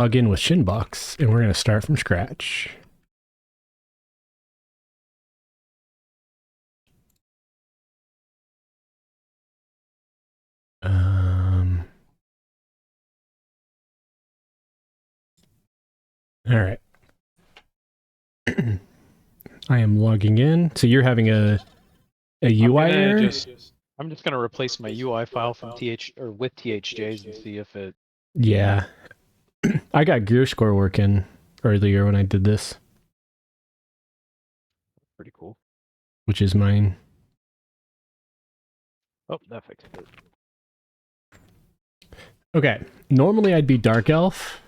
Log in with Shinbox, and we're going to start from scratch. All right. I am logging in. So you're having a UI error? I'm just gonna replace my UI file from with THJs and see if it. Yeah. I got Gearscore working earlier when I did this. Pretty cool. Which is mine. Oh, that fixed it. Okay. Normally I'd be Dark Elf.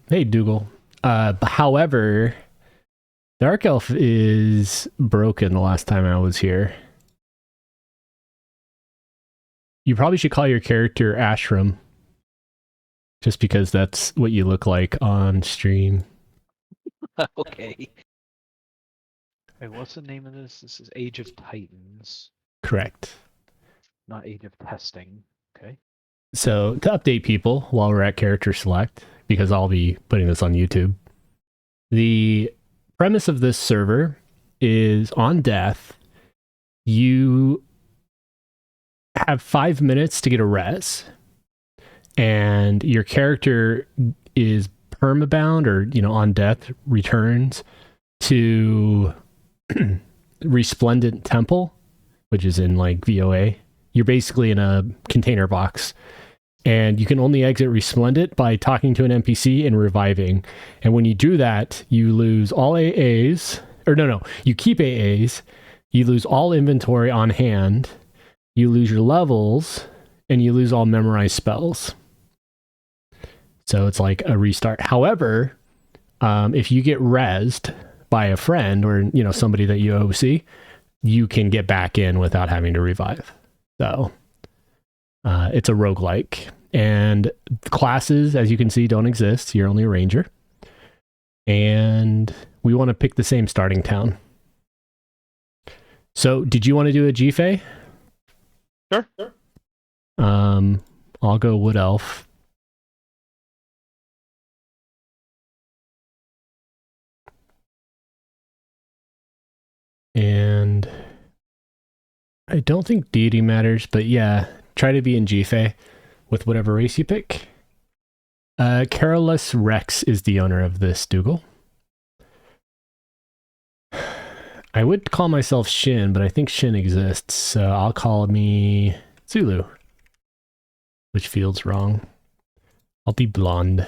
Hey, Dougal. However, Dark Elf is broken the last time I was here. You probably should call your character Ashram. Just because that's what you look like on stream. Okay. Wait, what's the name of this? This is Age of Titans. Correct. Not Age of Testing. Okay. So, to update people while we're at character select, because I'll be putting this on YouTube, the premise of this server is on death, you have 5 minutes to get a res, and your character is permabound or, on death, returns to Resplendent Temple, which is in like VOA. You're basically in a container box, and you can only exit Resplendent by talking to an NPC and reviving. And when you do that, you lose all AAs, or no, you keep AAs, you lose all inventory on hand, you lose your levels, and you lose all memorized spells. So it's like a restart. However, if you get rezzed by a friend or, somebody that you OC, you can get back in without having to revive. So it's a roguelike. And classes, as you can see, don't exist. You're only a ranger. And we want to pick the same starting town. So did you want to do a GFA? Sure. I'll go Wood Elf. And I don't think deity matters, but yeah, try to be in GFA with whatever race you pick. Carolus Rex is the owner of this Dougal. I would call myself Shin, but I think Shin exists, so I'll call me Zulu, which feels wrong. I'll be blonde.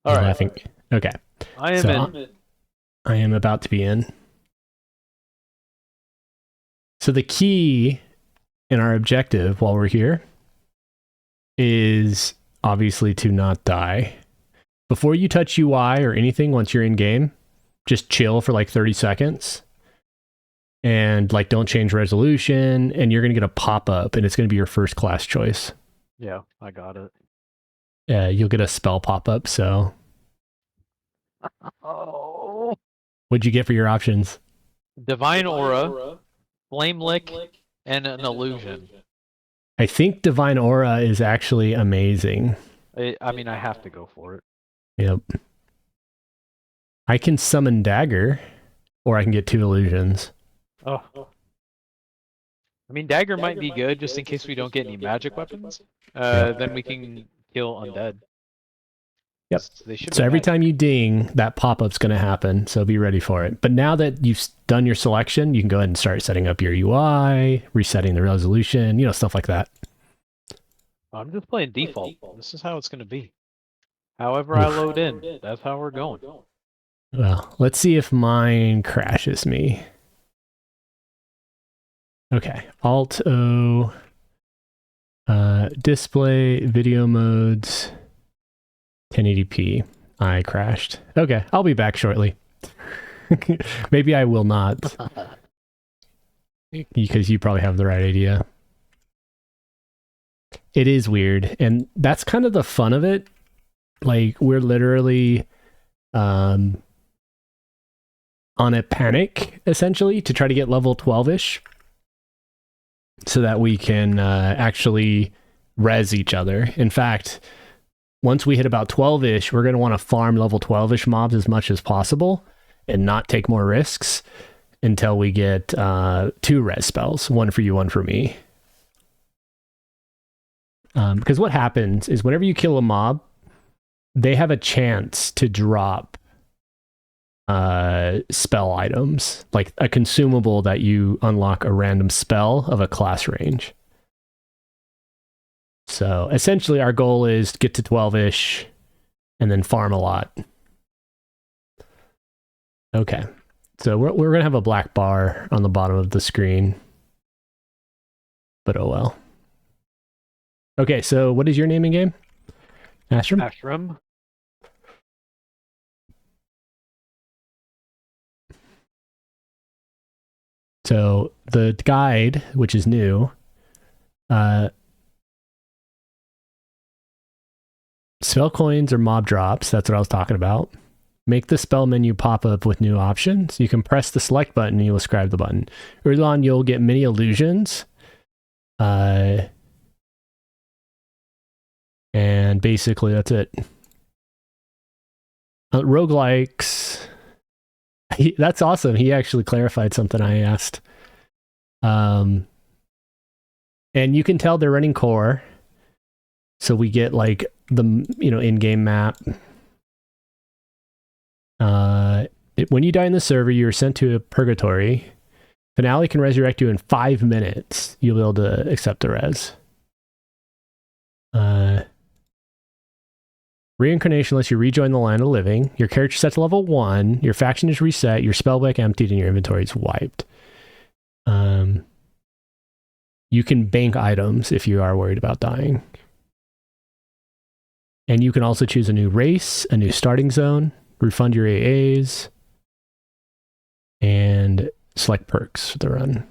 All right. Laughing. Okay. I am in. I am about to be in. So the key in our objective while we're here is obviously to not die. Before you touch UI or anything once you're in game, just chill for like 30 seconds and like don't change resolution, and you're going to get a pop-up and it's going to be your first class choice. Yeah, I got it. Yeah, you'll get a spell pop-up, so. Oh. What'd you get for your options? Divine Aura, Flame Lick, and an Illusion. I think Divine Aura is actually amazing. I mean, I have to go for it. Yep. I can summon Dagger, or I can get 2 illusions. Oh. I mean, Dagger might be good just in case we don't get any magic weapons. Then we can kill undead. Yep. So every time you ding, that pop-up's going to happen, so be ready for it. But now that you've done your selection, you can go ahead and start setting up your UI, resetting the resolution, stuff like that. I'm just playing default. This is how it's going to be. However I load in, that's how we're going. Well, let's see if mine crashes me. Okay, Alt-O, display, video modes, 1080p. I crashed. Okay, I'll be back shortly. Maybe I will not. Because you probably have the right idea. It is weird, and that's kind of the fun of it. Like, we're literally on a panic, essentially, to try to get level 12-ish. So that we can actually res each other. In fact, once we hit about 12-ish, we're going to want to farm level 12-ish mobs as much as possible and not take more risks until we get 2 res spells, one for you, one for me. Because what happens is whenever you kill a mob, they have a chance to drop spell items, like a consumable that you unlock a random spell of a class range. So essentially our goal is to get to 12-ish and then farm a lot. Okay, so we're going to have a black bar on the bottom of the screen, but oh well. Okay, so what is your name in game? Ashram? Ashram. So the guide, which is new, spell coins or mob drops, that's what I was talking about. Make the spell menu pop up with new options. You can press the select button and you'll ascribe the button. Early on, you'll get many illusions. And basically, that's it. Roguelikes. That's awesome. He actually clarified something I asked. And you can tell they're running core. So we get like the in-game map. When you die in the server, you're sent to a purgatory. Finale can resurrect you in 5 minutes. You'll be able to accept the res. Reincarnation lets you rejoin the land of living. Your character set to level 1. Your faction is reset. Your spell book emptied and your inventory is wiped. You can bank items if you are worried about dying. And you can also choose a new race, a new starting zone, refund your AAs, and select perks for the run.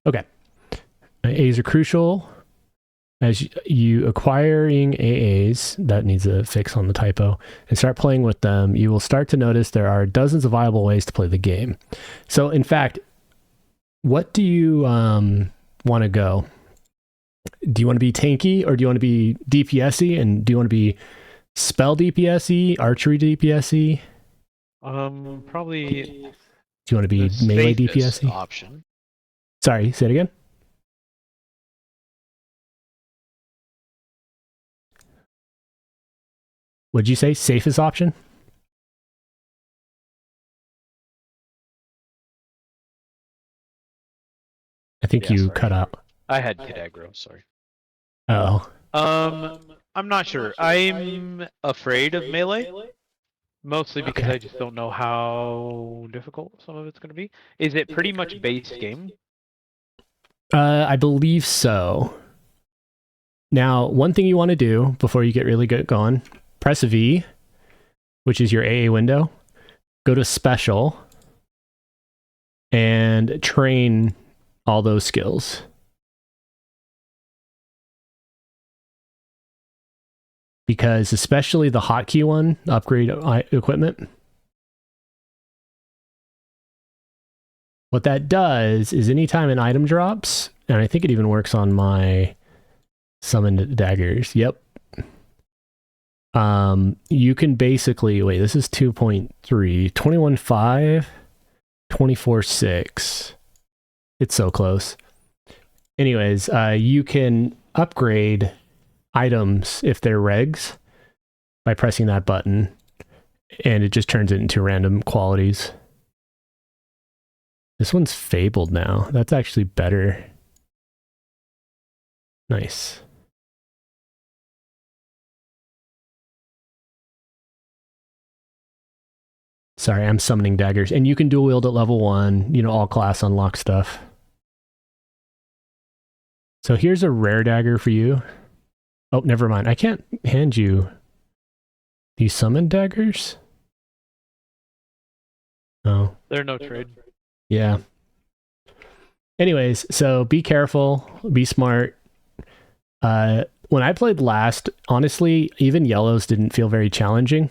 Okay. AAs are crucial. As you acquiring AAs, that needs a fix on the typo, and start playing with them, you will start to notice there are dozens of viable ways to play the game. So, in fact, what do you want to go? Do you want to be tanky, or do you want to be DPS-y? And do you want to be spell DPS-y, archery DPS-y? Probably. Do you want to be melee DPS-y? Option. Sorry, say it again. Would you say safest option? I think you cut out. I had Kid Aggro, sorry. Oh. I'm not sure. I'm afraid of melee. Mostly because I just don't know how difficult some of it's going to be. Is it pretty much base game? I believe so. Now, one thing you want to do before you get really good going, press V, which is your AA window. Go to Special and train all those skills. Because especially the hotkey one, upgrade equipment. What that does is anytime an item drops, and I think it even works on my summoned daggers. Yep. You can basically, wait, this is 2.3, 21.5, 24.6. It's so close. Anyways, you can upgrade items if they're regs by pressing that button, and it just turns it into random qualities. This one's fabled now. That's actually better. Nice. Sorry, I'm summoning daggers. And you can dual wield at level 1, all class unlock stuff. So here's a rare dagger for you. Oh, never mind. I can't hand you these summon daggers. Oh. They're no trade. Yeah. Anyways, so be careful, be smart. When I played last, honestly, even yellows didn't feel very challenging.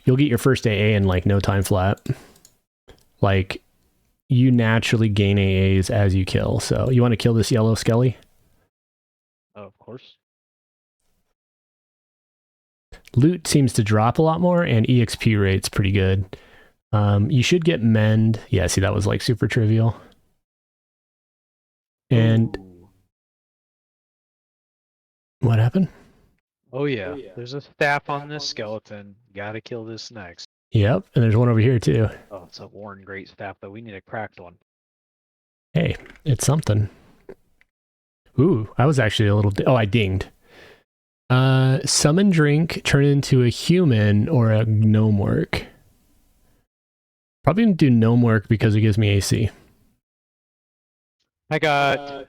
You'll get your first AA in like no time flat. Like, you naturally gain AAs as you kill. So you want to kill this yellow skelly? of course. Loot seems to drop a lot more, and EXP rate's pretty good. You should get Mend. Yeah, see, that was like super trivial. And Ooh. what happened? Oh yeah, there's a staff on this skeleton. Gotta kill this next. Yep, and there's one over here too. Oh, it's a worn great staff, though. We need a cracked one. Hey, it's something. Ooh, I was actually a little... I dinged. Summon drink, turn into a human or a gnome work. Probably gonna do gnome work because it gives me AC. I got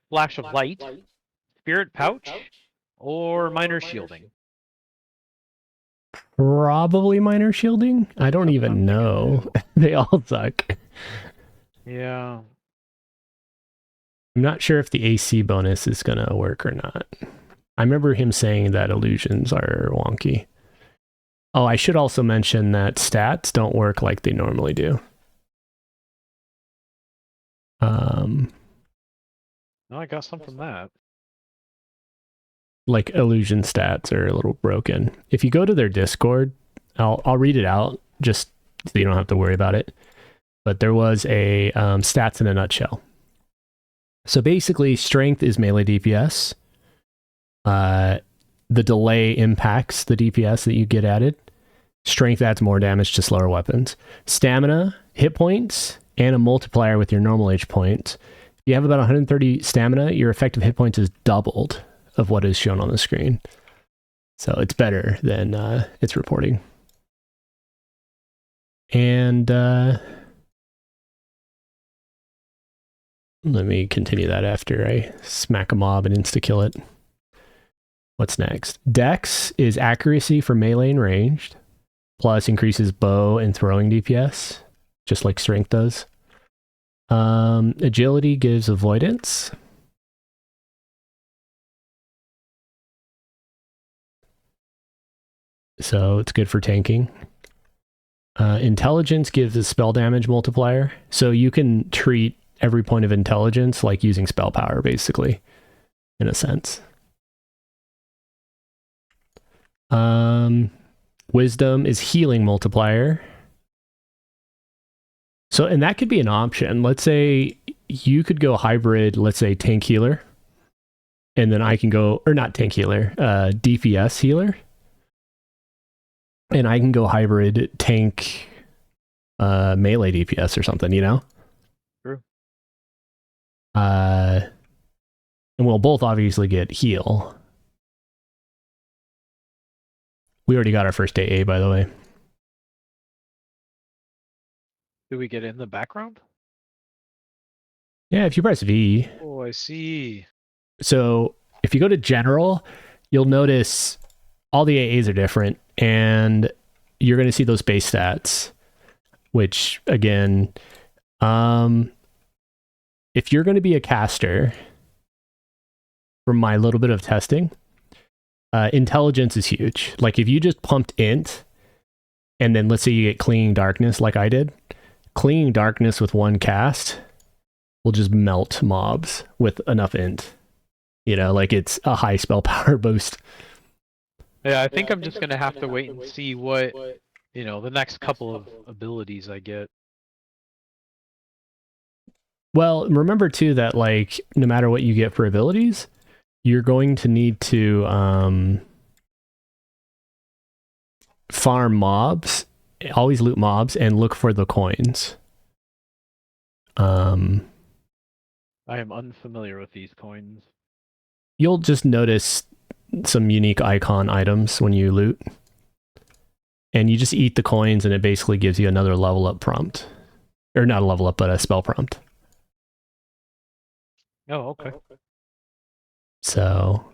Flash of Light, Spirit Pouch, or Minor Shielding. Probably minor shielding? I don't even know. They all suck. Yeah. I'm not sure if the AC bonus is gonna work or not. I remember him saying that illusions are wonky. Oh, I should also mention that stats don't work like they normally do. No, I got some from that. Like illusion stats are a little broken. If you go to their Discord, I'll read it out just so you don't have to worry about it. But there was a stats in a nutshell. So basically, strength is melee DPS. The delay impacts the DPS that you get added. Strength adds more damage to slower weapons. Stamina, hit points, and a multiplier with your normal H points. If you have about 130 stamina, your effective hit points is doubled of what is shown on the screen. So it's better than it's reporting. And let me continue that after I smack a mob and insta-kill it. What's next? Dex is accuracy for melee and ranged, plus increases bow and throwing DPS, just like strength does. Agility gives avoidance. So it's good for tanking. Intelligence gives a spell damage multiplier. So you can treat every point of intelligence like using spell power, basically, in a sense. Wisdom is healing multiplier. So, and that could be an option. Let's say you could go hybrid, let's say tank healer. And then I can go, or not tank healer, DPS healer. And I can go hybrid tank melee DPS or something, you know? True. And we'll both obviously get heal. We already got our first AA, by the way. Do we get in the background? Yeah, if you press V. Oh, I see. So if you go to general, you'll notice all the AAs are different, and you're going to see those base stats, which again, if you're going to be a caster, from my little bit of testing, intelligence is huge. Like if you just pumped int, and then let's say you get clinging darkness like I did, clinging darkness with one cast will just melt mobs with enough int. You know, like it's a high spell power boost. Yeah, I think I'm just gonna have to wait and see what, the next couple of abilities I get. Well, remember too that like no matter what you get for abilities, you're going to need to farm mobs, always loot mobs, and look for the coins. I am unfamiliar with these coins. You'll just notice some unique icon items when you loot. And you just eat the coins and it basically gives you another level up prompt. Or not a level up, but a spell prompt. Oh, okay. So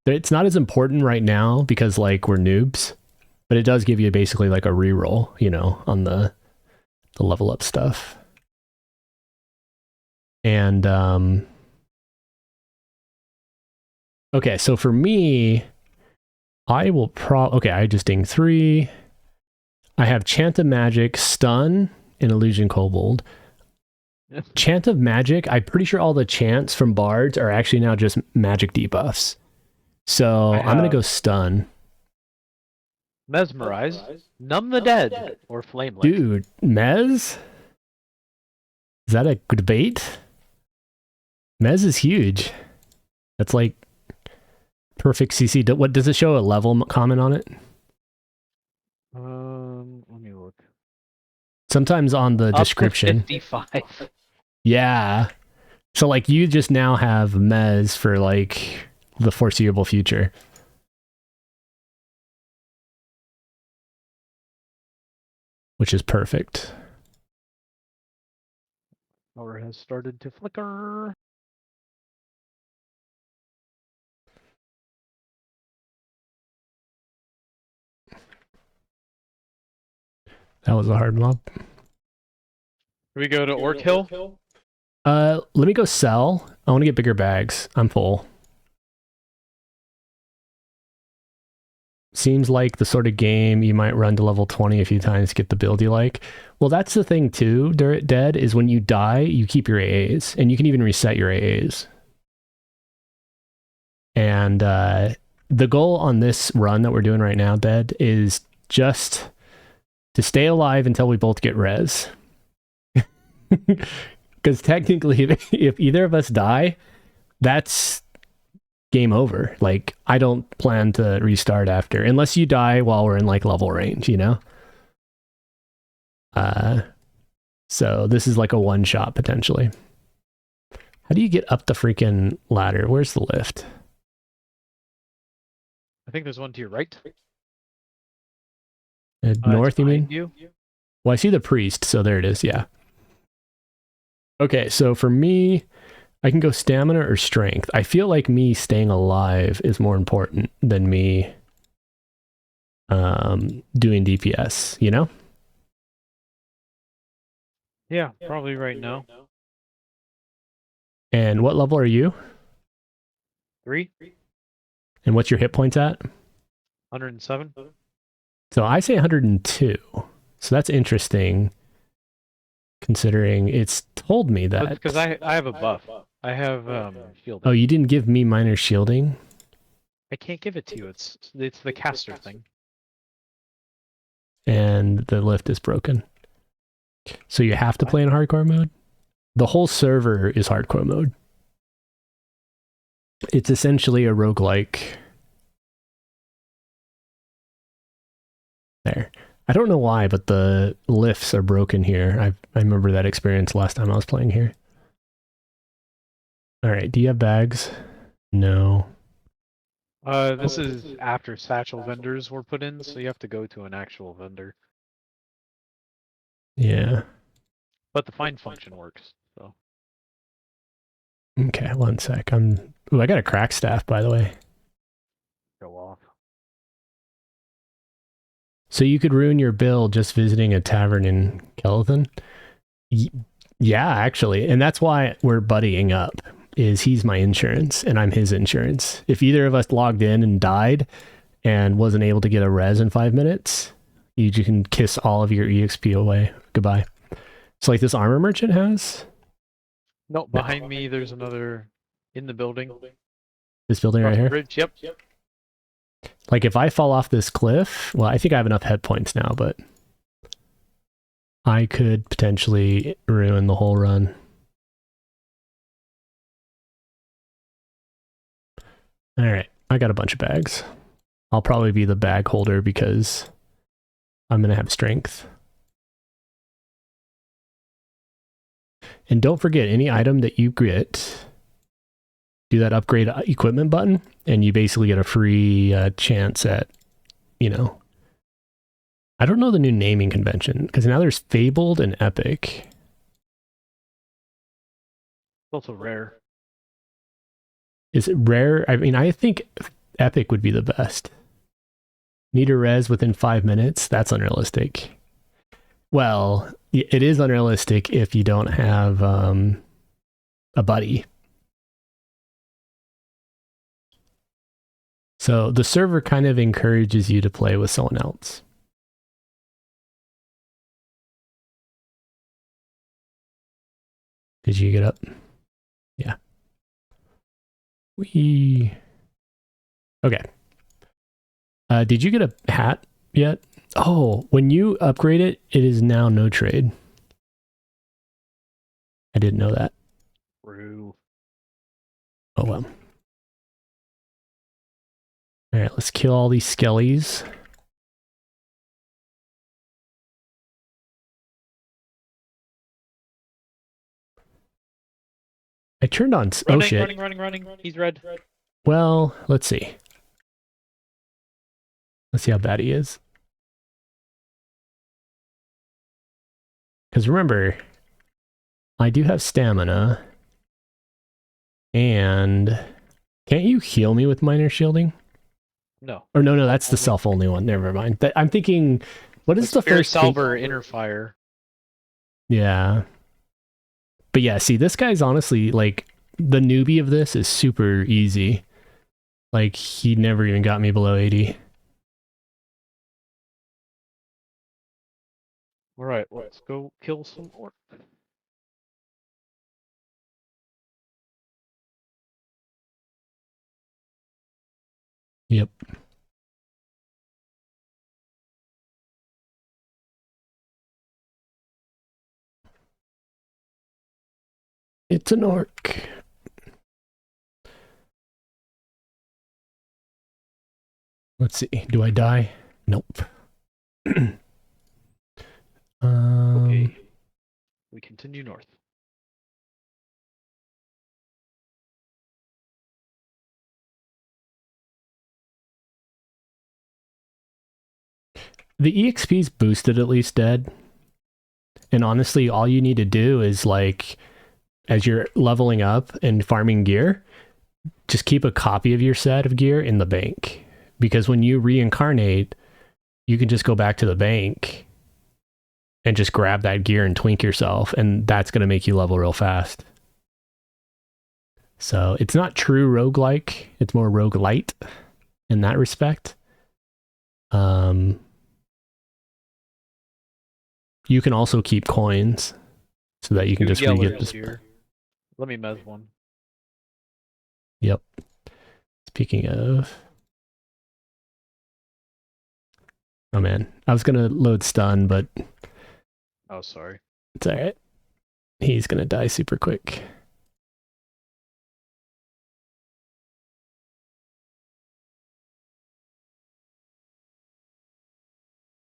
it's not as important right now because like we're noobs, but it does give you basically like a reroll, on the level up stuff. And okay, so for me, I will I just ding 3. I have Chant of Magic, Stun, and Illusion Kobold. Chant of Magic, I'm pretty sure all the chants from bards are actually now just magic debuffs. So I'm going to go Stun. Mesmerize, Numb the Dead, or Flame Lick. Dude, Mez? Is that a debate? Mez is huge. That's like perfect CC. What does it show? A level comment on it? Let me look. Sometimes on the description. Up to 55. Yeah. So like you just now have Mez for like the foreseeable future. Which is perfect. Power has started to flicker. That was a hard mob. We go to Orc Hill? Let me go sell. I want to get bigger bags. I'm full. Seems like the sort of game you might run to level 20 a few times to get the build you like. Well, that's the thing too, Dead, is when you die, you keep your AAs. And you can even reset your AAs. And the goal on this run that we're doing right now, Dead, is just to stay alive until we both get res. Because technically, if either of us die, that's game over. Like, I don't plan to restart after, unless you die while we're in like level range, you know? So this is like a one shot potentially. How do you get up the freaking ladder? Where's the lift? I think there's one to your right. North, you mean? You? Well, I see the priest, so there it is, yeah. Okay, so for me, I can go stamina or strength. I feel like me staying alive is more important than me doing DPS, you know? Yeah, probably right now. And what level are you? 3? And what's your hit points at? 107. So I say 102. So that's interesting, considering it's told me that. Because I have a buff. I have shielding. Oh, you didn't give me minor shielding? I can't give it to you. It's the caster thing. And the lift is broken. So you have to play in hardcore mode? The whole server is hardcore mode. It's essentially a roguelike. There. I don't know why, but the lifts are broken here. I remember that experience last time I was playing here. Alright, do you have bags? No. This is after satchel vendors were put in, so you have to go to an actual vendor. Yeah. But the find function works, so. Okay, one sec. Ooh, I got a crack staff, by the way. Go off. So you could ruin your build just visiting a tavern in Kelethan? Yeah, actually. And that's why we're buddying up, is he's my insurance and I'm his insurance. If either of us logged in and died and wasn't able to get a res in 5 minutes, you can kiss all of your EXP away. Goodbye. So like this armor merchant has? No, behind me there's another in the building. This building right here? Bridge, yep. Like if I fall off this cliff, well, I think I have enough head points now, but I could potentially ruin the whole run. All right, I got a bunch of bags. I'll probably be the bag holder because I'm going to have strength. And don't forget, any item that you get, do that upgrade equipment button, and you basically get a free chance at, you know, I don't know the new naming convention, because now there's Fabled and Epic. Also rare. Is it rare? I mean, I think Epic would be the best. Need a res within 5 minutes? That's unrealistic. Well, it is unrealistic if you don't have a buddy. So the server kind of encourages you to play with someone else. Did you get up? Yeah. Okay. Did you get a hat yet? Oh, when you upgrade it, it is now no trade. I didn't know that. True. Oh well. All right, let's kill all these skellies. I turned on. Oh shit! Running. He's red. Well, let's see. Let's see how bad he is. Because remember, I do have stamina. And can't you heal me with minor shielding? No. Or no, that's the self-only one. Never mind. I'm thinking, what is the first Salver inner fire? Yeah. But yeah, see, this guy's honestly, like, the newbie of this is super easy. Like, he never even got me below 80. Alright, let's go kill some orc. Yep. It's an orc. Let's see. Do I die? Nope. Okay. We continue north. The EXP's boosted at least dead. And honestly, all you need to do is, like, as you're leveling up and farming gear, just keep a copy of your set of gear in the bank. Because when you reincarnate, you can just go back to the bank and just grab that gear and twink yourself, and that's going to make you level real fast. So it's not true roguelike, it's more roguelite in that respect. You can also keep coins so that you can just re-get this. Let me mez one. Yep. Speaking of... Oh man, I was going to load stun, but... Oh, sorry. It's alright. He's going to die super quick.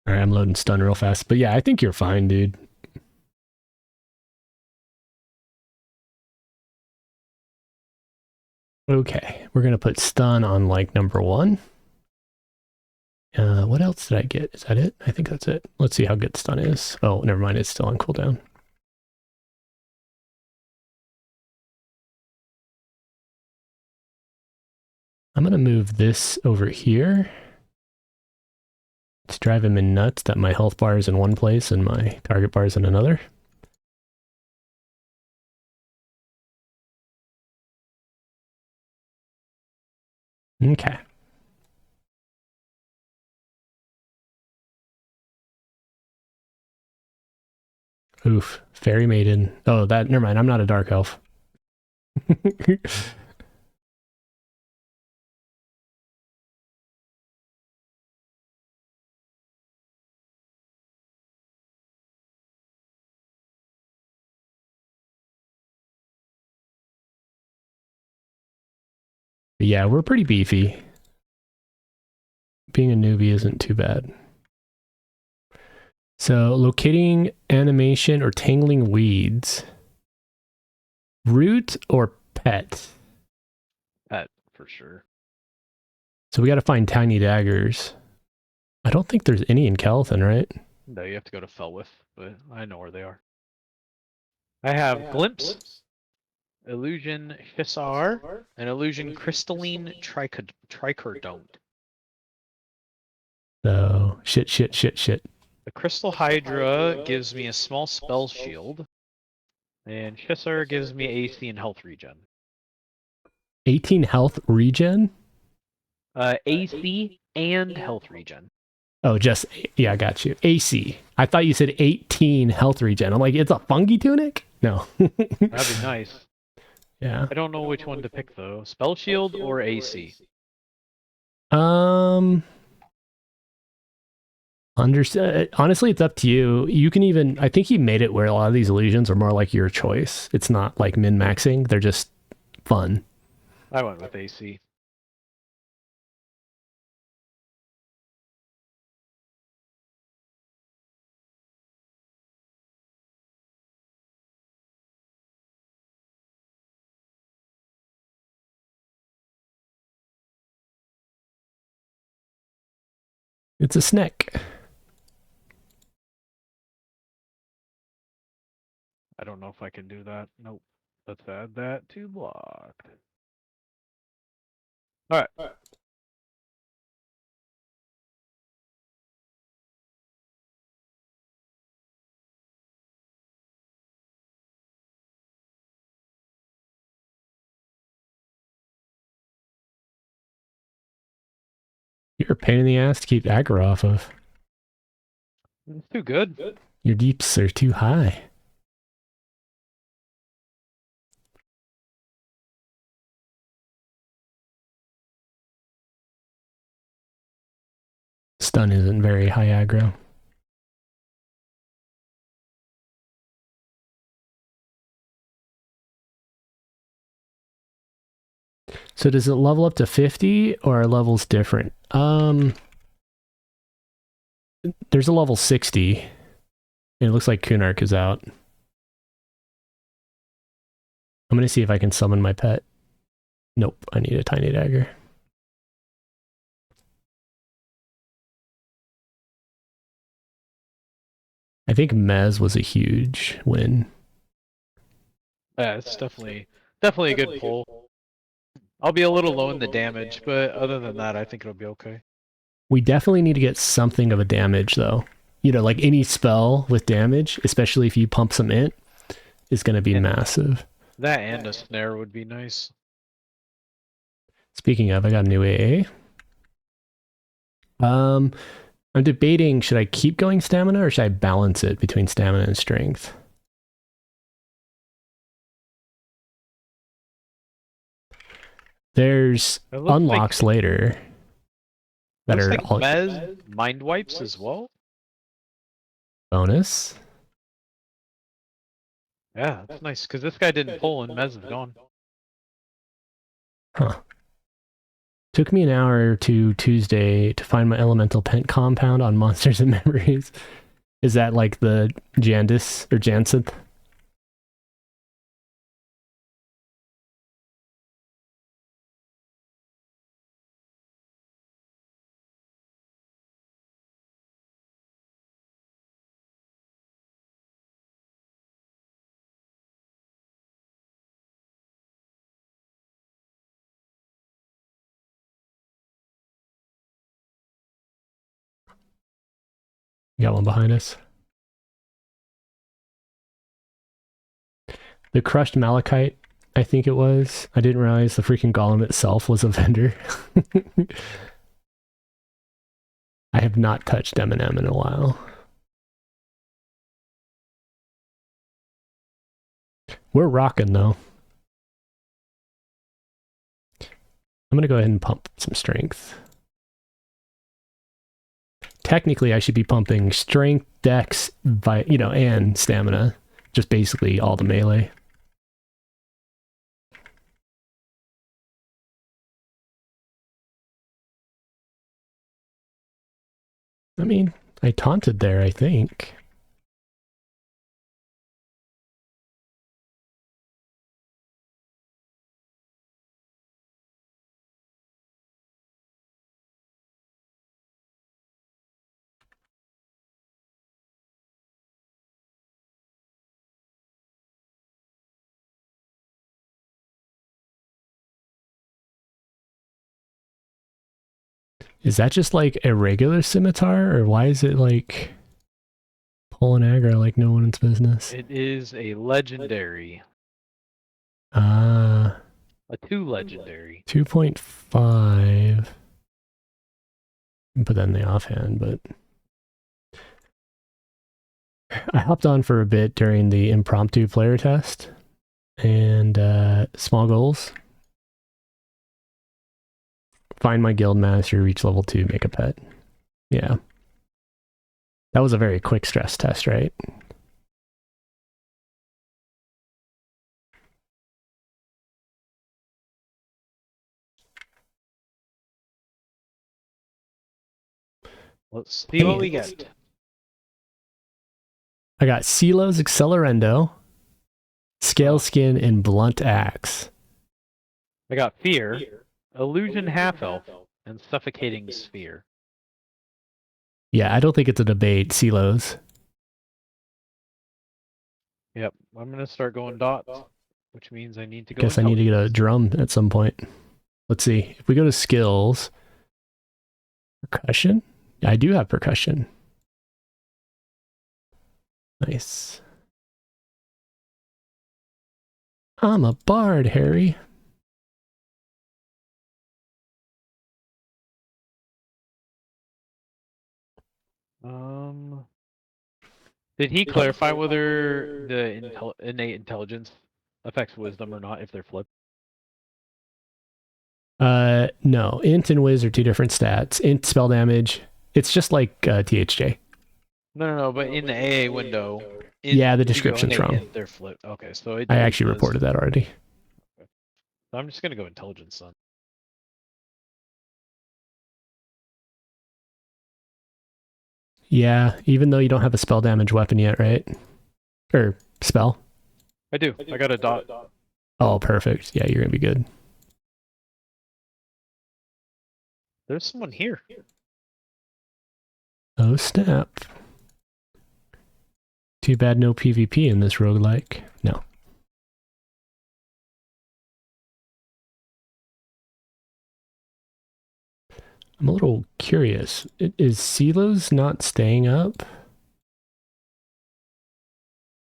Alright, I'm loading stun real fast. But yeah, I think you're fine, dude. Okay, we're going to put stun on, like, number 1. What else did I get? Is that it? I think that's it. Let's see how good stun is. Oh, never mind. It's still on cooldown. I'm going to move this over here. It's driving me nuts that my health bar is in one place and my target bar is in another. Okay. Oof. Fairy Maiden. Oh, that. Never mind. I'm not a dark elf. Yeah, we're pretty beefy. Being a newbie isn't too bad. So, locating animation or tangling weeds. Root or pet? Pet, for sure. So we got to find tiny daggers. I don't think there's any in Calathon, right? No, you have to go to Felwith, but I know where they are. I have Glimpse, Illusion Hissar, and Illusion Crystalline Tricordont. So, shit. The Crystal Hydra gives me a small spell shield, and Hissar gives me AC and health regen. 18 health regen? AC and health regen. Oh, yeah, I got you. AC. I thought you said 18 health regen. I'm like, it's a fungi tunic? No. That'd be nice. Yeah. I don't know which one to pick though. Spell Shield or AC? Honestly, it's up to you. You can even, I think he made it where a lot of these illusions are more like your choice. It's not like min-maxing. They're just fun. I went with AC. It's a snack. I don't know if I can do that. Nope. Let's add that to blocked. Alright. You're a pain in the ass to keep aggro off of. It's too good. Your deeps are too high. Stun isn't very high aggro. So does it level up to 50 or are levels different? There's a level 60. And it looks like Kunark is out. I'm going to see if I can summon my pet. Nope, I need a tiny dagger. I think Mez was a huge win. Yeah, it's definitely a good pull. I'll be a little low in the damage, but other than that, I think it'll be okay. We definitely need to get something of a damage, though. You know, like any spell with damage, especially if you pump some int, is going to be massive. That and a snare would be nice. Speaking of, I got a new AA. I'm debating, should I keep going stamina or should I balance it between stamina and strength? There's unlocks later that are all Mez mind wipes as well. Bonus. Yeah, that's nice because this guy didn't pull and Mez is gone. Huh. Took me an hour to Tuesday to find my elemental pent compound on Monsters and Memories. Is that like the Jandis or Janseth? You got one behind us. The crushed malachite, I think it was. I didn't realize the freaking golem itself was a vendor. I have not touched M&M in a while. We're rocking though. I'm gonna go ahead and pump some strength. Technically, I should be pumping strength, dex, and stamina. Just basically all the melee. I mean, I taunted there, I think. Is that just like a regular scimitar, or why is it like pulling aggro like no one's business? It is a legendary. A 2 legendary. 2.5. Put that in the offhand, but I hopped on for a bit during the impromptu player test and small goals. Find my guild master, reach level 2, make a pet. Yeah. That was a very quick stress test, right? Let's see what we get. I got Silos Accelerando, Scale Skin, and Blunt Axe. I got Fear, Illusion Half Elf, and Suffocating Sphere. Yeah, I don't think it's a debate, Silos. Yep, I'm gonna start going dots, which means I need to go. Guess I need to get a drum at some point. Let's see. If we go to skills, percussion? Yeah, I do have percussion. Nice. I'm a bard, Harry. Did he clarify whether the innate intelligence affects wisdom or not if they're flipped? No. Int and Wiz are two different stats. Int spell damage. It's just like THJ. No. But in the AA window, yeah, the description's wrong. They're flipped. Okay, so I actually reported that already. Okay. So I'm just gonna go intelligence then. Yeah, even though you don't have a spell damage weapon yet, right? Or spell? I do. I got a dot. Oh, perfect. Yeah, you're gonna be good. There's someone here. Oh, snap. Too bad no PvP in this roguelike. No. I'm a little curious. Is Silos not staying up?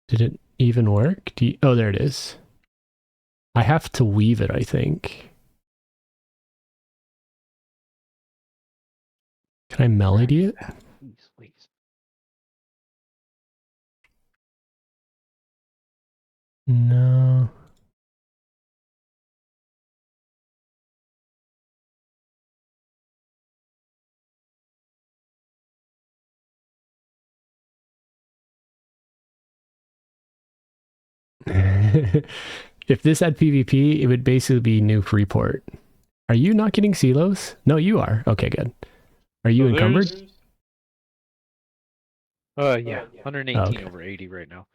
Did it even work? Oh, there it is. I have to weave it, I think. Can I melody it? Please. No. If this had PvP, it would basically be new Freeport. Are you not getting silos? No, you are. Okay, good. Are you encumbered? Yeah, 118 over 80 right now.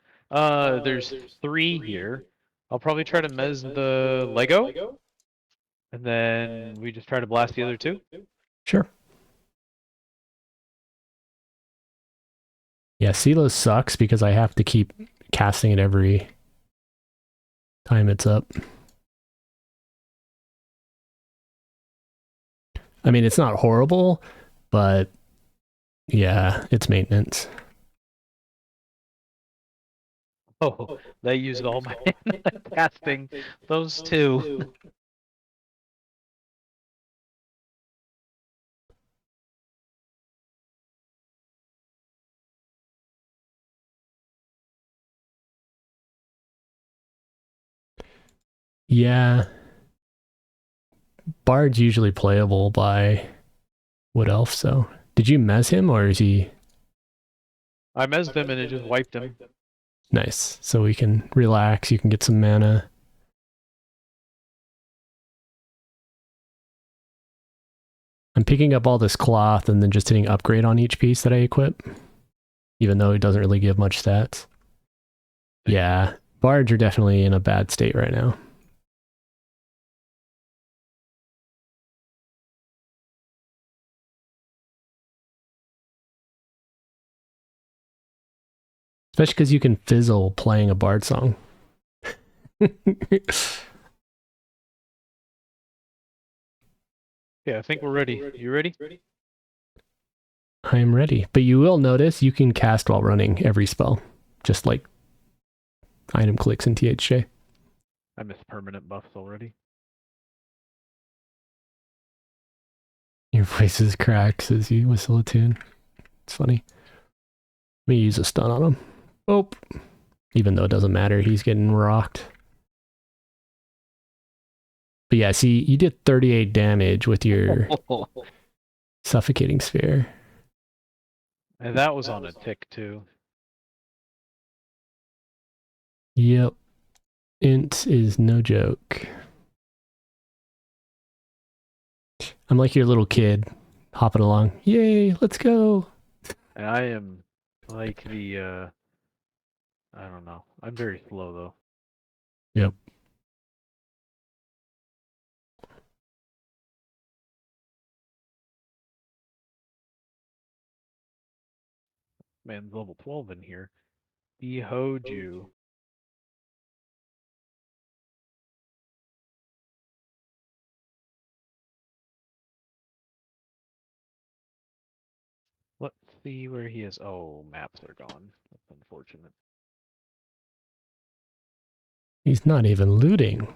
There's 3 here. I'll probably try to mez the Lego, and then we just try to blast the other 2. Sure. Yeah, silos sucks because I have to keep casting it every time it's up. I mean, it's not horrible, but yeah, it's maintenance. Oh, they used all my casting those 2. Yeah. Bard's usually playable by Wood Elf, so. Did you mez him, or is he... I mezzed him and it just wiped him. Nice. So we can relax, you can get some mana. I'm picking up all this cloth and then just hitting upgrade on each piece that I equip, even though it doesn't really give much stats. Yeah, bards are definitely in a bad state right now. Especially because you can fizzle playing a bard song. Yeah, I think we're ready. You ready? I am ready. But you will notice you can cast while running every spell, just like item clicks in THJ. I missed permanent buffs already. Your voice is cracked as you whistle a tune. It's funny. Let me use a stun on him. Oh, even though it doesn't matter, he's getting rocked. But yeah, see, you did 38 damage with your suffocating sphere. And that was on a tick too. Yep. Int is no joke. I'm like your little kid hopping along. Yay, let's go. And I am like the I don't know. I'm very slow though. Yep. Man's level 12 in here. Behold you. Let's see where he is. Oh, maps are gone. That's unfortunate. He's not even looting.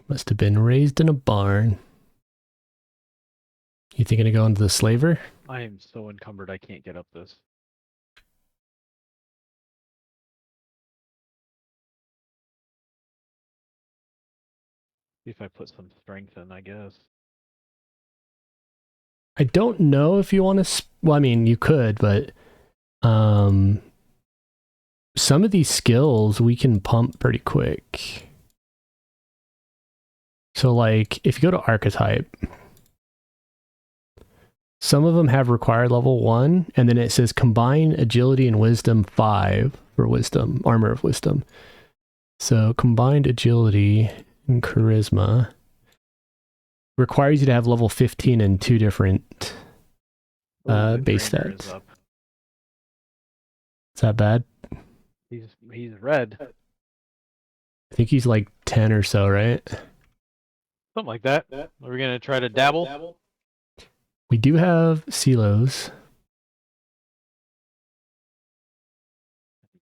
Must have been raised in a barn. You thinking of going to the slaver? I am so encumbered I can't get up this. See if I put some strength in, I guess. I don't know if you want to... Well, I mean, you could, but... some of these skills we can pump pretty quick. So, like, if you go to Archetype... Some of them have required level 1, and then it says combine agility and wisdom 5 for wisdom, armor of wisdom. So combined agility and charisma requires you to have level 15 and 2 different base Ranger stats. up. Is that bad? He's red. I think he's like 10 or so, right? Something like that. Are we gonna try to dabble? We do have silos.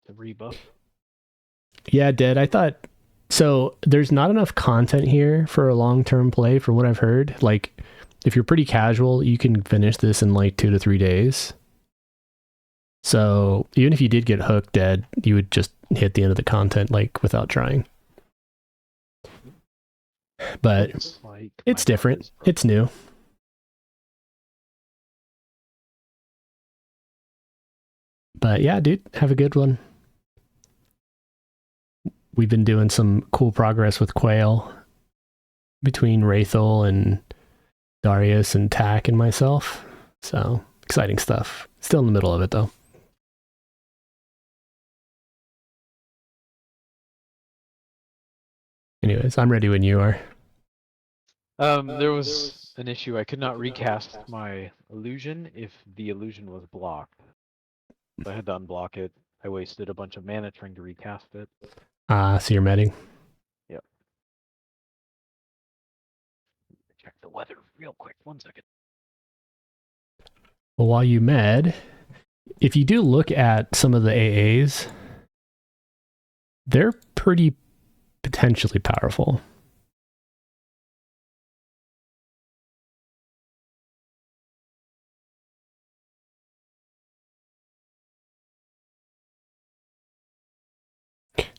The rebuff. Yeah, Dead. I thought... So, there's not enough content here for a long-term play, from what I've heard. Like, if you're pretty casual, you can finish this in like 2 to 3 days. So, even if you did get hooked, Dead, you would just hit the end of the content, like, without trying. But Like it's different. It's new. But yeah, dude, have a good one. We've been doing some cool progress with Quail between Wraithel and Darius and Tack and myself. So, exciting stuff. Still in the middle of it, though. Anyways, I'm ready when you are. There was an issue. I could not recast my illusion if the illusion was blocked. So I had to unblock it. I wasted a bunch of mana trying to recast it. So you're medding? Yep. Check the weather real quick. 1 second. Well, while you med, if you do look at some of the AAs, they're pretty potentially powerful.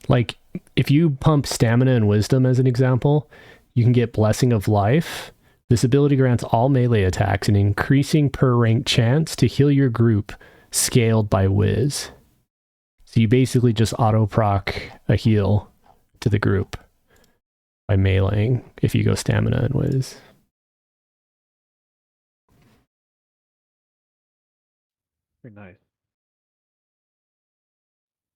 Like, if you pump stamina and wisdom as an example, you can get Blessing of Life. This ability grants all melee attacks an increasing per rank chance to heal your group, scaled by Wiz. So you basically just auto-proc a heal to the group by meleeing if you go stamina and Wiz. Very nice.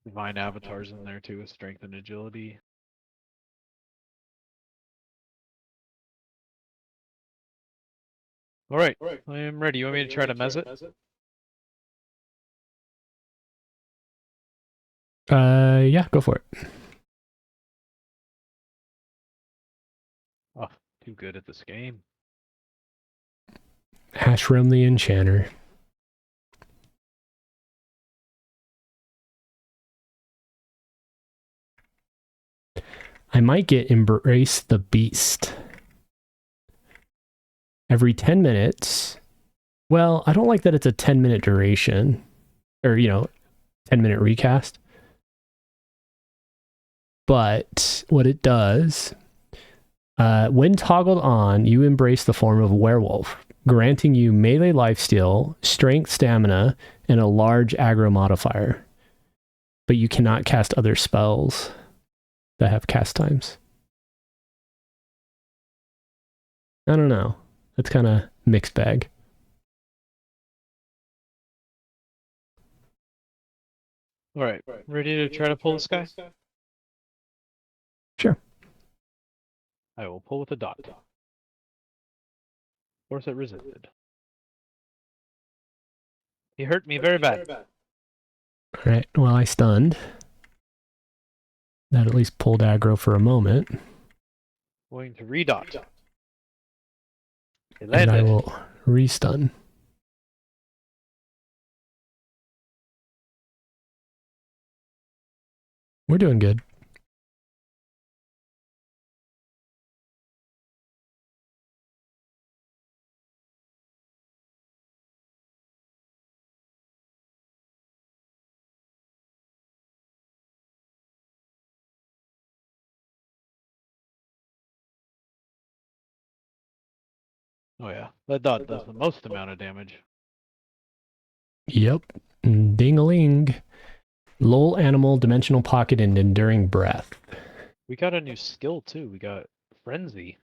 Divine avatars in there too with strength and agility. Alright, I am ready. You want me to try to mez it? Yeah, go for it. Oh, too good at this game. Hashram the Enchanter. I might get Embrace the Beast. Every 10 minutes. Well, I don't like that it's a 10-minute duration. or 10-minute recast. But what it does, when toggled on, you embrace the form of werewolf, granting you melee lifesteal, strength, stamina, and a large aggro modifier. But you cannot cast other spells that have cast times. I don't know. That's kind of mixed bag. All right, ready to try to pull this guy? Sure. I will pull with a dot. Of course, it resisted. He hurt me very bad. All right. Well, I stunned. That at least pulled aggro for a moment. Going to redot. It And landed. I will restun. We're doing good. Oh yeah, that dot does the most amount of damage. Yep. Ding-a-ling. Lol animal, dimensional pocket, and enduring breath. We got a new skill too. We got frenzy.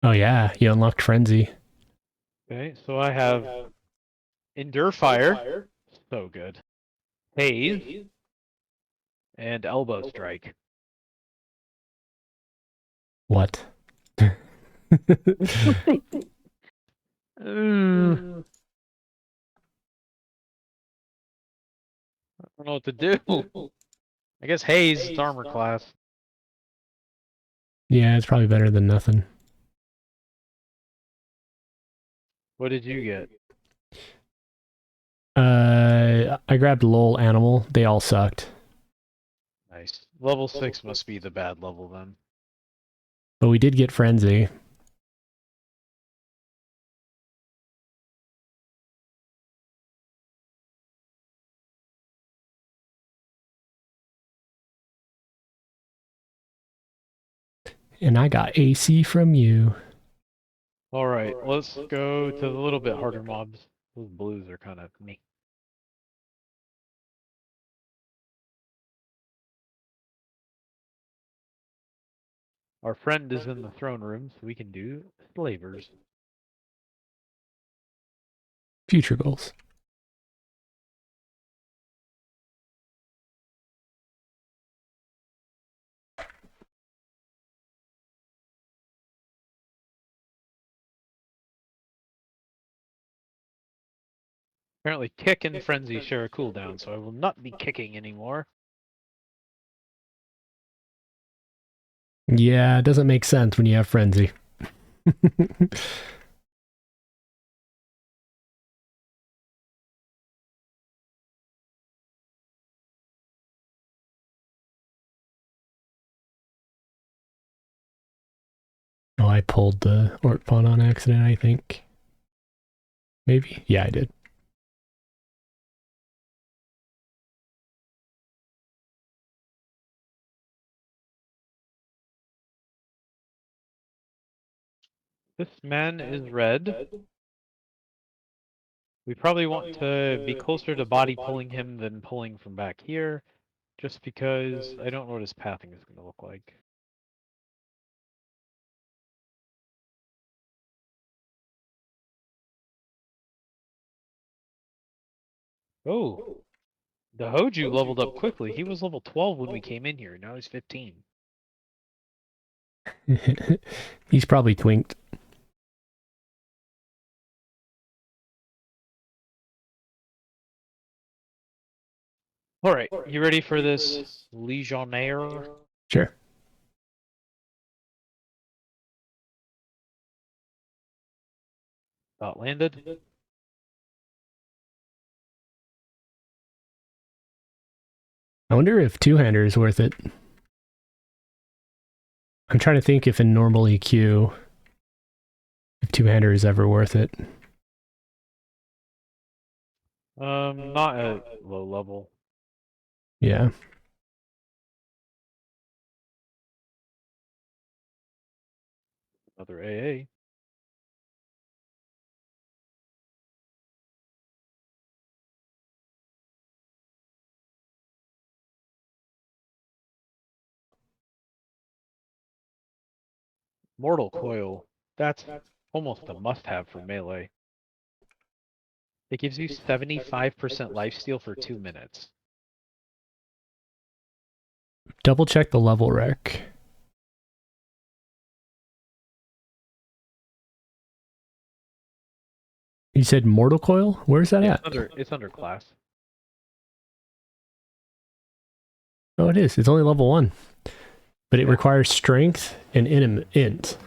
Oh yeah, you unlocked frenzy. Okay, so I have endure fire. So good. Haze and elbow strike. What? I don't know what to do. I guess Haze is armor class. Yeah, it's probably better than nothing. What did you get? I grabbed lol animal. They all sucked. Nice. Level 6 must be the bad level then. But we did get frenzy. And I got AC from you. Alright, let's go to the little bit harder mobs. Those blues are kind of me. Our friend is in the throne room, so we can do slavers. Future goals. Apparently kick and frenzy share a cooldown, so I will not be kicking anymore. Yeah, it doesn't make sense when you have frenzy. Oh, I pulled the Orc pawn on accident, I think. Maybe? Yeah, I did. This man is red. We probably want to be closer to body pulling him than pulling from back here, just because I don't know what his pathing is going to look like. Oh, the Hoju leveled up quickly. He was level 12 when we came in here. Now he's 15. He's probably twinked. Alright, you ready for this Legionnaire? Sure. Dot landed. I wonder if two-hander is worth it. I'm trying to think if in normal EQ, if two-hander is ever worth it. Not at low level. Yeah. Another AA. Mortal Coil. That's almost a must-have for melee. It gives you 75% lifesteal for 2 minutes. Double check the level rec. You said Mortal Coil? Where's that Yeah, at? it's under class. Oh, it is. It's only level 1. But it Yeah. requires strength and int.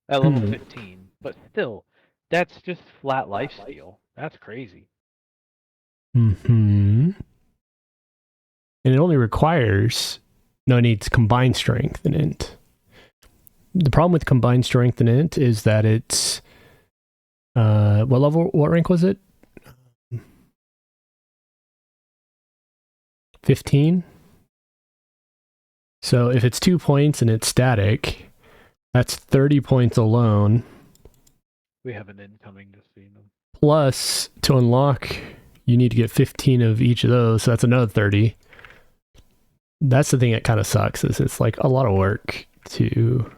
At level 15. But still, that's just flat lifesteal. That's crazy. Mm-hmm. And it only requires... No, it needs combined strength and int. The problem with combined strength and int is that it's... what rank was it? 15? So if it's 2 points and it's static, that's 30 points alone. We have an incoming, just so you know. Plus, to unlock, you need to get 15 of each of those, so that's another 30. That's the thing that kind of sucks, is it's like a lot of work to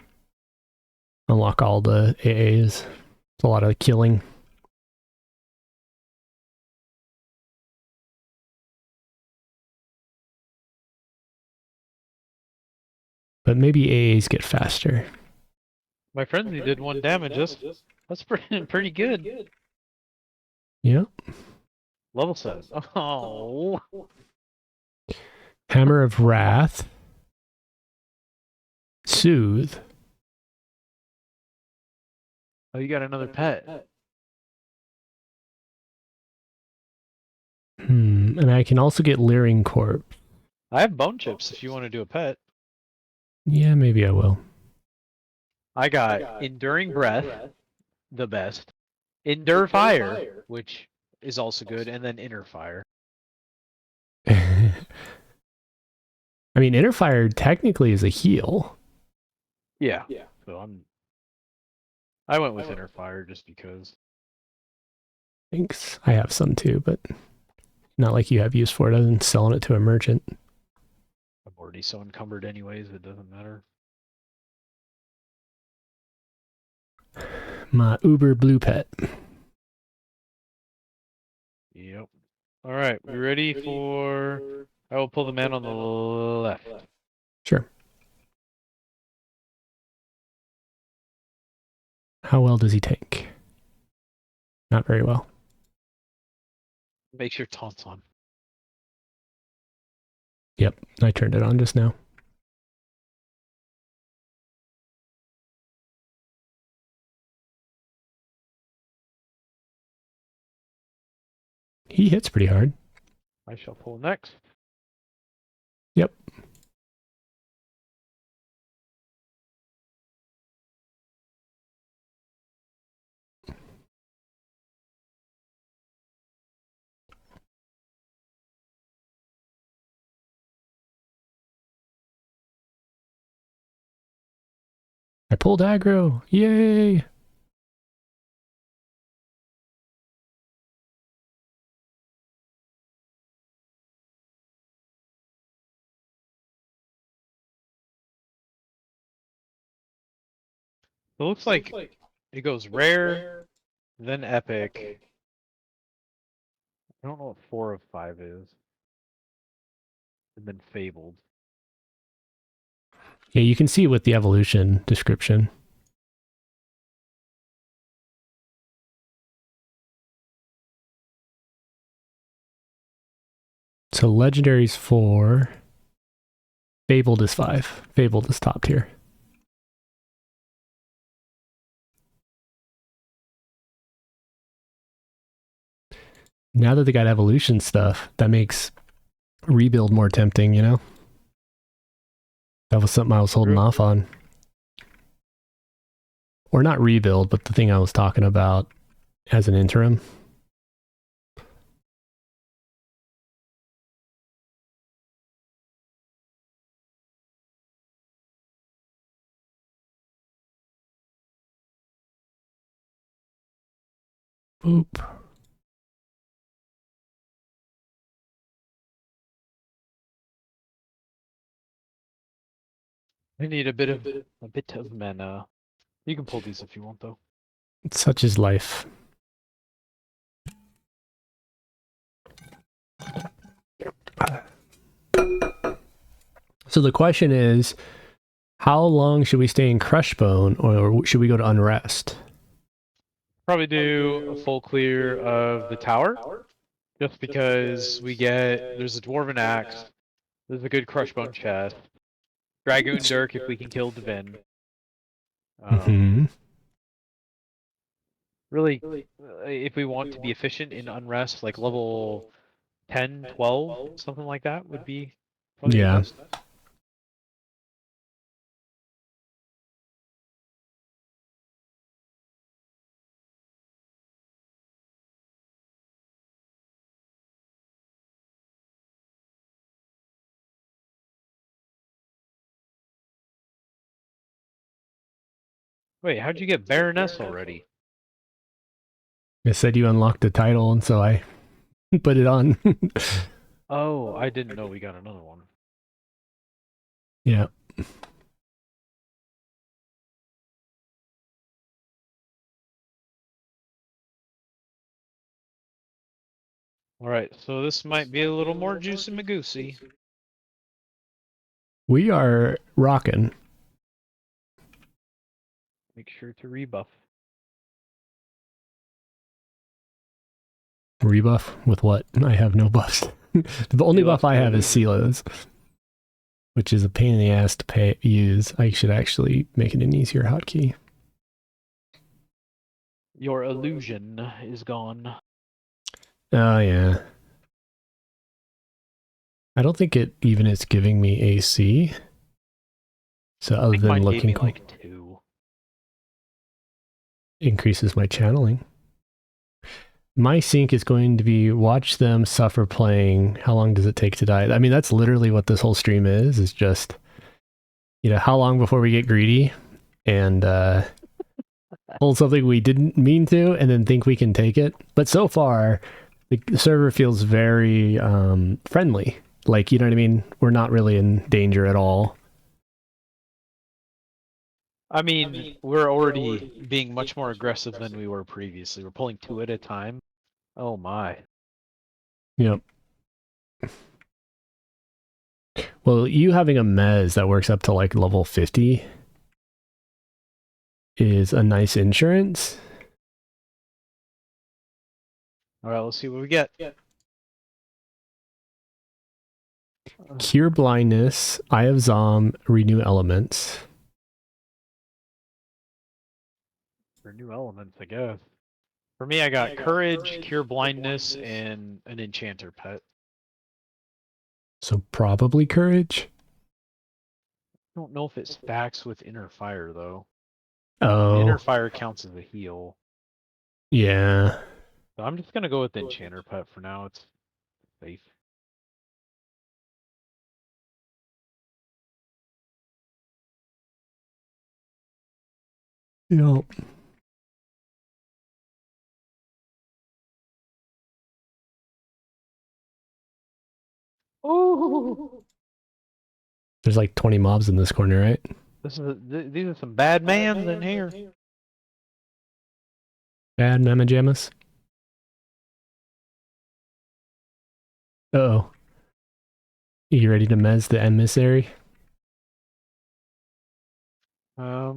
unlock all the AAs. It's a lot of killing. But maybe AAs get faster. My frenzy did 1 damage. That's pretty good. Yeah. Level 7. Oh. Hammer of Wrath. Soothe. Oh, you got another pet. And I can also get Leering Corpse. I have bone chips if you want to do a pet. Yeah, maybe I will. I got Enduring Breath, the best. Endure Fire, which is also good, and then Inner Fire. I mean, Inner Fire technically is a heal. Yeah. So I went with Inner Fire just because. Thanks. I have some too, but not like you have use for it other than selling it to a merchant. I'm already so encumbered anyways, it doesn't matter. My Uber Blue Pet. Yep. Alright, we ready for... I will pull the man on the left. Sure. How well does he tank? Not very well. Make sure taunts on. Yep, I turned it on just now. He hits pretty hard. I shall pull next. Yep. I pulled aggro. Yay! It looks like it goes rare, then epic. I don't know what 4 of 5 is. And then fabled. Yeah, you can see it with the evolution description. So legendary's 4. Fabled is 5. Fabled is top tier. Now that they got evolution stuff, that makes rebuild more tempting, you know? That was something I was holding off on. Or not rebuild, but the thing I was talking about as an interim. Oop. I need a bit of mana. You can pull these if you want, though. Such is life. So the question is, how long should we stay in Crushbone, or should we go to Unrest? Probably do a full clear of the tower, just because there's a Dwarven Axe, there's a good Crushbone chest, Dragoon Dirk if we can kill Divin. Mm-hmm. Really, if we want to be efficient in Unrest, like level 10, 12, something like that would be probably the Yeah. best. Wait, how'd you get Baroness already? It said you unlocked the title, and so I put it on. Oh, I didn't know we got another one. Yeah. Alright, so this might be a little more juicy magoosey. We are rocking. Make sure to rebuff. Rebuff with what? I have no buffs. The only buff I have is Silos, which is a pain in the ass to use. I should actually make it an easier hotkey. Your illusion is gone. Oh, yeah. I don't think it even is giving me AC. So I other think than mine gave looking me cool, like 2. increases my channeling. My sync is going to be watch them suffer playing. How long does it take to die? I mean, that's literally what this whole stream is just, how long before we get greedy and pull something we didn't mean to and then think we can take it. But so far, the server feels very friendly. Like, you know what I mean? We're not really in danger at all. I mean, we're already being much more aggressive than we were previously. We're pulling 2 at a time. Oh my. Yep. Well, you having a mez that works up to like level 50 is a nice insurance. Alright, let's see what we get. Cure blindness, Eye of Zom, renew elements. For new elements, I guess. For me, I got courage, cure blindness, and an enchanter pet. So probably courage. I don't know if it stacks with inner fire though. Oh, Inner fire counts as a heal. yeah. So I'm just gonna go with enchanter pet for now. It's safe. Yep. Oh, There's like 20 mobs in this corner, right? these are some bad mans in here. Bad Mama Jammas. Uh-oh. You ready to mez the emissary? I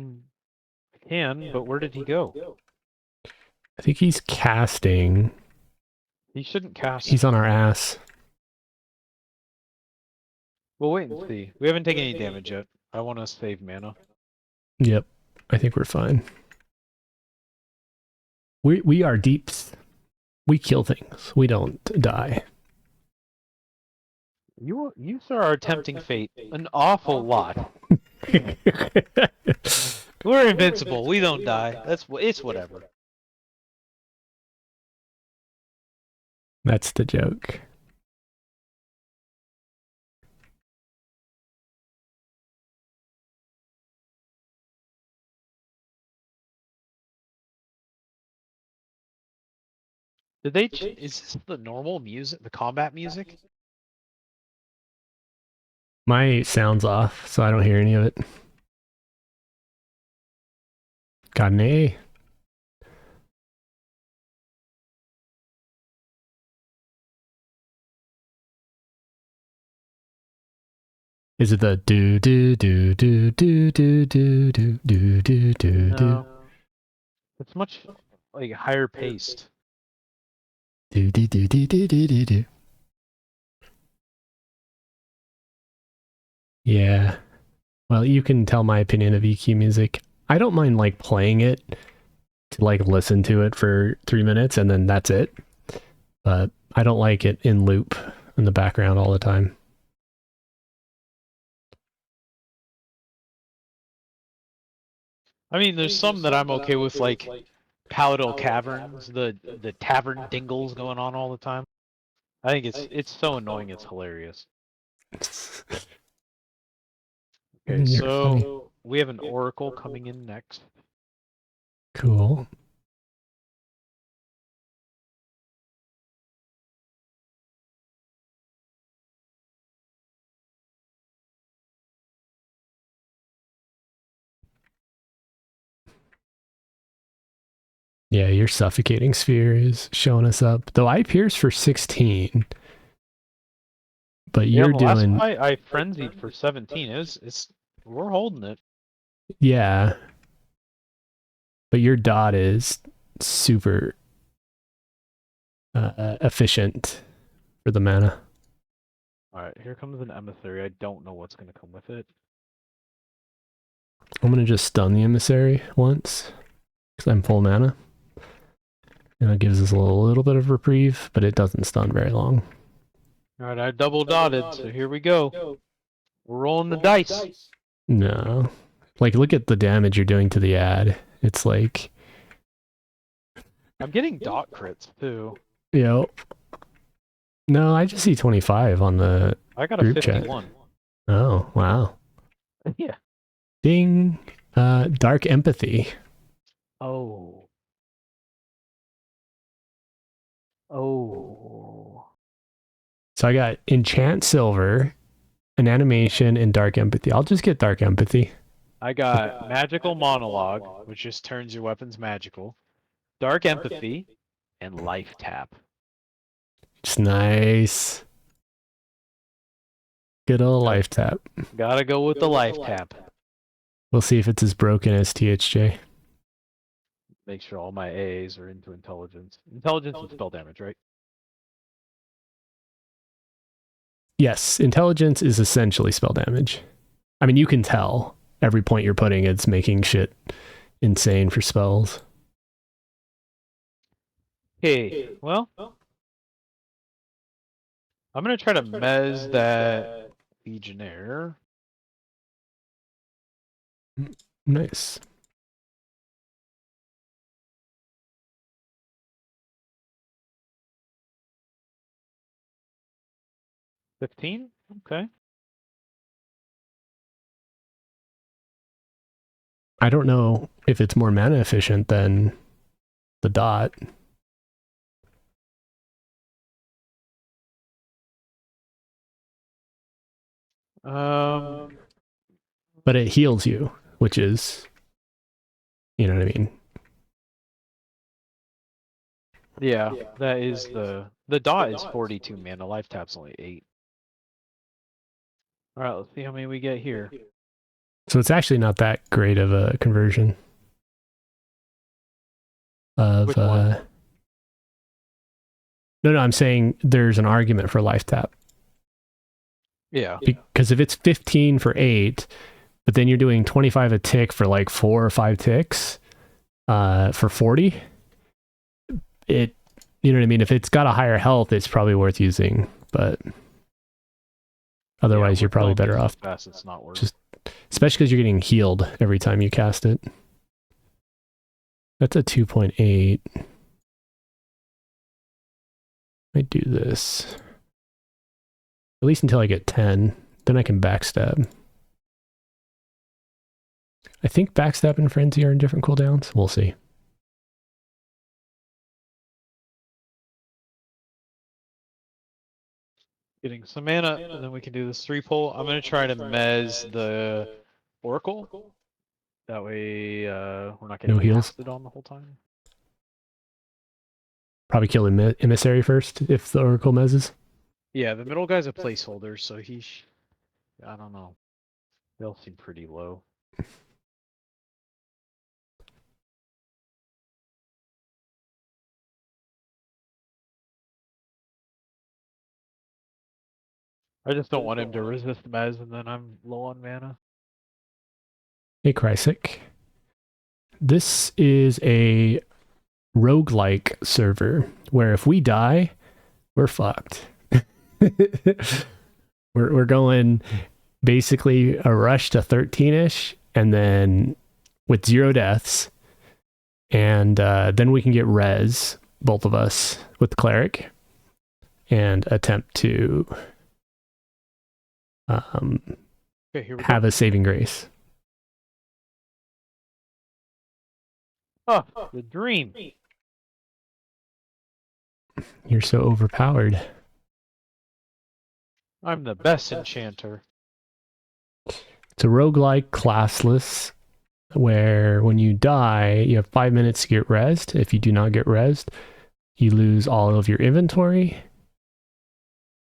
can, but where did he go? I think he's casting. He shouldn't cast. He's on our ass. We'll wait and see. We haven't taken any damage yet. I want to save mana. Yep. I think we're fine. We are deeps. We kill things. We don't die. You sir are tempting fate an awful lot. We're invincible. We don't die. It's whatever. That's the joke. Did they? Is this the normal music? The combat music? My sound's off, so I don't hear any of it. Got an A. Is it the do do do do do do do do do do do do? No. It's much like higher paced. Do do do do do do do do. Yeah. Well, you can tell my opinion of EQ music. I don't mind like playing it to like listen to it for 3 minutes and then that's it. But I don't like it in loop in the background all the time. I mean, there's some that I'm okay with, like Palatal Caverns, the tavern dingles going on all the time. I think it's so annoying. It's hilarious. Okay, You're so funny. we have an oracle coming in next. Cool. Yeah, your suffocating sphere is showing us up. Though I pierce for 16. But Yeah, you're the last doing fight I frenzied for 17. We're holding it. yeah. But your dot is super efficient for the mana. Alright, here comes an emissary. I don't know what's gonna come with it. I'm gonna just stun the emissary once because I'm full mana. And it gives us a little bit of reprieve, but it doesn't stun very long. Alright, I double dotted, so here we go. We're rolling the dice. No. Like, look at the damage you're doing to the ad. It's like... I'm getting dot crits, too. Yo. No, I just see 25 on the I got a group 51. chat. Oh, wow. Yeah. Ding. Dark Empathy. Oh. Oh. So I got Enchant Silver, an animation, and Dark Empathy. I'll just get Dark Empathy. I got Magical Monologue, which just turns your weapons magical. Dark Empathy, and Life Tap. It's nice. Good old Life Tap. Gotta go with the Life Tap. We'll see if it's as broken as THJ. Make sure all my AAs are into intelligence. Intelligence and spell damage, right? Yes, intelligence is essentially spell damage. I mean, you can tell every point you're putting, it's making shit insane for spells. Okay, well, I'm gonna try to mez that Legionnaire. Nice. $15? Okay. I don't know if it's more mana efficient than the dot. But it heals you, which is, you know what I mean? Yeah, that is the dot is 42 mana. Life Tap's only 8. All right, let's see how many we get here. So it's actually not that great of a conversion. Which one? No, I'm saying there's an argument for Life Tap. Yeah. Because if it's 15 for 8, but then you're doing 25 a tick for like 4 or 5 ticks for 40, it, you know what I mean? If it's got a higher health, it's probably worth using, but otherwise you're probably better off. Fast, it's not worth. Just, especially because you're getting healed every time you cast it. That's a 2.8. I do this. At least until I get 10. Then I can backstab. I think backstab and frenzy are in different cooldowns. We'll see. Getting some mana, and then we can do this 3-pull. I'm gonna try to mez the Oracle. That way, we're not getting No heals. casted on the whole time. Probably kill Emissary first if the Oracle mezzes. Yeah, the middle guy's a placeholder, so I don't know. They'll seem pretty low. I just don't want him to resist Mez, and then I'm low on mana. Hey, Krysic. This is a roguelike server where if we die, we're fucked. we're going basically a rush to 13-ish, and then with 0 deaths, and then we can get res, both of us, with the cleric, and attempt to Okay, here we have go. a saving grace. Oh, the dream. You're so overpowered. I'm the best enchanter. It's a roguelike classless where when you die, you have 5 minutes to get rezzed. If you do not get rezzed, you lose all of your inventory,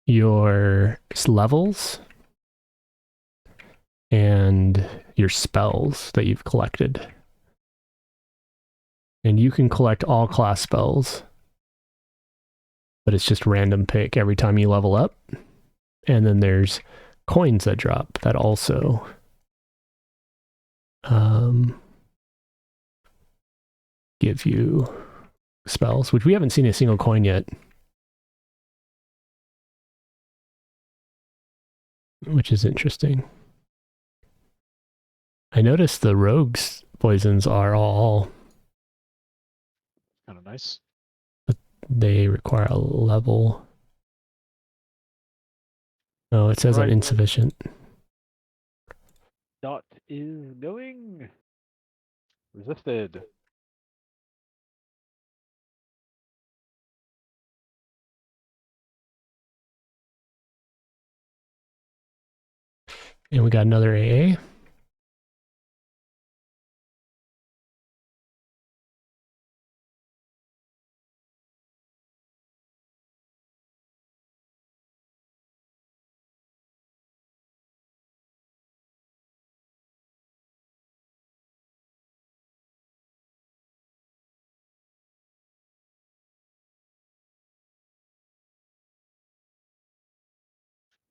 your levels, and your spells that you've collected. And you can collect all class spells, but it's just random pick every time you level up. And then there's coins that drop that also give you spells, which we haven't seen a single coin yet, which is interesting. I noticed the rogues poisons are all Kind of nice. they require a level. Oh, it says Right. I'm insufficient. Dot is going. Resisted. And we got another AA.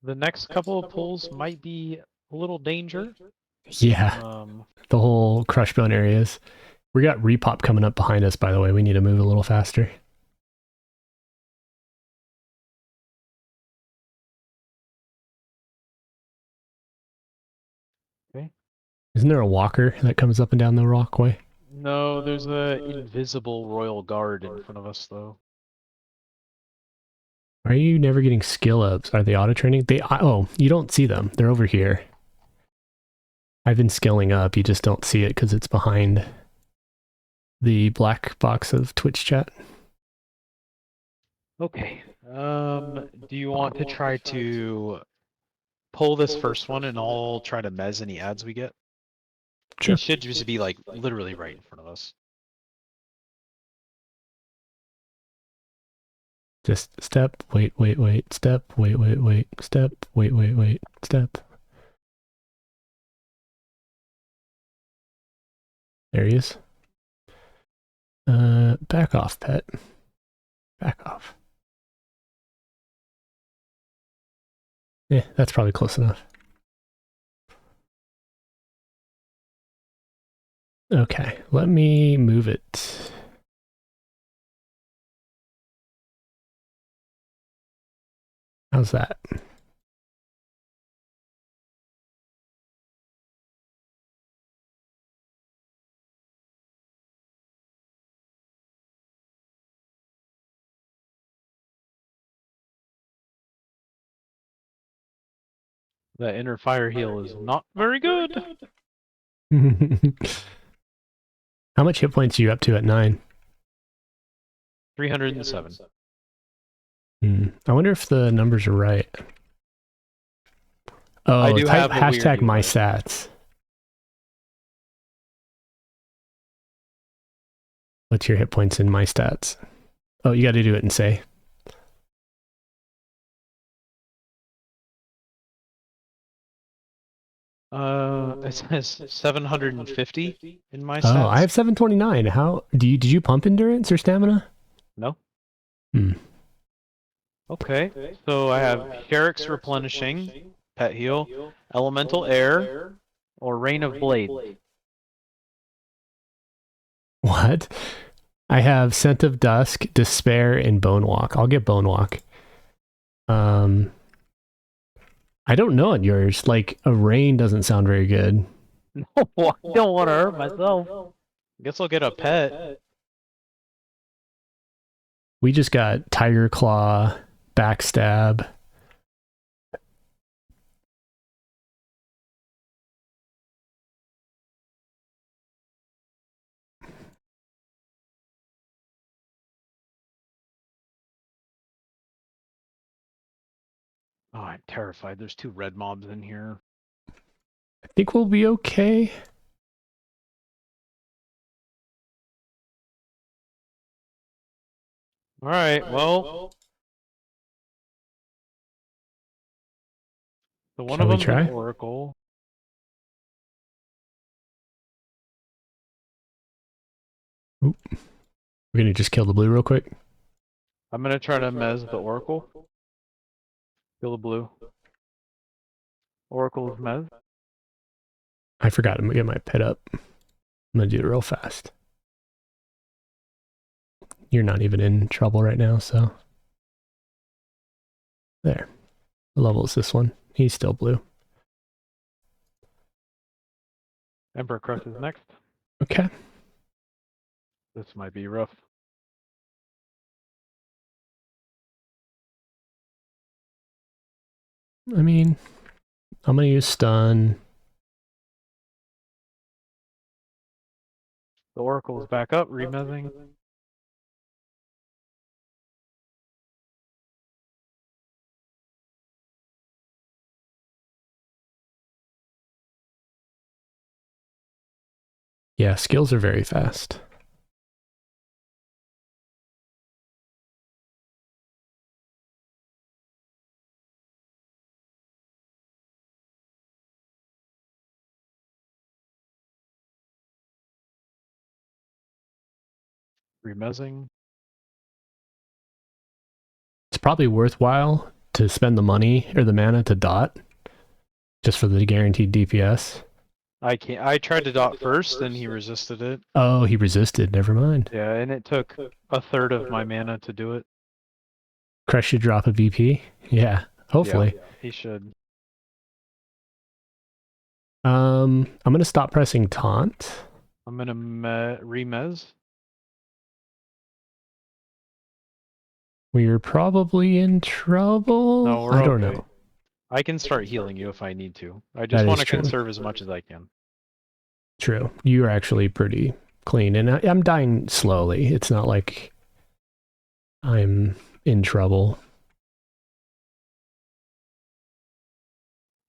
The next couple of pulls might be a little danger. Yeah, the whole crush bone areas. We got repop coming up behind us, by the way. We need to move a little faster. Okay. Isn't there a walker that comes up and down the walkway? No, there's a invisible royal guard in front of us, though. Are you never getting skill ups? Are they auto training? Oh, you don't see them. They're over here. I've been skilling up. You just don't see it because it's behind the black box of Twitch chat. Okay. Do you want to try to pull this first one and I'll try to mez any ads we get? Sure. It should just be like literally right in front of us. Just step, wait, step, wait, step, wait, step. There he is. Back off, pet. Back off. Yeah, that's probably close enough. Okay, let me move it. How's that? That inner fire heal is not very good. How much hit points are you up to at 9? 307. I wonder if the numbers are right. Oh, do type have a weird hashtag my UI. stats. What's your hit points in my stats? Oh, you got to do it and say. It says 750 in my Oh, I stats. have 729. How did you pump endurance or stamina? No. Hmm. Okay. So I have Sherrick's replenishing, pet heal, elemental air, or rain of blades. What? I have Scent of Dusk, Despair, and Bone Walk. I'll get Bone Walk. I don't know on yours. Like a rain doesn't sound very good. No, I don't want to hurt myself. Guess I'll get a pet. We just got Tiger Claw, Backstab. Oh, I'm terrified. There's 2 red mobs in here. I think we'll be okay. All right. Well, so one Shall of we them's an try? oracle. Oop. We're gonna just kill the blue real quick. I'm gonna try to mez the oracle. Kill the blue. Oracle's mez. I forgot to get my pet up. I'm gonna do it real fast. You're not even in trouble right now, so there. What level is this one? He's still blue. Emperor Crush is next. Okay. This might be rough. I mean, I'm gonna use stun. The oracle's back up, remezing. Yeah, skills are very fast. Remezing. It's probably worthwhile to spend the money or the mana to dot just for the guaranteed DPS. I can't. I tried to dot first, and he resisted it. Oh, he resisted. Never mind. Yeah, and it took a third of my mana to do it. Crush should drop a VP. Yeah, hopefully. Yeah, he should. I'm gonna stop pressing taunt. I'm gonna remez. We're probably in trouble. No, we're I don't okay. know. I can start healing you if I need to. I That just is want to true. conserve as much as I can. True. You are actually pretty clean, and I'm dying slowly. It's not like I'm in trouble.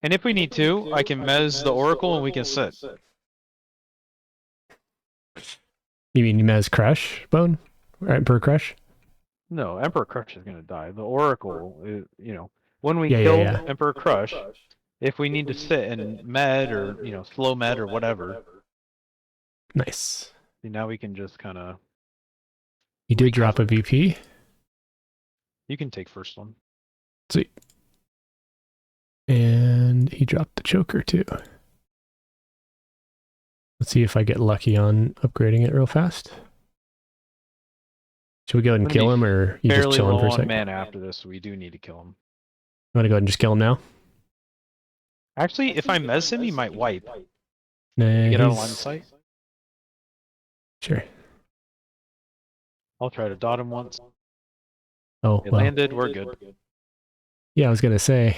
And if we need to, I can mez the oracle and we can sit. You mean Mez Crush Bone? Right, per Crush? No, Emperor Crush is gonna die. The oracle, is, when we Yeah, kill yeah. Emperor Crush, if we need to sit and med or slow med or whatever, Nice. now we can just kind of. He did drop a VP. You can take first one. Sweet. And he dropped the choker too. Let's see if I get lucky on upgrading it real fast. Should we go ahead and kill him, or you just Fairly chilling low for a on second? mana after this, so we do need to kill him. You want to go ahead and just kill him now? Actually, if I mez him, he might wipe. Nah, Get out of line of sight. Sure. I'll try to dot him once. Oh, It well. landed. We're good. Yeah, I was gonna say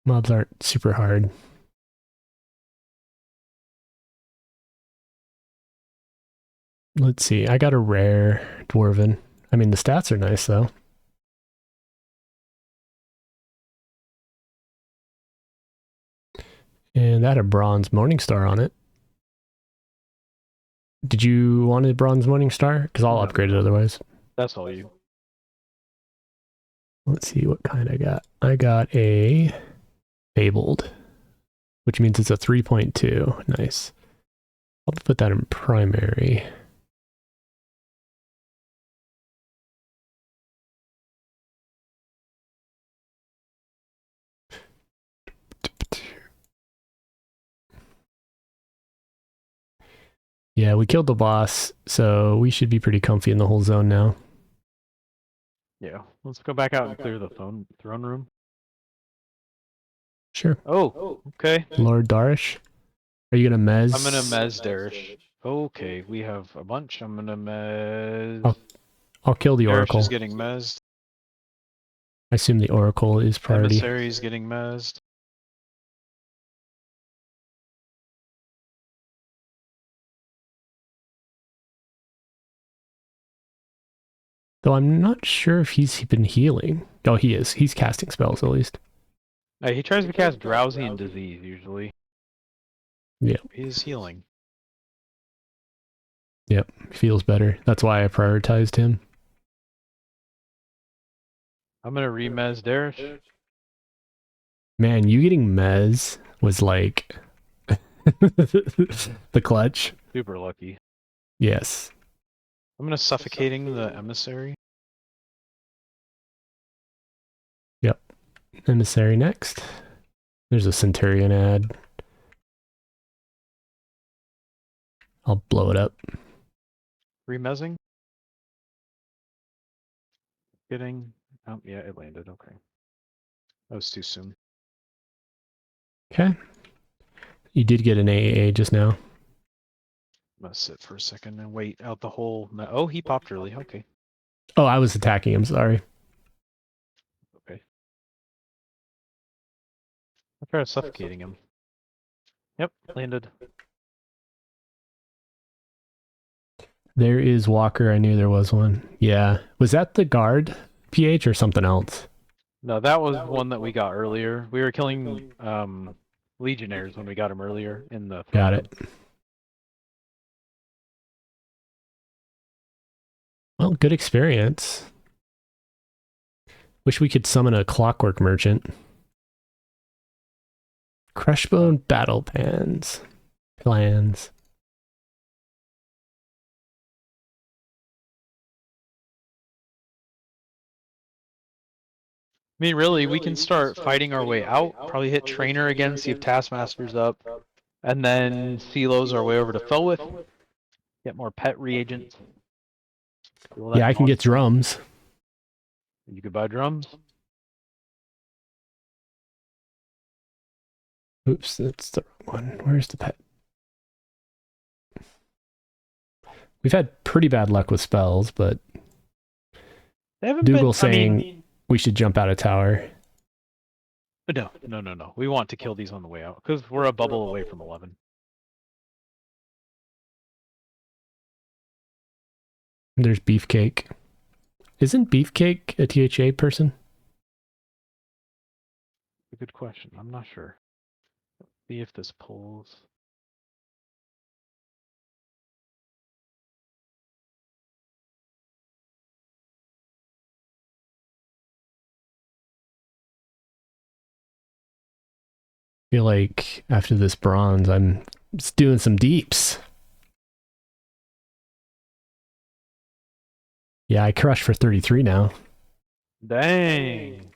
mobs aren't super hard. Let's see. I got a rare dwarven. I mean, the stats are nice though. And that had a bronze Morningstar on it. Did you want a bronze Morningstar? Because I'll upgrade it otherwise. That's all you. Let's see what kind I got. I got a Fabled, which means it's a 3.2. Nice. I'll put that in primary. Yeah, we killed the boss, so we should be pretty comfy in the whole zone now. Yeah. Let's go back out and clear the throne room. Sure. Oh, okay. Lord Darish. Are you gonna mez? I'm gonna mez Darish. Okay, we have a bunch. I'm gonna mez. I'll kill the Darish Oracle. is getting mezzed. I assume the Oracle is priority. Emissary is getting mezzed. Though I'm not sure if he's been healing. Oh, he is. He's casting spells at least. He tries to cast Drowsy and Disease usually. Yeah. He is healing. Yep, feels better. That's why I prioritized him. I'm gonna remez Darish. Man, you getting mez was like the clutch. Super lucky. Yes. I'm gonna suffocating the emissary. Yep. Emissary next. There's a Centurion ad. I'll blow it up. Remezzing. Getting. Oh yeah, it landed. Okay. That was too soon. Okay. You did get an AAA just now. I'm gonna sit for a second and wait out the whole. Oh, he popped early. Okay. Oh, I was attacking him. Sorry. Okay. I'll try suffocating him. Yep, landed. There is Walker. I knew there was one. Yeah. Was that the guard PH or something else? No, that was one that we got earlier. We were killing legionnaires when we got him earlier in the. Got it. Well, good experience. Wish we could summon a Clockwork Merchant. Crushbone Battle Plans. I mean, really, we can start fighting our way out. Probably hit Trainer again, see if Taskmaster's up, and then Silos our way over to Felwith. Get more pet reagents. Yeah, I can get drums. You could buy drums. Oops, that's the wrong one. Where's the pet? We've had pretty bad luck with spells, but Dougal saying we should jump out of tower. No. We want to kill these on the way out because we're a bubble away from 11. There's Beefcake. Isn't Beefcake a THA person? A good question. I'm not sure. Let's see if this pulls. I feel like after this bronze, I'm just doing some deeps. Yeah, I crushed for 33 now. Dang.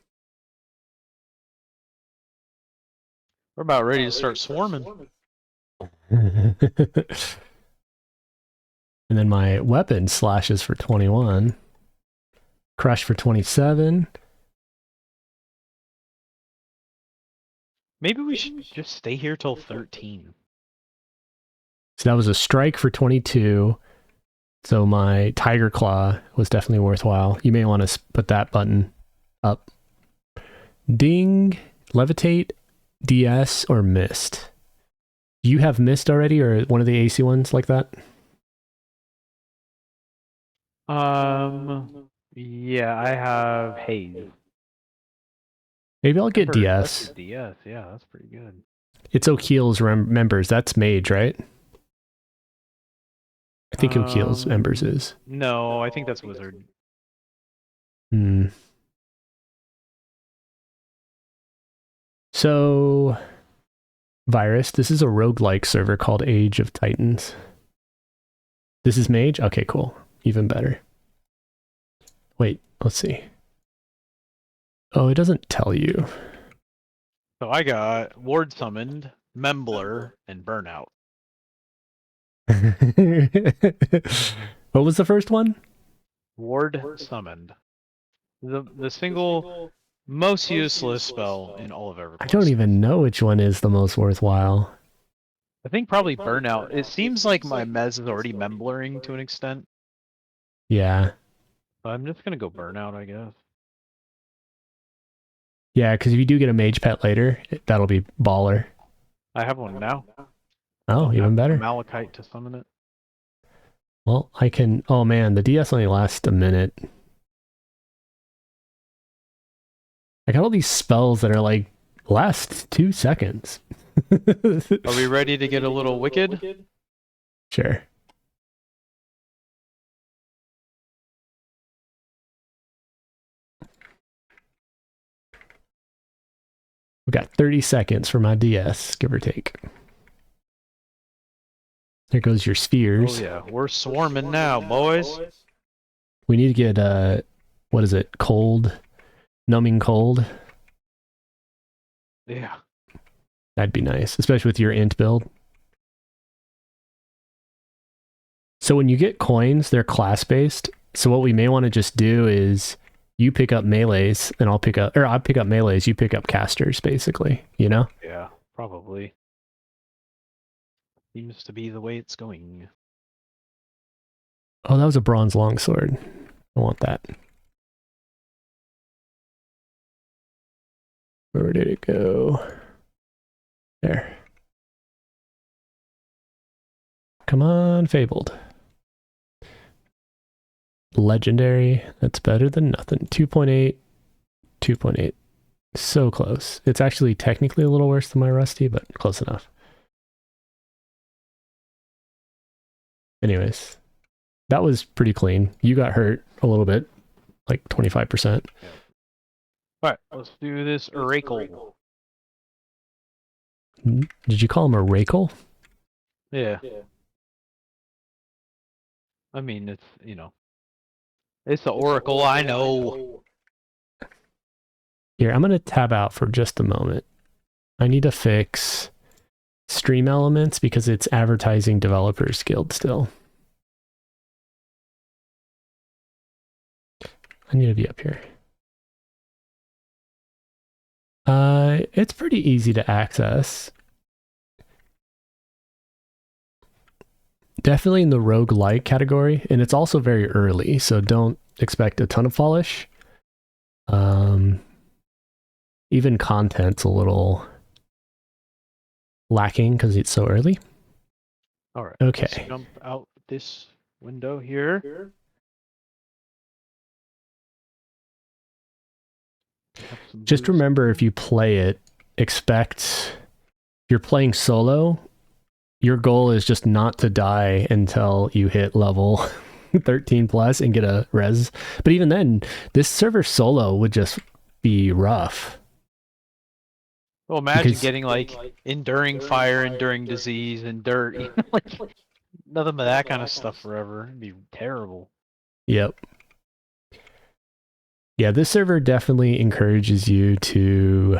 We're about ready to start swarming. And then my weapon slashes for 21. Crush for 27. Maybe we should just stay here till 13. So that was a strike for 22. So my Tiger Claw was definitely worthwhile. You may want to put that button up. Ding, Levitate, DS, or Mist. Do you have Mist already, or one of the AC ones like that? Yeah, I have Haze. Maybe I'll get DS. DS, yeah, that's pretty good. It's O'Keel's members. That's mage, right? I think O'Keel's members is. No, I think that's wizard. Hmm. So, Virus, this is a roguelike server called Age of Titans. This is mage? Okay, cool. Even better. Wait, let's see. Oh, it doesn't tell you. So I got Ward Summoned, Membler, and Burnout. What was the first one? Ward Summoned. The single most useless spell in all of EverQuest. I don't even know which one is the most worthwhile. I think probably Burnout. It seems like my Mez is already Memblering to an extent. Yeah. I'm just gonna go Burnout, I guess. Yeah, because if you do get a mage pet later, that'll be baller. I have one now. Oh, even better. Malachite to summon it. Well, I can... Oh man, the DS only lasts a minute. I got all these spells that are like, last 2 seconds. Are we ready to get a little wicked? Sure. We got 30 seconds for my DS, give or take. There goes your spheres. Oh yeah, we're swarming now, boys. We need to get, what is it? Cold? Numbing cold? Yeah. That'd be nice, especially with your int build. So when you get coins, they're class-based. So what we may want to just do is you pick up melees and I'll pick up melees, you pick up casters, basically, you know? Yeah, probably. Seems to be the way it's going. Oh, that was a bronze longsword. I want that. Where did it go? There. Come on, Fabled. Legendary. That's better than nothing. 2.8. 2.8. So close. It's actually technically a little worse than my Rusty, but close enough. Anyways, that was pretty clean. You got hurt a little bit, like 25%. Yeah. Alright, let's do this Oracle. Did you call him a Rakel? Yeah. I mean, it's, you know. It's the Oracle, I know. Here, I'm going to tab out for just a moment. I need to fix Stream Elements because it's Advertising Developers Guild still. I need to be up here. It's pretty easy to access. Definitely in the roguelike category, and it's also very early, so don't expect a ton of polish. Even content's a little lacking because it's so early. All right. Okay. Let's jump out this window here. Just remember, if you play it, expect if you're playing solo, your goal is just not to die until you hit level 13 plus and get a res. But even then, this server solo would just be rough. Well, imagine getting like enduring fire, enduring disease, like nothing but that kind of stuff forever. It'd be terrible. Yep. Yeah, this server definitely encourages you to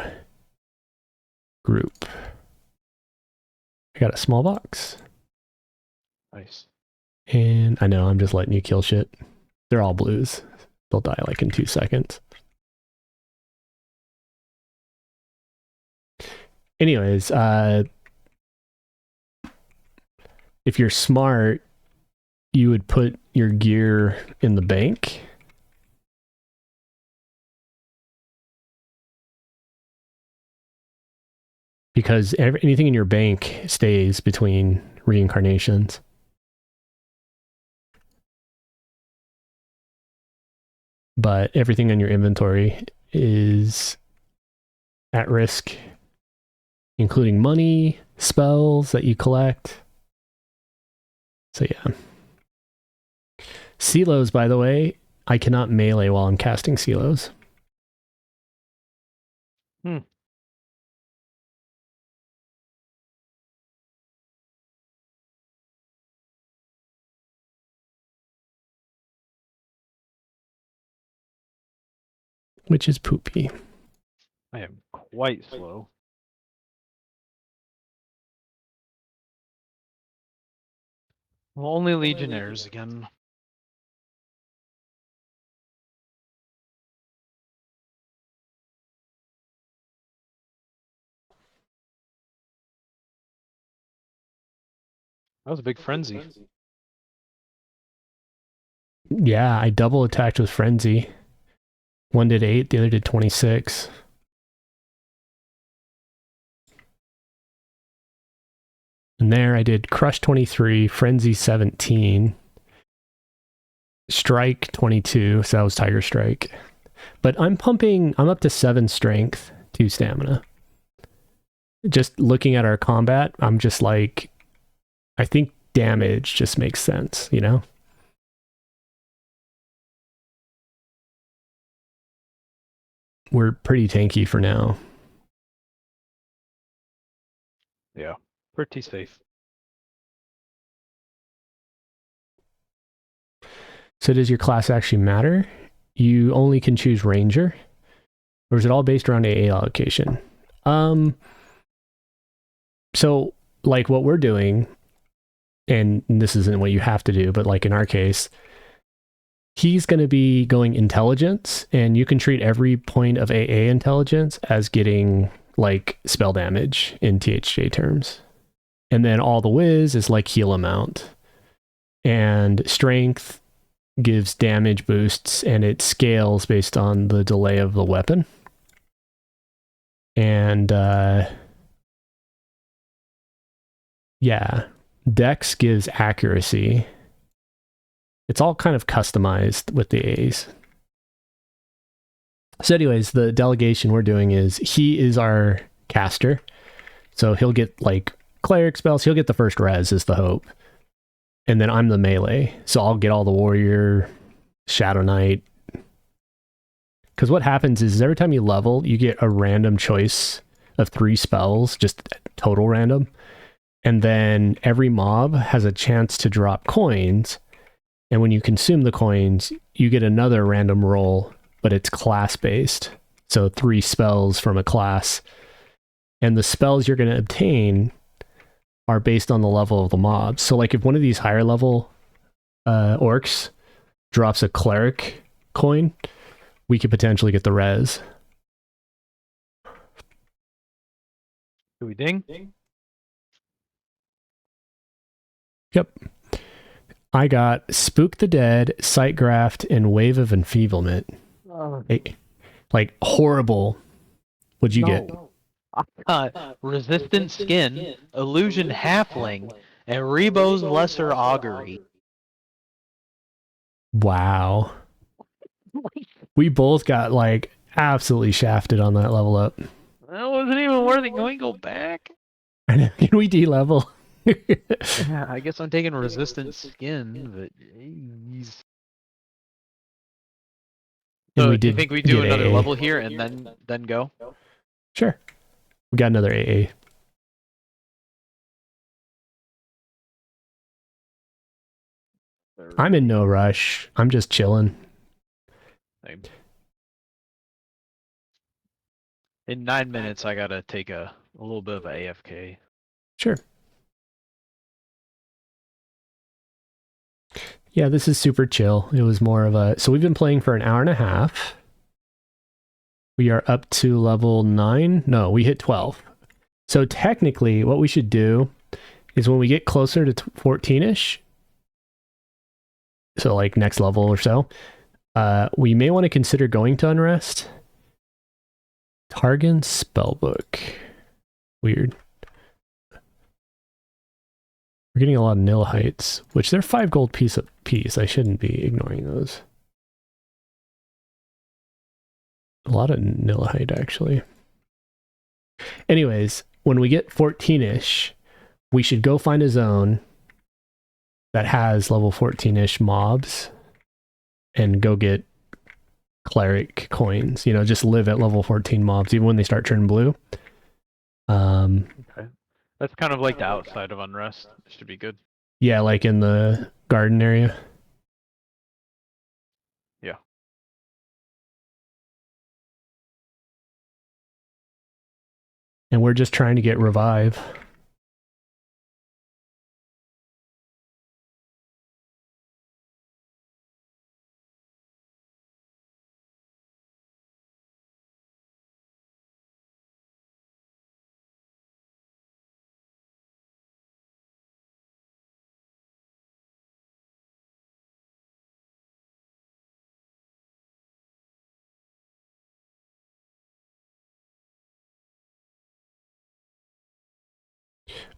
group. I got a small box. Nice. And I know I'm just letting you kill shit. They're all blues. They'll die like in 2 seconds. Anyways, if you're smart, you would put your gear in the bank. Because anything in your bank stays between reincarnations. But everything in your inventory is at risk including money, spells that you collect. So yeah. Silos, by the way, I cannot melee while I'm casting Silos. Which is poopy. I am quite slow. Well, only Legionnaires again. That was a big frenzy. Yeah, I double attacked with Frenzy. One did 8, the other did 26. And there I did Crush 23, Frenzy 17, Strike 22, so that was Tiger Strike. But I'm up to 7 strength, 2 stamina. Just looking at our combat, I'm just like, I think damage just makes sense, you know? We're pretty tanky for now. Yeah, pretty safe. So does your class actually matter? You only can choose Ranger? Or is it all based around AA allocation? So, like what we're doing, and this isn't what you have to do, but like in our case, he's going to be going intelligence, and you can treat every point of AA intelligence as getting like spell damage in THJ terms. And then all the whiz is like heal amount. And strength gives damage boosts, and it scales based on the delay of the weapon. And yeah, Dex gives accuracy. It's all kind of customized with the A's. So anyways, the delegation we're doing is he is our caster. So he'll get like cleric spells. He'll get the first res is the hope. And then I'm the melee. So I'll get all the warrior, Shadow Knight. Because what happens is every time you level, you get a random choice of 3 spells, just total random. And then every mob has a chance to drop coins. And when you consume the coins, you get another random roll, but it's class-based. So 3 spells from a class. And the spells you're going to obtain are based on the level of the mob. So like if one of these higher level orcs drops a cleric coin, we could potentially get the res. Do we ding? Yep. I got Spook the Dead, Sightgraft, and Wave of Enfeeblement. Hey, like horrible. What'd you get? Resistant Skin, Illusion Halfling, and Rebo's Lesser Augury. Wow. We both got like absolutely shafted on that level up. That wasn't even worth it. Can we go back? Can we de-level? Yeah, I guess I'm taking Resistant Skin, but jeez. So do you think we do another level here and then go? Sure. We got another AA. I'm in no rush. I'm just chilling. Same. In 9 minutes, I gotta take a little bit of AFK. Sure. Yeah, this is super chill. It was more of a... So we've been playing for an hour and a half. We are up to level 9. No, we hit 12. So technically, what we should do is when we get closer to 14-ish, so like next level or so, we may want to consider going to Unrest. Targon Spellbook. Weird. We're getting a lot of Nilhites, which they're 5 gold piece a piece. I shouldn't be ignoring those. A lot of Nilhite, actually. Anyways, when we get 14-ish, we should go find a zone that has level 14-ish mobs and go get cleric coins. You know, just live at level 14 mobs, even when they start turning blue. Okay. That's kind of like the outside of Unrest. It should be good. Yeah, like in the garden area. Yeah. And we're just trying to get revive.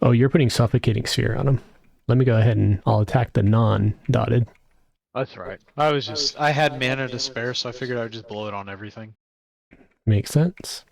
Oh, you're putting suffocating sphere on them. Let me go ahead and I'll attack the non-dotted. That's right. I had mana to spare, so I figured I would just blow it on everything. Makes sense.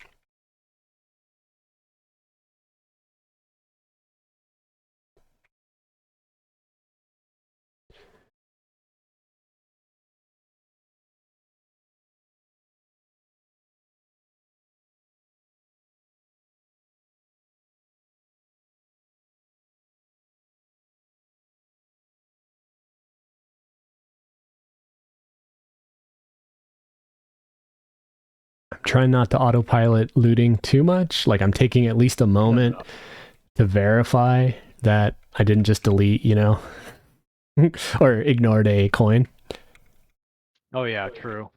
I'm trying not to autopilot looting too much. Like I'm taking at least a moment to verify that I didn't just delete, you know, or ignored a coin. Oh yeah, true.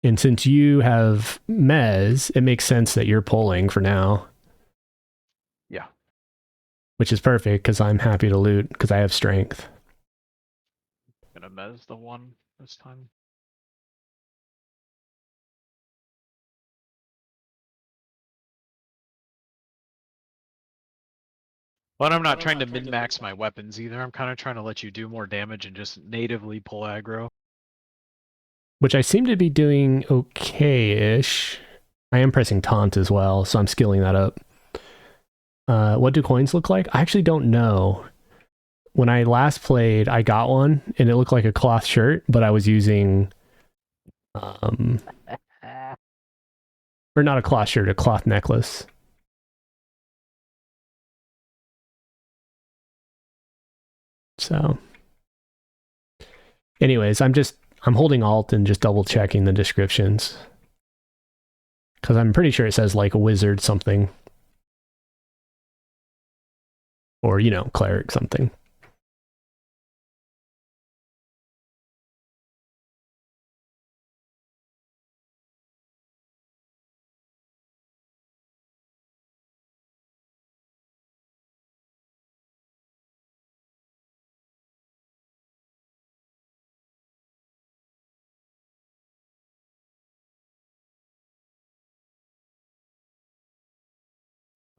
And since you have Mez, it makes sense that you're pulling for now. Yeah. Which is perfect because I'm happy to loot because I have strength. Gonna mez the one this time. But I'm not trying to min-max my weapons either. I'm kind of trying to let you do more damage and just natively pull aggro. Which I seem to be doing okay-ish. I am pressing taunt as well, so I'm skilling that up. What do coins look like? I actually don't know. When I last played, I got one, and it looked like a cloth shirt, but I was using... or not a cloth shirt, a cloth necklace. So... Anyways, I'm holding Alt and just double checking the descriptions. Because I'm pretty sure it says like a wizard something. Or, you know, cleric something.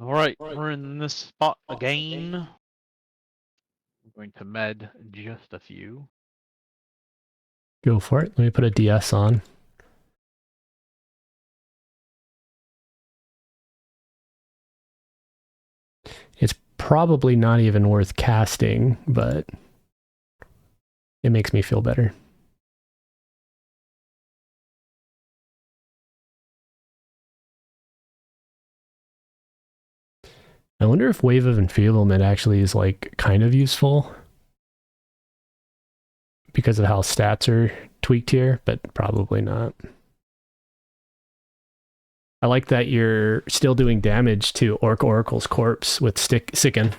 Alright, we're in this spot again. I'm going to med just a few. Go for it. Let me put a DS on. It's probably not even worth casting, but it makes me feel better. I wonder if Wave of Enfeeblement actually is like kind of useful because of how stats are tweaked here, but probably not. I like that you're still doing damage to Oracle's corpse with Sicken.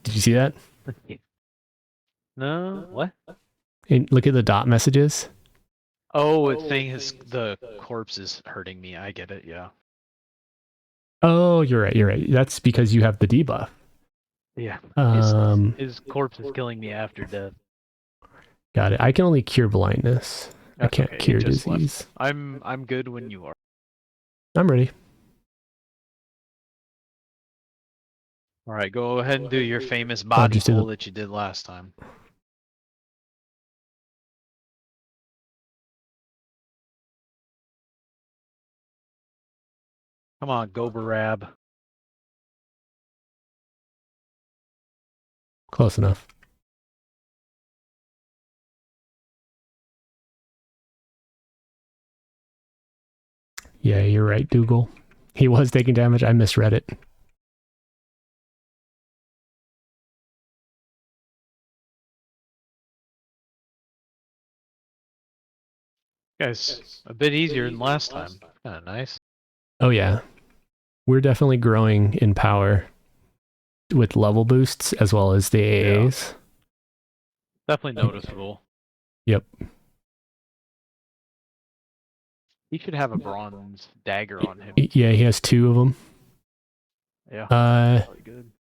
Did you see that? No? What? And look at the dot messages. Oh, it's saying the corpse is hurting me. I get it, yeah. Oh, you're right. You're right. That's because you have the debuff. Yeah. Um, His corpse is killing me after death. Got it. I can only cure blindness. I That's can't okay, cure he just left. disease. I'm good when you are. I'm ready. Alright, go ahead and do your famous body just do pull the- that you did last time. Come on, Gobarab. Close enough. Yeah, you're right, Dougal. He was taking damage. I misread it. Guys, a bit easier than last time. Kind of nice. Oh, yeah. We're definitely growing in power with level boosts as well as the AAs. Definitely noticeable. Yep. He should have a bronze dagger on him. Yeah, he has 2 of them. Yeah. Really good.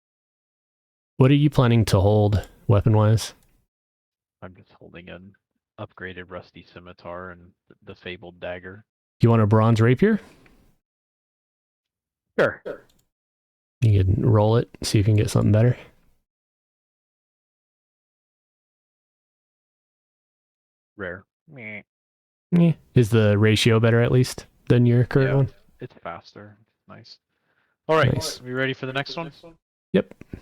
What are you planning to hold weapon-wise? I'm just holding an upgraded rusty scimitar and the fabled dagger. You want a bronze rapier? Sure. You can roll it, see if you can get something better. Rare. Meh. Yeah. Is the ratio better at least than your current one? It's faster. Nice. All right. Nice. Are we ready for the next one? Yep. I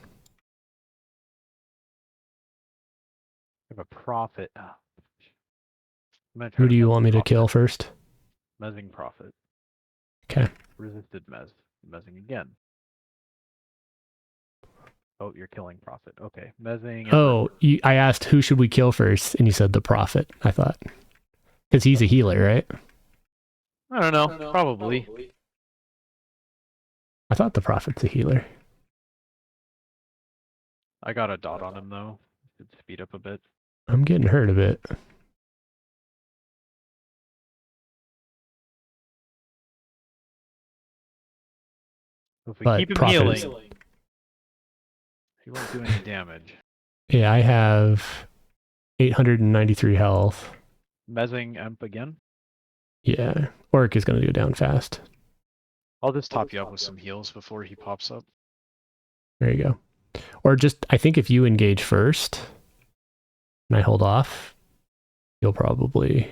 have a prophet. Who do you want me to kill first? Mezzing prophet. Okay. Resisted Mez. Mezzing again. Oh, you're killing prophet. Okay. Mezzing. Oh, I asked who should we kill first, and you said the prophet, I thought. Because he's a healer, right? I don't know. Probably. I thought the prophet's a healer. I got a dot on him, though. Could speed up a bit. I'm getting hurt a bit. So if we But keep him prophet healing, he won't do any damage. Yeah, I have 893 health. Mezzing Emp again? Yeah, Orc is going to go down fast. I'll just top you up with some heals before he pops up. There you go. Or just, I think if you engage first, and I hold off, you'll probably...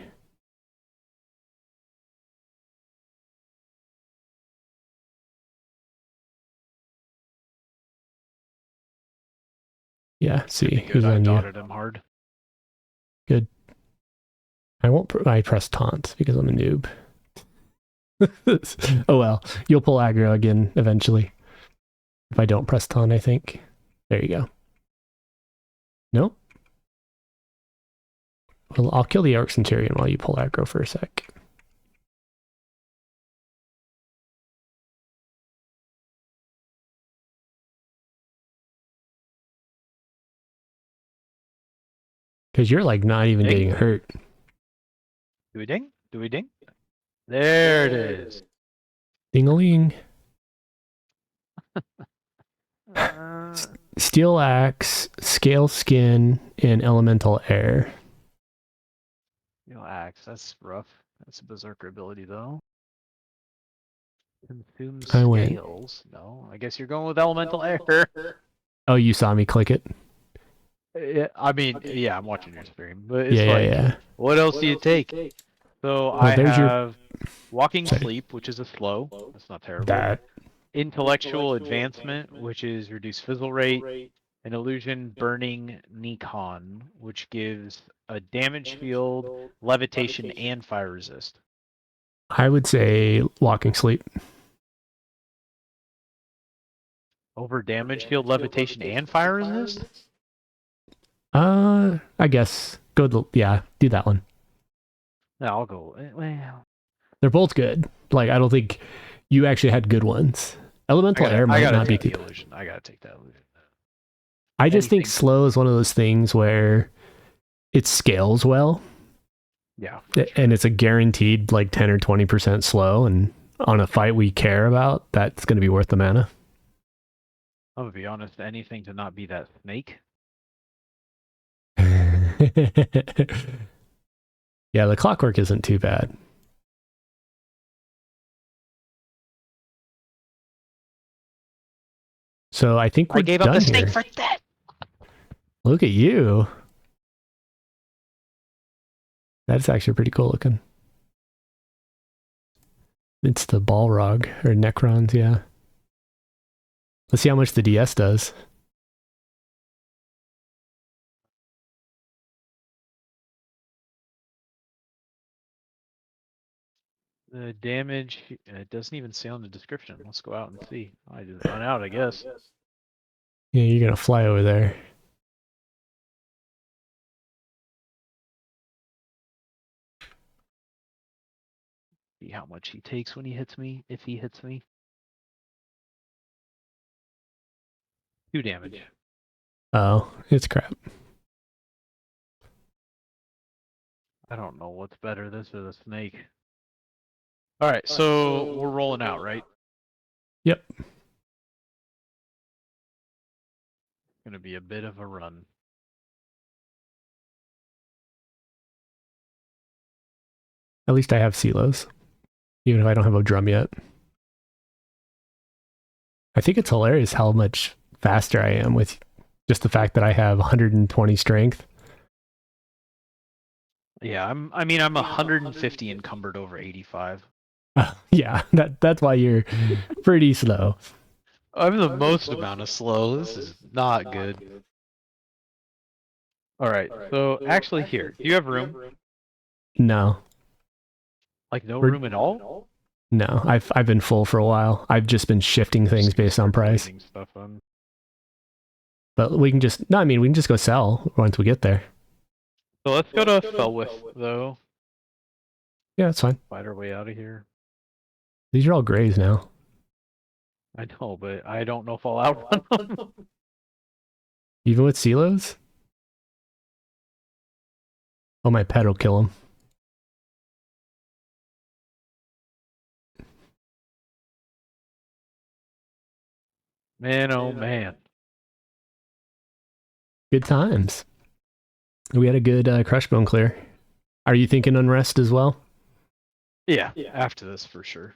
Yeah, see, he's I on you. dotted him hard. Good. I won't. I press taunt because I'm a noob. Oh well, you'll pull aggro again eventually. If I don't press taunt, I think. There you go. Nope. Well, I'll kill the Orc Centurion while you pull aggro for a sec. Because you're like not even getting hurt. Do we ding? Do we ding? There it is. Ding-a-ling. Steel Axe, Scale Skin, and Elemental Air. Steel Axe, that's rough. That's a berserker ability though. Consume scales. No, I guess you're going with Elemental Air. Oh, you saw me click it? Yeah, I mean, yeah, I'm watching your stream, but it's like, what else do you take? So well, I have Walking Sleep, which is a slow. That's not terrible. Intellectual Advancement, which is reduced fizzle rate. An Illusion Burning Nikon, which gives a damage field, levitation, and fire resist. I would say Walking Sleep. Over damage field, levitation, and fire resist? I guess do that one. No, I'll go. Well, they're both good. Like, I don't think you actually had good ones. Elemental Air might not be good. Illusion. I gotta take that illusion. I just think slow is one of those things where it scales well. Yeah. And it's a guaranteed like 10 or 20% slow, and on a fight we care about, that's going to be worth the mana. I'm gonna be honest, anything to not be that snake. Yeah, the clockwork isn't too bad. So I think we're gave done up the here. snake for that. Look at you. That's actually pretty cool looking. It's the Balrog or Necrons, yeah. Let's see how much the DS does. The damage, it doesn't even say on the description. Let's go out and see. I just run out, I guess. Yeah, you're gonna fly over there. See how much he takes when he hits me, if he hits me. 2 damage. Oh, it's crap. I don't know what's better, this or the snake. Alright, so we're rolling out, right? Yep. Gonna be a bit of a run. At least I have silos, even if I don't have a drum yet. I think it's hilarious how much faster I am with just the fact that I have 120 strength. Yeah, I'm 150 encumbered over 85. Yeah, that's why you're pretty slow. I'm the most amount of slow. This is not good. Alright, so actually here, do you have room? No, Like no room at all? no, I've been full for a while. I've just been shifting things based on price. Stuff on. But we can just we can just go sell once we get there. So let's go to Felwith, though. Yeah, that's fine. Fight our way out of here. These are all grays now. I know, but I don't know if I'll outrun them. Even with silos? Oh, my pet will kill him. Man, oh man. Good times. We had a good Crushbone clear. Are you thinking Unrest as well? Yeah, after this for sure.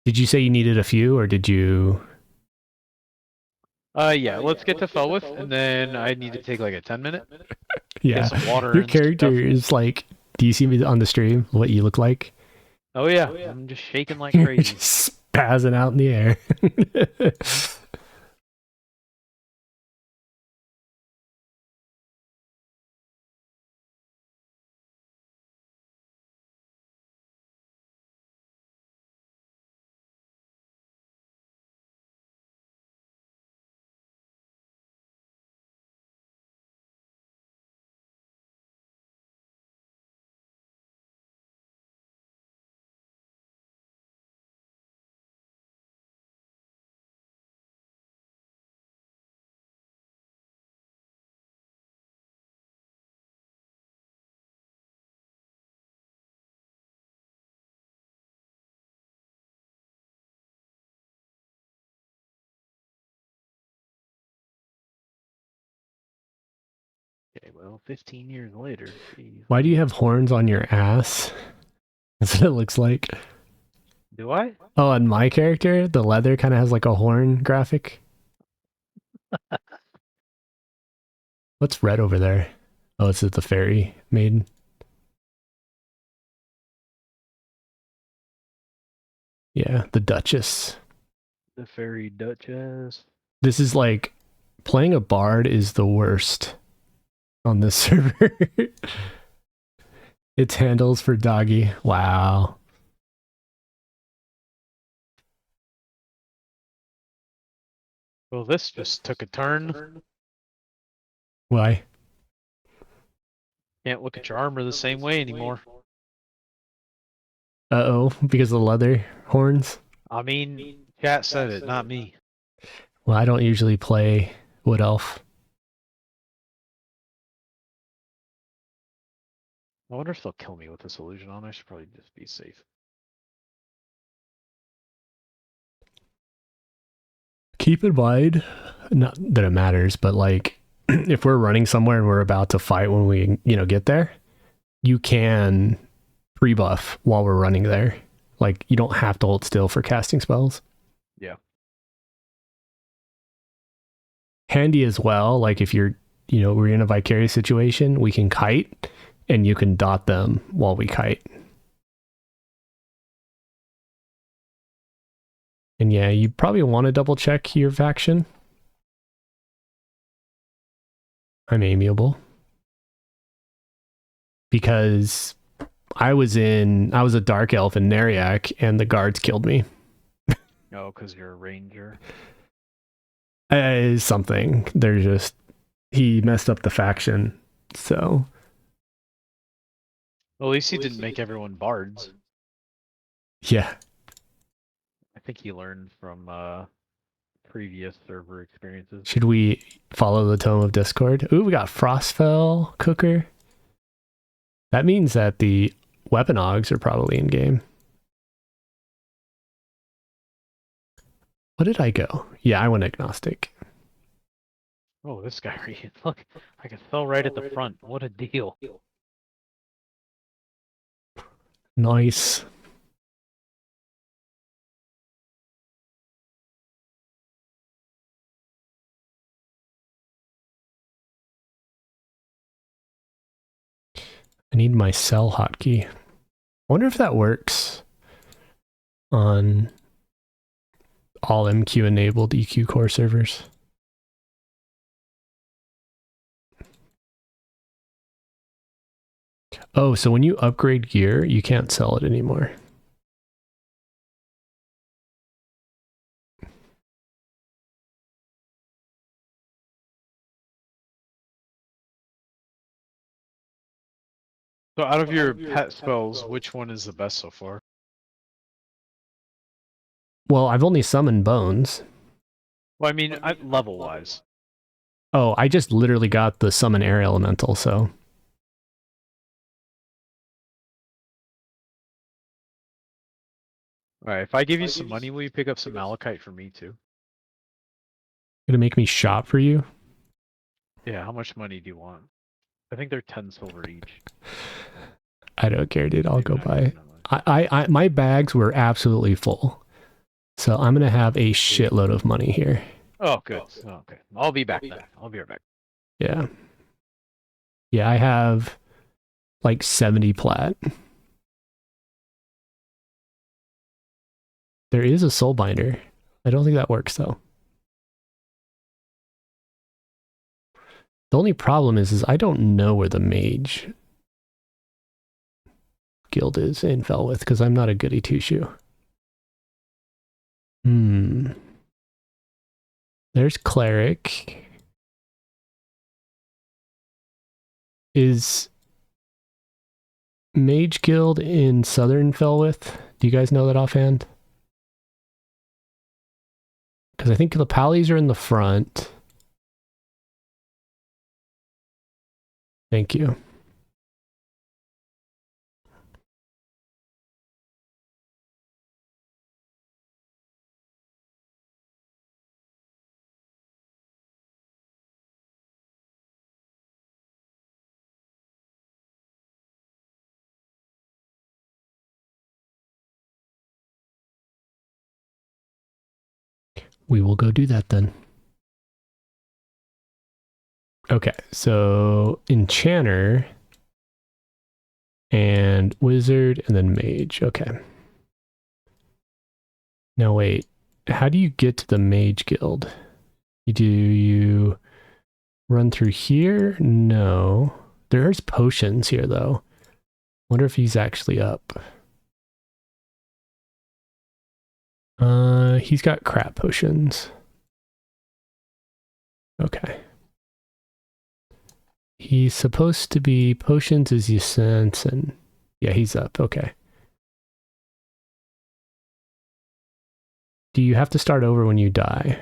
Did you say you needed a few, or did you... Yeah, let's get to Felwith, and then I need to take like a 10-minute. Yeah, get some water your and character stuff. is like... Do you see me on the stream, what you look like? Oh yeah, I'm just shaking like crazy. Spazzing out in the air. Okay, well, 15 years later. Geez. Why do you have horns on your ass? That's what it looks like. Do I? Oh, on my character, the leather kind of has like a horn graphic. What's red over there? Oh, it's the fairy maiden. Yeah, the Duchess. The fairy duchess. This is like playing a bard is the worst on this server. It's handles for doggy. Wow. Well, this just took a turn. Why? Can't look at your armor the same way anymore. Uh-oh, because of the leather horns? I mean, chat said it, not me. Well, I don't usually play Wood Elf. I wonder if they'll kill me with this illusion on. I should probably just be safe. Keep in mind, not that it matters, but like if we're running somewhere and we're about to fight when we, get there, you can pre-buff while we're running there. Like you don't have to hold still for casting spells. Yeah. Handy as well, like if you're, we're in a vicarious situation, we can kite and you can dot them while we kite. And yeah, you probably want to double check your faction. I'm amiable. Because I was a dark elf in Neriak and the guards killed me. Oh, because you're a ranger. Something. He messed up the faction. So. Well, at least he didn't make everyone bards. Yeah. I think he learned from previous server experiences. Should we follow the tome of Discord? Ooh, we got Frostfell Cooker. That means that the weapon augs are probably in game. What did I go? Yeah, I went agnostic. Oh, this guy, look, I can fell right at the front. What a deal. Nice. I need my sell hotkey. I wonder if that works on all MQ enabled EQ core servers. Oh, so when you upgrade gear, you can't sell it anymore. So out of your pet spells, which one is the best so far? Well, I've only summoned bones. Well, I mean, level-wise. Oh, I just literally got the summon air elemental, so. Alright, if I give you some money, will you pick up some malachite for me too? Gonna make me shop for you? Yeah, how much money do you want? I think they're 10 silver each. I don't care, dude. I'll Maybe go not buy. even that much. I my bags were absolutely full. So I'm gonna have a shitload of money here. Oh, good. Oh, okay. I'll be back then. I'll be right back. Yeah. Yeah, I have like 70 plat. There is a soul binder. I don't think that works though. The only problem is I don't know where the mage guild is in Felwith because I'm not a goody two shoe. There's cleric. Is mage guild in southern Felwith? Do you guys know that offhand? Because I think the pallies are in the front. Thank you. We will go do that then. Okay, so enchanter and wizard and then mage. Okay. Now wait, how do you get to the mage guild? You run through here? No. There's potions here though. Wonder if he's actually up. He's got crap potions. Okay. He's supposed to be potions is your sense and yeah, he's up. Okay. Do you have to start over when you die?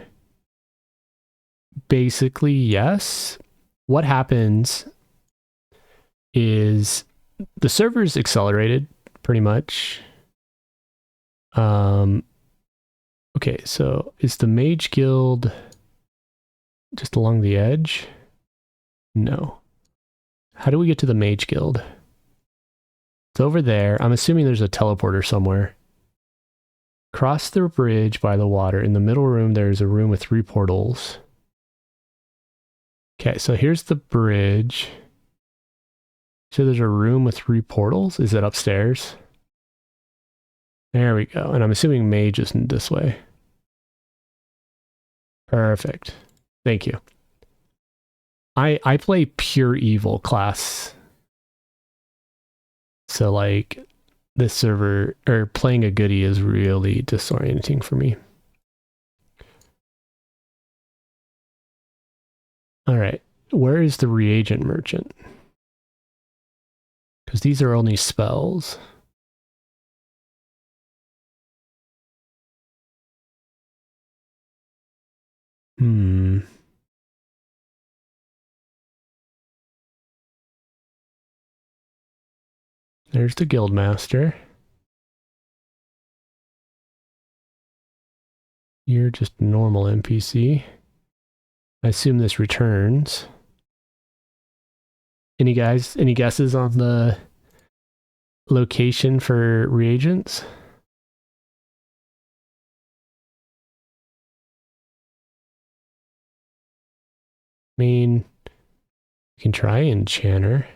Basically, yes. What happens is the server's accelerated pretty much. Okay, so is the mage guild just along the edge? No. How do we get to the mage guild? It's over there. I'm assuming there's a teleporter somewhere. Cross the bridge by the water. In the middle room, there's a room with 3 portals. Okay, so here's the bridge. So there's a room with 3 portals. Is it upstairs? There we go. And I'm assuming mage isn't this way. Perfect. Thank you. I play pure evil class. So like this server or playing a goodie is really disorienting for me. All right. Where is the reagent merchant? Because these are only spells. There's the guildmaster. You're just normal NPC. I assume this returns. Any guesses on the location for reagents? I mean, you can try Enchanter.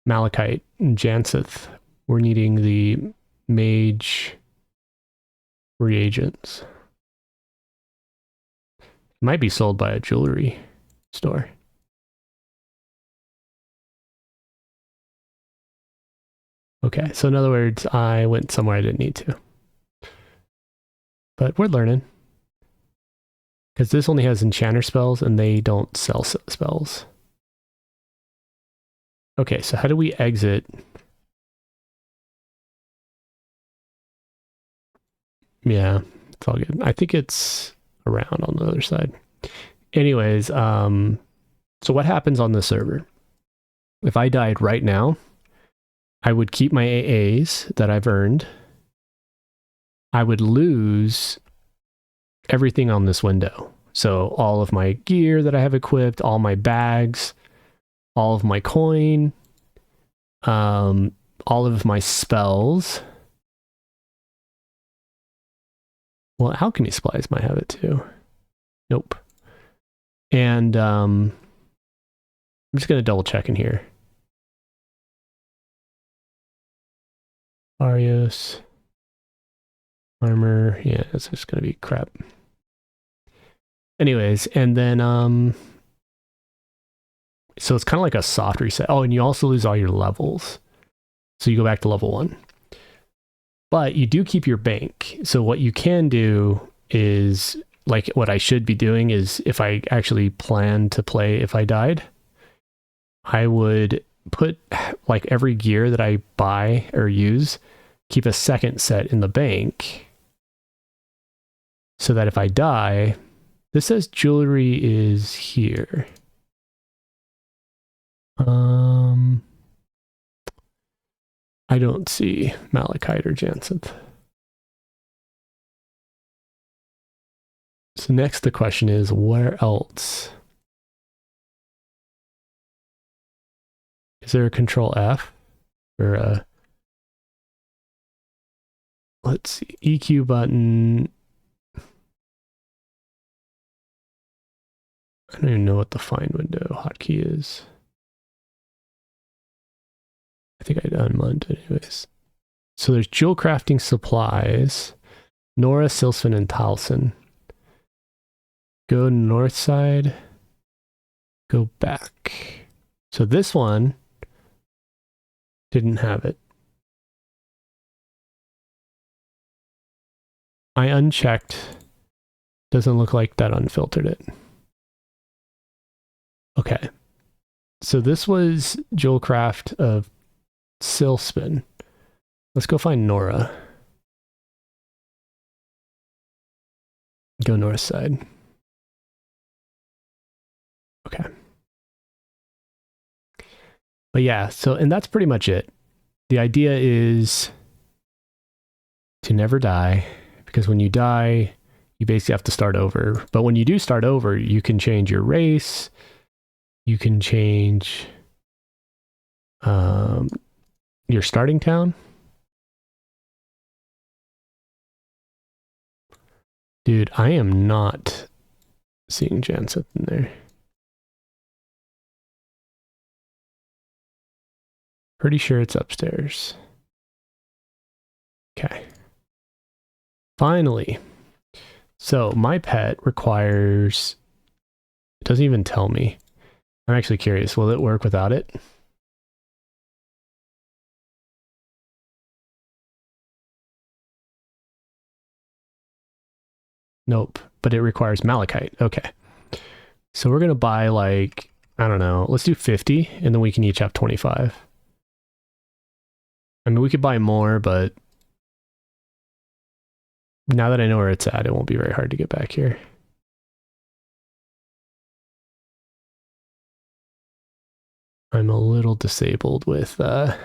Malachite and Janseth. We're needing the mage reagents. Might be sold by a jewelry store. Okay, so in other words, I went somewhere I didn't need to. But we're learning. Because this only has enchanter spells and they don't sell spells. Okay, so how do we exit? Yeah, it's all good. I think it's around on the other side. Anyways, so what happens on the server? If I died right now, I would keep my AAs that I've earned. I would lose everything on this window. So all of my gear that I have equipped, all my bags, all of my coin, all of my spells. Well, alchemy supplies might have it too. Nope. And I'm just going to double check in here. Arios. Armor. Yeah, it's just going to be crap. Anyways, and then so it's kind of like a soft reset. Oh, and you also lose all your levels. So you go back to level 1. But you do keep your bank. So what you can do is, like what I should be doing is, if I actually plan to play if I died, I would put like every gear that I buy or use, keep a second set in the bank. So that if I die, this says jewelry is here. I don't see Malachite or Janseth. So next the question is, where else? Is there a control F or a, let's see, EQ button? I don't even know what the find window hotkey is. I think I'd unmund anyways. So there's jewel crafting supplies. Nora, Silsfin, and Talson. Go north side. Go back. So this one didn't have it. I unchecked. Doesn't look like that unfiltered it. Okay. So this was jewel craft of Silspin. Let's go find Nora. Go north side. Okay. But yeah, so, and that's pretty much it. The idea is to never die, because when you die, you basically have to start over. But when you do start over, you can change your race. You can change your starting town. Dude, I am not seeing Janseth in there. Pretty sure it's upstairs. Okay. Finally. So my pet requires, it doesn't even tell me. I'm actually curious, will it work without it? Nope, but it requires malachite. Okay. So we're going to buy like, I don't know, let's do 50 and then we can each have 25. I mean, we could buy more, but now that I know where it's at, it won't be very hard to get back here. I'm a little disabled with, but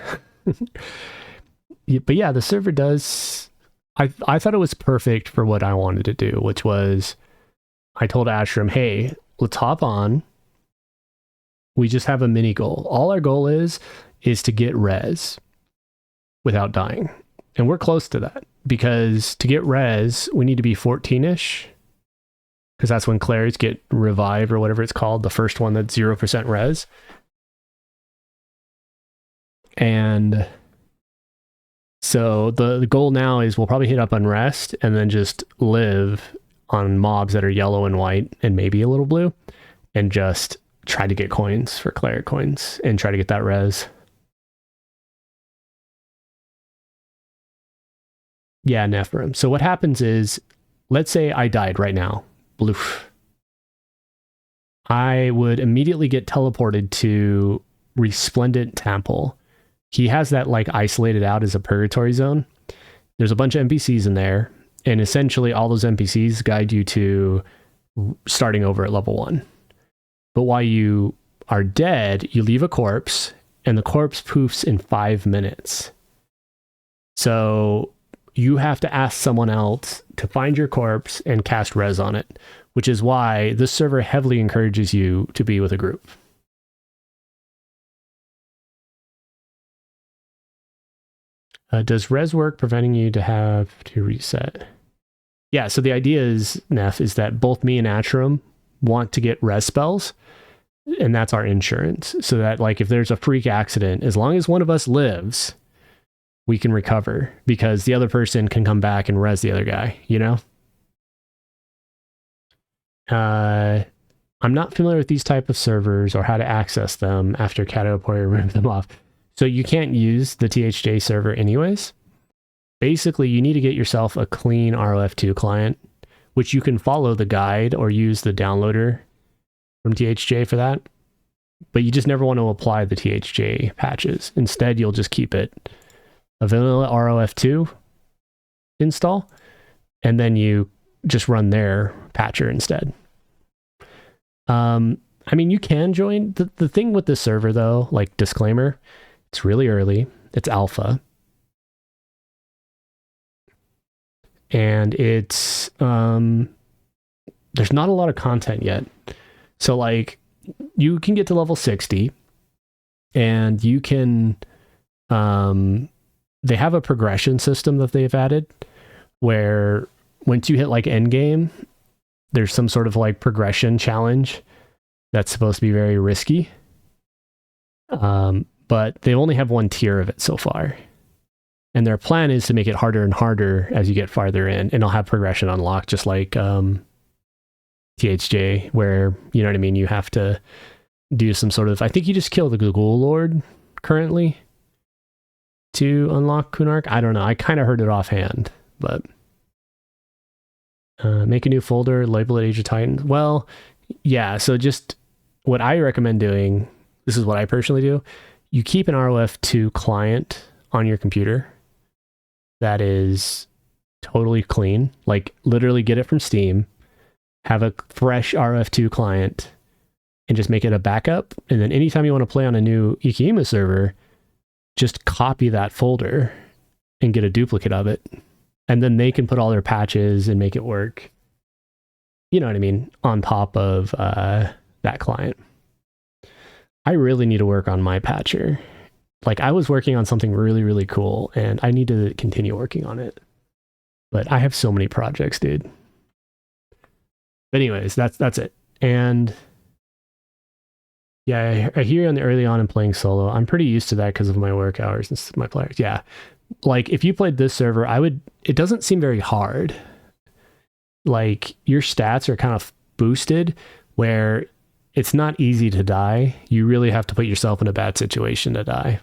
yeah, the server does, I thought it was perfect for what I wanted to do, which was, I told Ashram, hey, let's hop on. We just have a mini goal. All our goal is to get res without dying. And we're close to that because to get res, we need to be 14-ish because that's when Clairs get revived or whatever it's called, the first one that's 0% res. And so the goal now is we'll probably hit up unrest and then just live on mobs that are yellow and white and maybe a little blue and just try to get coins for cleric coins and try to get that res. Yeah, Nephirim. So what happens is, let's say I died right now. Bloof. I would immediately get teleported to Resplendent Temple. He has that like isolated out as a purgatory zone. There's a bunch of NPCs in there, and essentially all those NPCs guide you to starting over at level 1. But while you are dead, you leave a corpse, and the corpse poofs in 5 minutes. So you have to ask someone else to find your corpse and cast res on it, which is why this server heavily encourages you to be with a group. Does res work preventing you to have to reset? Yeah, so the idea is, Neff, is that both me and Ashram want to get res spells, and that's our insurance. So that like if there's a freak accident, as long as one of us lives, we can recover because the other person can come back and res the other guy, you know? I'm not familiar with these type of servers or how to access them after Catapora removed them off. So you can't use the THJ server anyways. Basically, you need to get yourself a clean ROF2 client, which you can follow the guide or use the downloader from THJ for that. But you just never want to apply the THJ patches. Instead, you'll just keep it a vanilla ROF2 install, and then you just run their patcher instead. I mean, you can join. The thing with this server, though, like disclaimer, it's really early. It's alpha. And it's, there's not a lot of content yet. So like you can get to level 60 and you can, they have a progression system that they've added where once you hit like end game, there's some sort of like progression challenge that's supposed to be very risky. But they only have one tier of it so far. And their plan is to make it harder and harder as you get farther in, and they'll have progression unlocked just like THJ, where, you know what I mean, you have to do some sort of, I think you just kill the Ghoul Lord currently to unlock Kunark. I don't know. I kind of heard it offhand, but make a new folder, label it Age of Titans. Well, yeah, so just what I recommend doing, this is what I personally do, you keep an ROF2 client on your computer that is totally clean, like literally get it from Steam, have a fresh RF2 client, and just make it a backup. And then anytime you want to play on a new Ikima server, just copy that folder and get a duplicate of it. And then they can put all their patches and make it work, you know what I mean, on top of that client. I really need to work on my patcher. Like I was working on something really, really cool and I need to continue working on it. But I have so many projects, dude. But anyways, that's it. And yeah, I hear you on the early on in playing solo. I'm pretty used to that because of my work hours and my players. Yeah. Like if you played this server, it doesn't seem very hard. like your stats are kind of boosted where it's not easy to die. You really have to put yourself in a bad situation to die.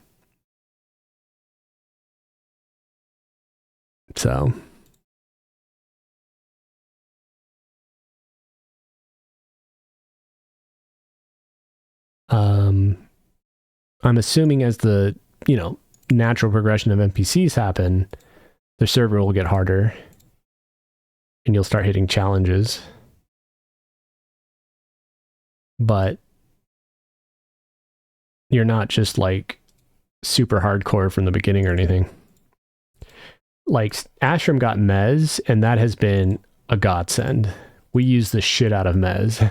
So I'm assuming as the, natural progression of NPCs happen, the server will get harder and you'll start hitting challenges. But you're not just like super hardcore from the beginning or anything. Like Ashram got Mez, and that has been a godsend. We use the shit out of Mez.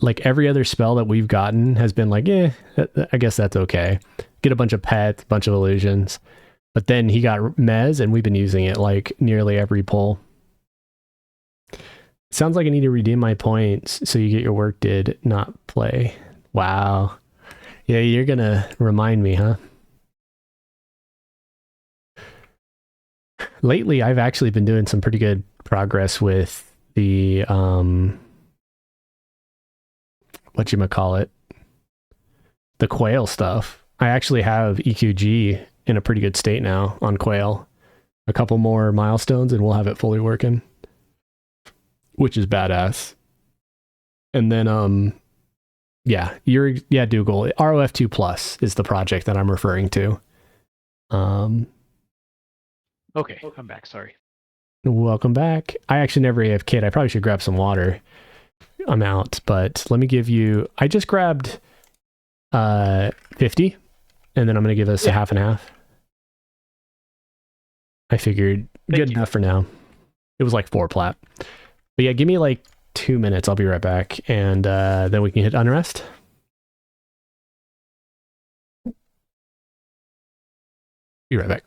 Like every other spell that we've gotten has been like, I guess that's okay. Get a bunch of pets, a bunch of illusions. But then he got Mez, and we've been using it like nearly every pull. Sounds like I need to redeem my points so you get your work did, not play. Wow. Yeah, you're gonna remind me, huh? Lately, I've actually been doing some pretty good progress with the whatchamacallit, the Quail stuff. I actually have EQG in a pretty good state now on Quail. A couple more milestones and we'll have it fully working, which is badass. And then Dougal, ROF2 Plus is the project that I'm referring to. Okay, I'm back. Sorry. Welcome back. I actually never AFK'd. I probably should grab some water. I'm out, but let me give you... I just grabbed 50, and then I'm going to give us a half and half. I figured good enough for now. It was like 4 plat. But yeah, give me like 2 minutes. I'll be right back, and then we can hit unrest. Be right back.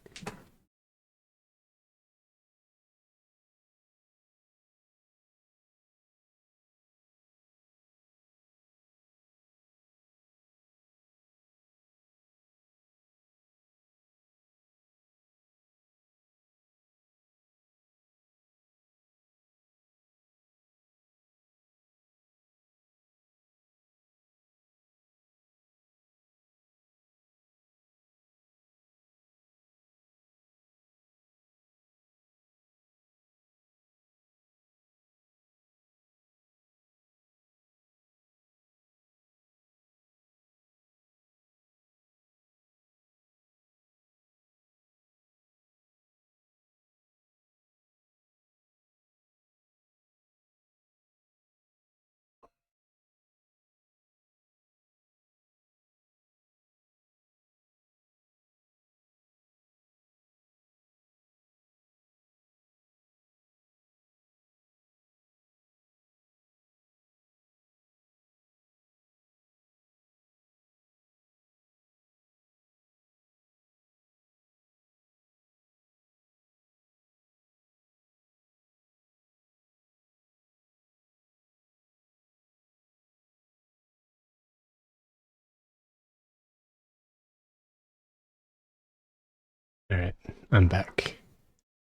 All right, I'm back.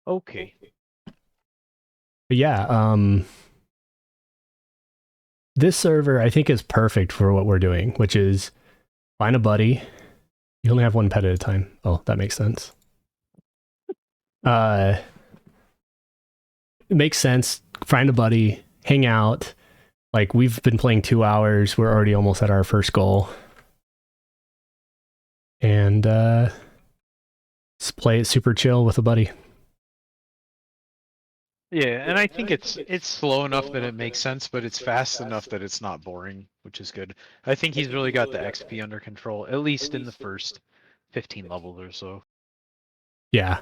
Okay. But yeah, this server I think is perfect for what we're doing, which is find a buddy. You only have one pet at a time. Oh, that makes sense. It makes sense. Find a buddy, hang out. Like we've been playing 2 hours. We're already almost at our first goal. And just play it super chill with a buddy. Yeah, and I think it's slow enough that it makes sense, but it's fast enough that it's not boring, which is good. I think he's really got the XP under control, at least in the first 15 levels or so. Yeah,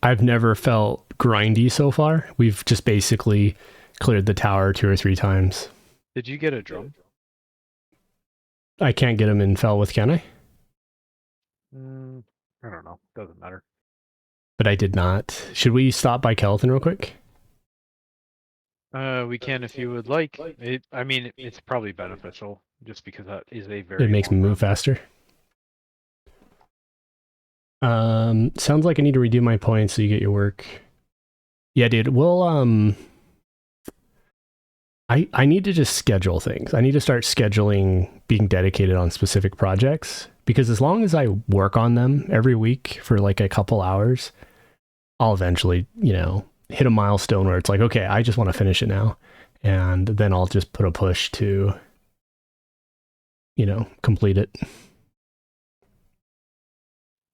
I've never felt grindy so far. We've just basically cleared the tower 2 or 3 times. Did you get a drum? I can't get him in Felwith, can I? I don't know. Doesn't matter. But I did not. Should we stop by Kelton real quick? We can if you would like. It's probably beneficial just because that is a very. It makes me move faster. Sounds like I need to redo my points so you get your work. Yeah, dude. We'll I need to just schedule things. I need to start scheduling being dedicated on specific projects because as long as I work on them every week for like a couple hours, I'll eventually, hit a milestone where it's like, okay, I just want to finish it now. And then I'll just put a push to, complete it.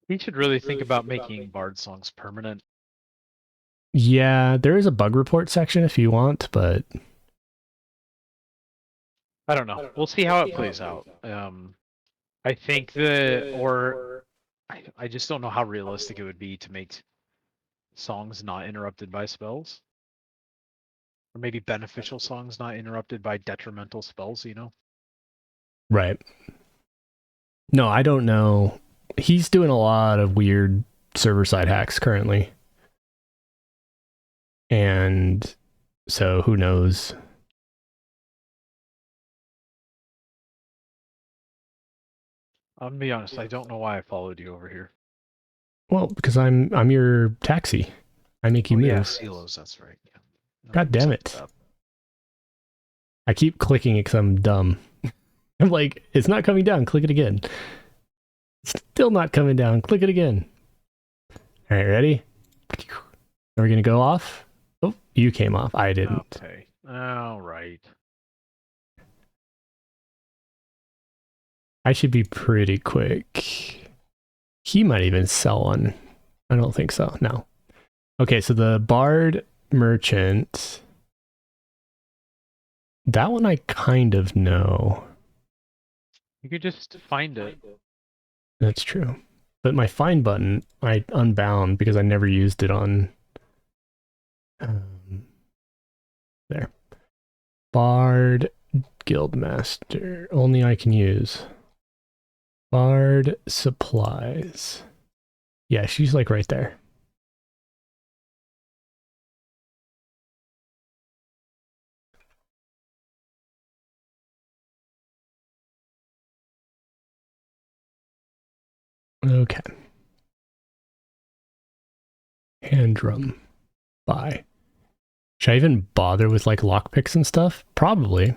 We should really think about making Bard songs permanent. Yeah, there is a bug report section if you want, but I don't know. We'll see how it plays out. I think I just don't know how realistic it would be to make songs not interrupted by spells. Or maybe beneficial songs not interrupted by detrimental spells, right. No, I don't know. He's doing a lot of weird server side hacks currently. And so who knows? I'm gonna be honest, I don't know why I followed you over here. Well, because I'm your taxi. I make you move. Yeah, silos, that's right. Yeah. God damn it. I keep clicking it because I'm dumb. I'm like, it's not coming down. Click it again. Still not coming down. Click it again. All right, ready? Are we going to go off? Oh, you came off. I didn't. Okay. All right. I should be pretty quick. He might even sell one. I don't think so. No. Okay, so the Bard Merchant. That one I kind of know. You could just find it. That's true. But my find button, I unbound because I never used it on... there. Bard Guildmaster. Only I can use. Bard Supplies. Yeah, she's like right there. Okay. Hand drum. Buy. Should I even bother with like lockpicks and stuff? Probably.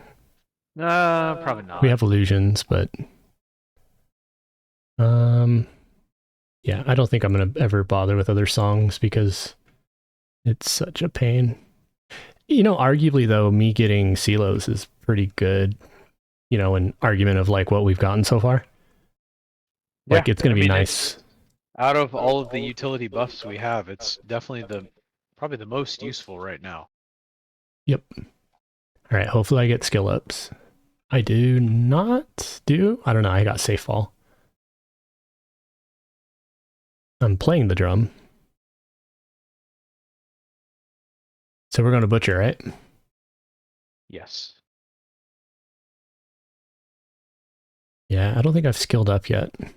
Probably not. We have illusions, but yeah, I don't think I'm gonna ever bother with other songs because it's such a pain. Arguably though, me getting silos is pretty good. An argument of like what we've gotten so far. Like it's gonna be nice. Out of all of the utility buffs we have, it's definitely probably the most useful right now. Yep. All right, hopefully I get skill ups. I do not do. I don't know. I got safe fall. I'm playing the drum. So we're going to butcher, right? Yes. Yeah, I don't think I've skilled up yet. I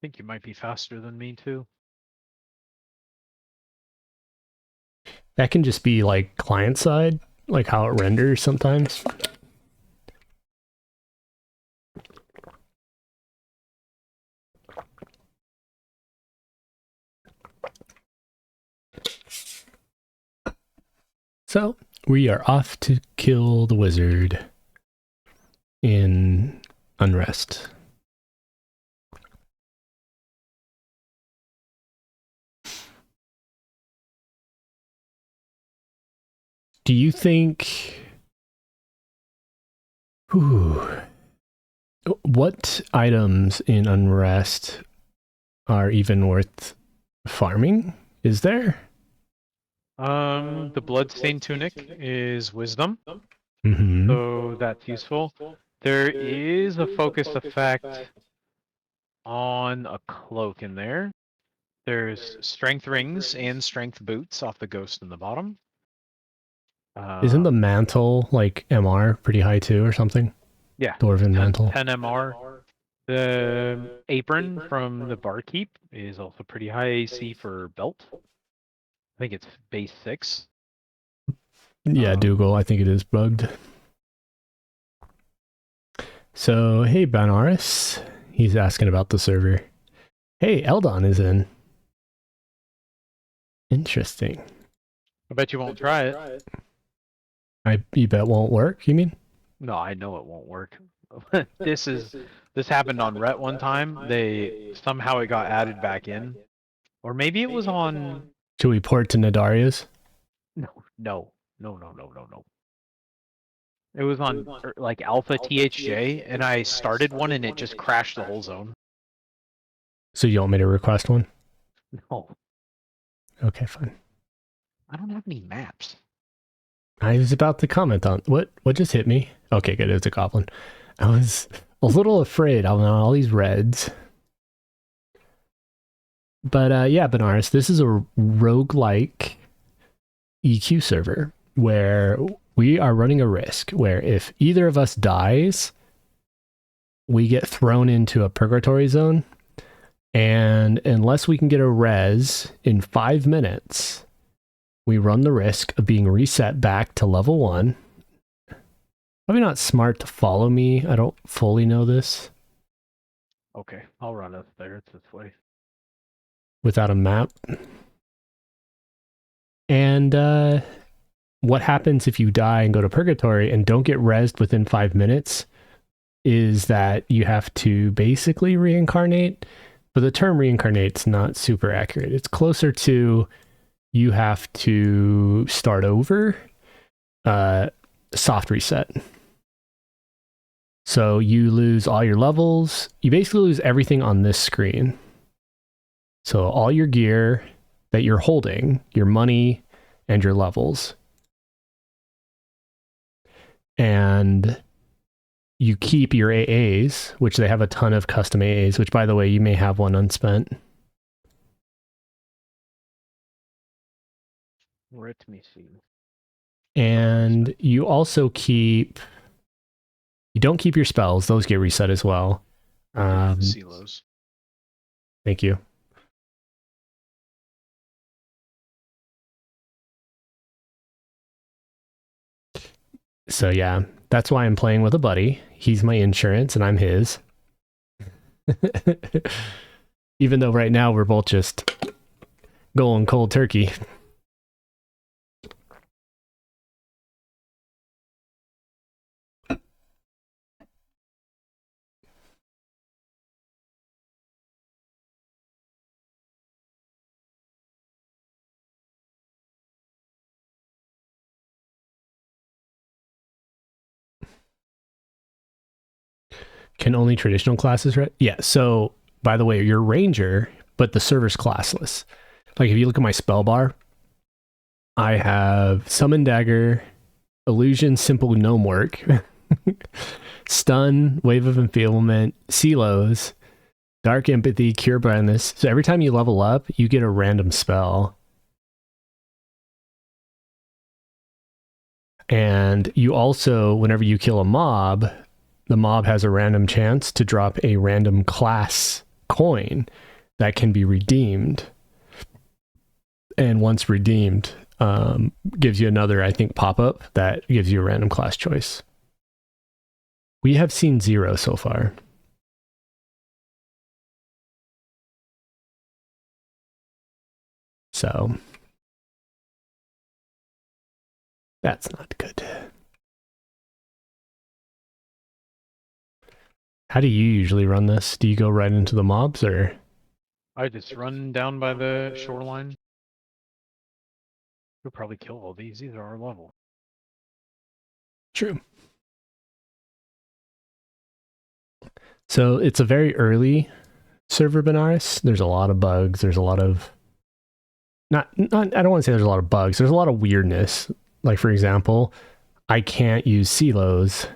think you might be faster than me too. That can just be like client side, like how it renders sometimes. So we are off to kill the wizard in Unrest. Do you think... what items in Unrest are even worth farming? Is there? The Bloodstained Tunic is Wisdom, Mm-hmm. so that's useful. There is a focus effect on a cloak in there. There's Strength Rings and Strength Boots off the Ghost in the bottom. Isn't the mantle like MR pretty high too or something? Yeah. Dwarven mantle. 10 MR. The apron from the Barkeep is also pretty high AC for belt. I think it's base 6. Yeah, Dougal, I think it is bugged. So, hey, Benaris. He's asking about the server. Hey, Eldon is in. Interesting. I bet you won't try it. You bet won't work, you mean? No, I know it won't work. This happened on Ret one time. They somehow it got added back in, or maybe it was on. Should we port to Nadaria's? No. It was on like Alpha THJ, and I started one, and it just crashed the whole zone. So you want me to request one? No, Okay, fine. I don't have any maps. I was about to comment on what just hit me. Okay, good. It was a goblin. I was a little afraid of all these reds. But yeah, Benaris, this is a roguelike EQ server where we are running a risk where if either of us dies, we get thrown into a purgatory zone. And unless we can get a res in 5 minutes, we run the risk of being reset back to level 1. Probably not smart to follow me. I don't fully know this. Okay, I'll run us there. It's this way. Without a map. And what happens if you die and go to purgatory and don't get rezzed within 5 minutes is that you have to basically reincarnate. But the term reincarnate's not super accurate. It's closer to you have to start over, soft reset. So you lose all your levels. You basically lose everything on this screen. So all your gear that you're holding, your money, and your levels. And you keep your AAs, which they have a ton of custom AAs, which, by the way, you may have one unspent. Let me see. And you also keep... You don't keep your spells. Those get reset as well. Silos. Thank you. So yeah, that's why I'm playing with a buddy. He's my insurance and I'm his. Even though right now we're both just going cold turkey. Can only traditional classes, right? Yeah, so by the way, you're ranger, but the server's classless. Like if you look at my spell bar, I have Summon Dagger, Illusion, Simple Gnome Work, Stun, Wave of Enfeeblement, Silos, Dark Empathy, Cure Blindness. So every time you level up, you get a random spell. And you also, whenever you kill a mob, the mob has a random chance to drop a random class coin that can be redeemed. And once redeemed, gives you another, I think, pop-up that gives you a random class choice. We have seen 0 so far. So that's not good. How do you usually run this? Do you go right into the mobs or? I just run down by the shoreline. We'll probably kill all these. These are our level. True. So it's a very early server, Benaris. There's a lot of bugs. There's a lot of not I don't want to say there's a lot of bugs. There's a lot of weirdness. Like for example, I can't use silos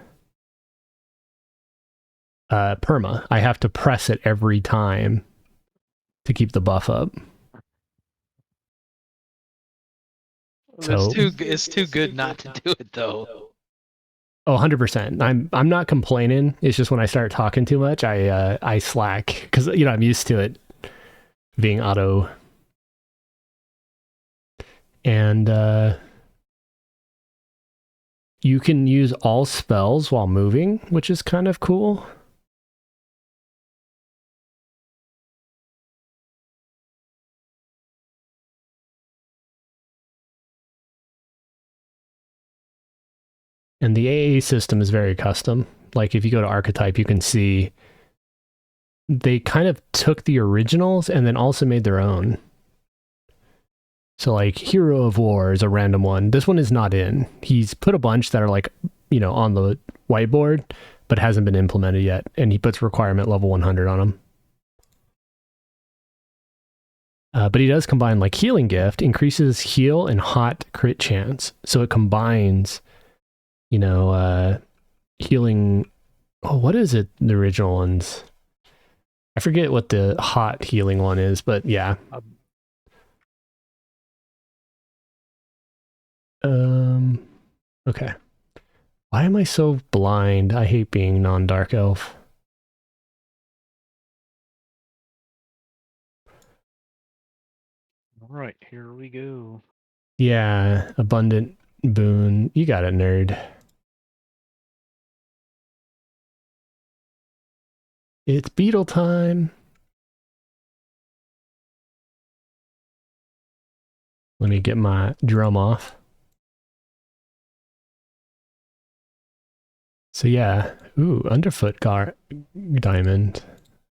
perma. I have to press it every time to keep the buff up. So, it's too good not to do it though. Oh, 100%. I'm not complaining. It's just when I start talking too much, I slack because I'm used to it being auto. And you can use all spells while moving, which is kind of cool. And the AA system is very custom. Like if you go to Archetype, you can see they kind of took the originals and then also made their own. So like Hero of War is a random one. This one is not in. He's put a bunch that are like, you know, on the whiteboard, but hasn't been implemented yet. And he puts requirement level 100 on them. But he does combine like Healing Gift, increases heal and hot crit chance. So it combines, you know, healing. Oh, what is it? The original ones. I forget what the hot healing one is, but yeah. Okay. Why am I so blind? I hate being non-dark elf. All right, here we go. Yeah, abundant boon. You got it, nerd. It's beetle time. Let me get my drum off. So yeah, ooh, underfoot diamond.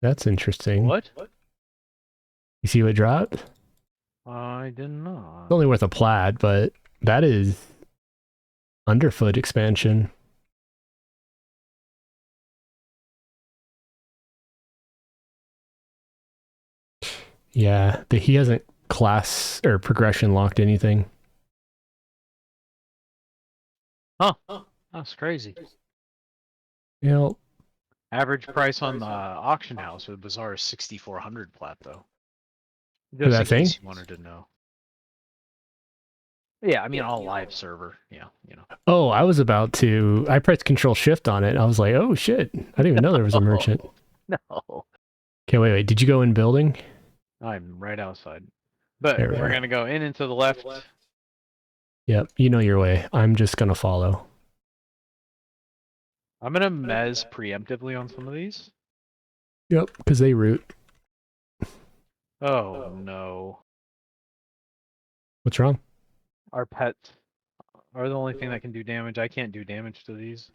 That's interesting. What? You see what dropped? I did not. It's only worth a plat, but that is underfoot expansion. Yeah, he hasn't class or progression locked anything. Huh. That's crazy. You know, Average price on the auction house with Bazaar is 6,400 plat though. for Just that in thing? case you wanted to know. Yeah, I mean all live server. Yeah, you know. Oh, I pressed Control Shift on it. I was like, oh shit. I didn't even know there was a merchant. No. Okay, wait. Did you go in building? I'm right outside. But There we we're are. gonna go in and to the left. Yep, you know your way. I'm just gonna follow. I'm gonna mez preemptively on some of these. Yep, because they root. Oh no. What's wrong? Our pets are the only thing that can do damage. I can't do damage to these.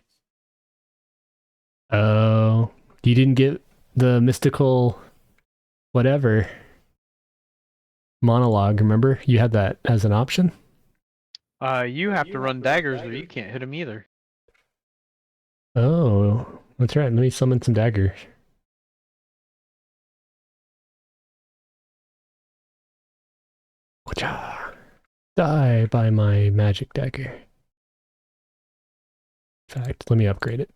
Oh, you didn't get the mystical whatever monologue, remember? You had that as an option? You have to run daggers or you can't hit them either. Oh, that's right. Let me summon some daggers. Die by my magic dagger. In fact, let me upgrade it.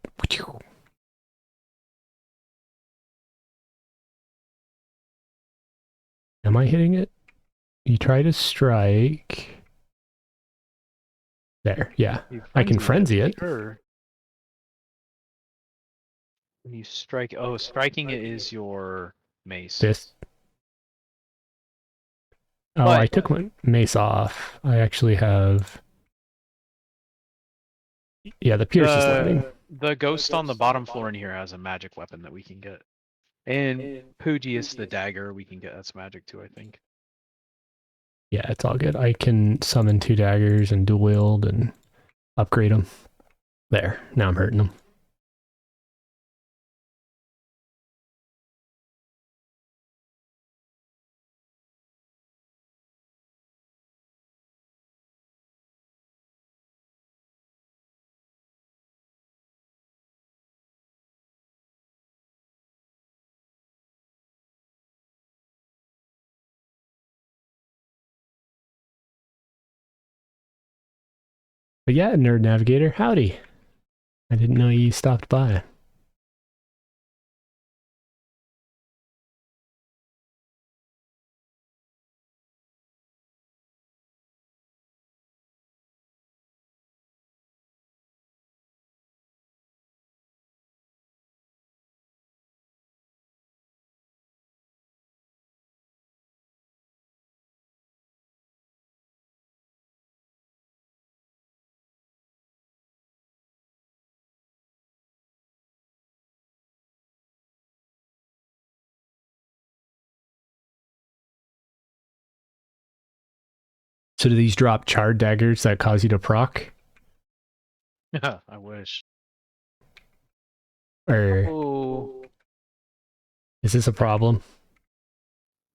Am I hitting it? You try to strike. There, yeah. I can frenzy it. Sure. When you strike, oh, striking it is your mace. This. Oh, But I took my mace off. I actually have. Yeah, the pierce is landing. The ghost on the bottom floor in here has a magic weapon that we can get. And Poogius the dagger we can get. That's magic too, I think. Yeah, it's all good. I can summon 2 daggers and dual wield and upgrade them. There, now I'm hurting them. But yeah, Nerd Navigator, howdy. I didn't know you stopped by. So do these drop charred daggers that cause you to proc? I wish. Or Oh, is this a problem?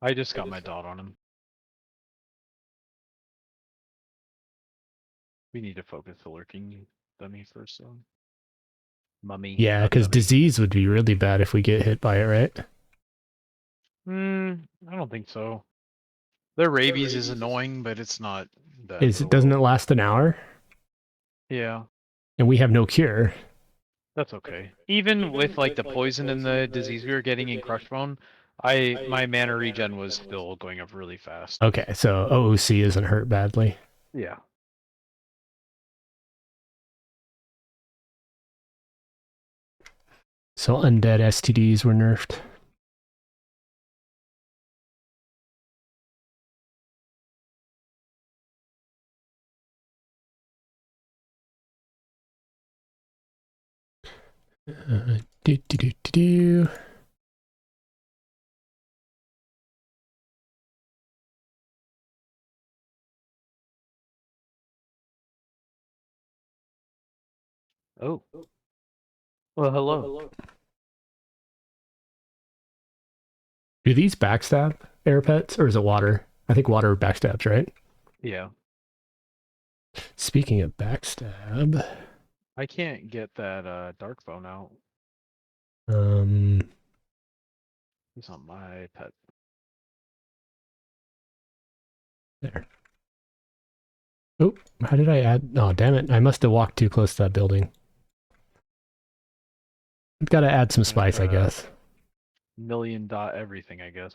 I just got my dot on him. We need to focus the lurking dummy first, though. Mummy. Yeah, not because dummy. disease would be really bad if we get hit by it, right? I don't think so. Their rabies is annoying, but it's not that. Doesn't it last an hour? Yeah, And we have no cure. that's okay. Even with like the poison and the disease we were getting in Crushbone, my mana regen was still going up really fast. Okay, so OOC isn't hurt badly. Yeah. So undead STDs were nerfed. Do, do, do, do, do. Oh. Well, hello. Do these backstab air pets, or is it water? I think water backstabs, right? Yeah. Speaking of backstab, I can't get that dark bone out. It's not my pet. there. Oh, how did I add? Oh, damn it! I must have walked too close to that building. I've got to add some spice, I guess. Million dot everything, I guess.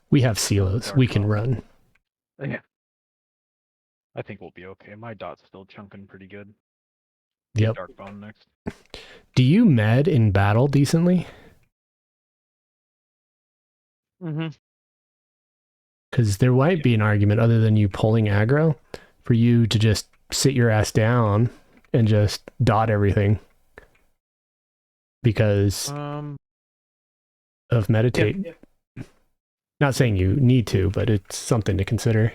We have silos. We can run. Yeah. I think we'll be okay. My dot's still chunking pretty good. Yep. Dark bone next. Do you med in battle decently? Mm-hmm. Because there might be an argument, other than you pulling aggro, for you to just sit your ass down and just dot everything. Because of meditate. Yeah. Not saying you need to, but it's something to consider.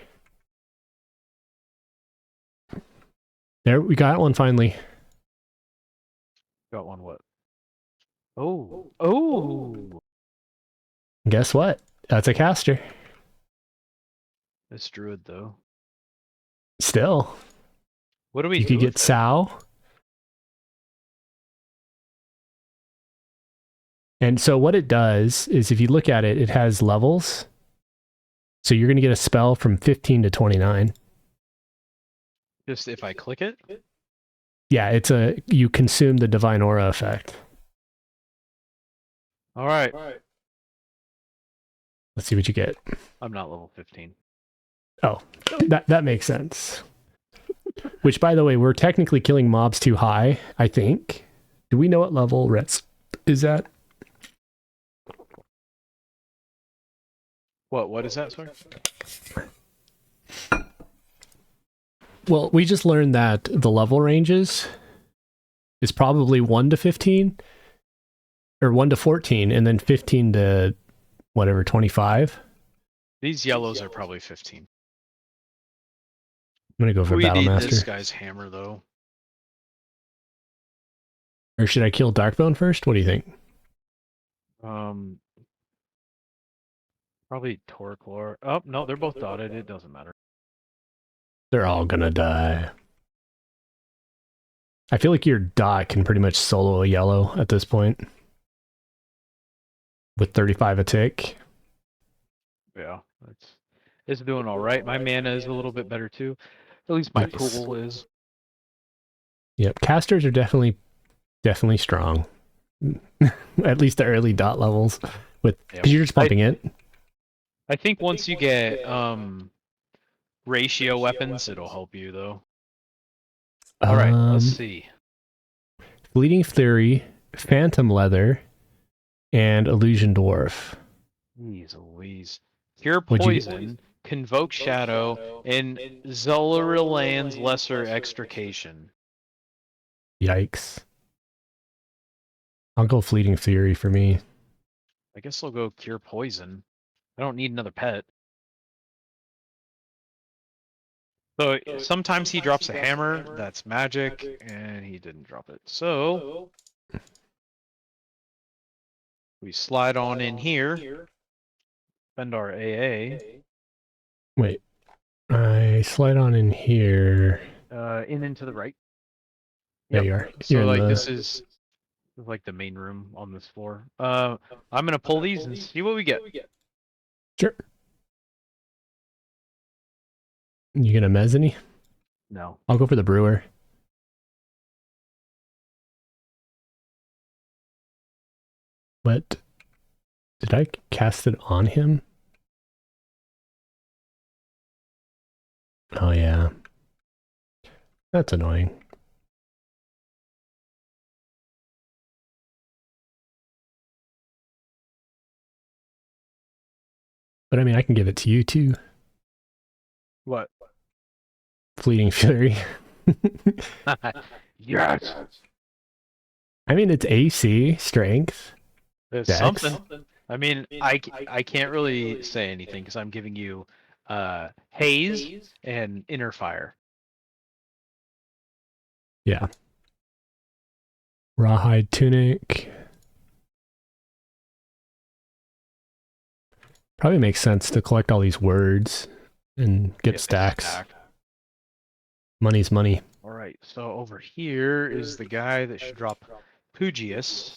There, we got one finally. Got one what? Oh. Oh! Guess what? That's a caster. This druid, though. Still. What do we You do could get with it? Sao. And so what it does is, if you look at it, it has levels. So you're going to get a spell from 15 to 29. Just if I click it? Yeah, you consume the divine aura effect. Alright. Let's see what you get. I'm not level 15. Oh, that makes sense. Which, by the way, we're technically killing mobs too high, I think. Do we know what level Retz is at? What is that, sorry? Well, we just learned that the level ranges is probably 1 to 15, or 1 to 14, and then 15 to whatever, 25. These yellows are probably 15. I'm going to go for We need Battlemaster. this guy's hammer, though. Or should I kill Darkbone first? What do you think? Probably Torclor. Oh, no, they're both dotted. It doesn't matter. They're all going to die. I feel like your dot can pretty much solo a yellow at this point. With 35 a tick. Yeah, it's doing all right. My mana is a little bit better too. At least my Nice. pool is. Yep, casters are definitely strong. At least the early dot levels, because you're just pumping it. I think once you get ratio weapons, it'll help you though. All right, let's see. Fleeting Fury, Phantom Leather, and Illusion Dwarf. Jeez Louise. Cure Poison, Convoke Shadow, and Zul'Aran's Lesser Extrication. Yikes. I'll go Fleeting Fury for me. I guess I'll go Cure Poison. I don't need another pet. So sometimes he drops a hammer, that's magic, and he didn't drop it. So we slide on in here, spend our AA. Wait, I slide on in here. In and to the right. There Yep. you are. So You're in like the... this is like the main room on this floor. I'm gonna pull these and see what we get. Sure. You get a mezzanine? No. I'll go for the brewer. What? Did I cast it on him? Oh yeah. That's annoying. But I mean, I can give it to you too. What? Fleeting Fury. Yes. I mean, it's AC, strength. There's Dex. something. I mean, I can't really say anything because I'm giving you haze and inner fire. Yeah. Rawhide tunic. Probably makes sense to collect all these words and get stacks. Money's money. All right, so over here is the guy that should drop Pugius.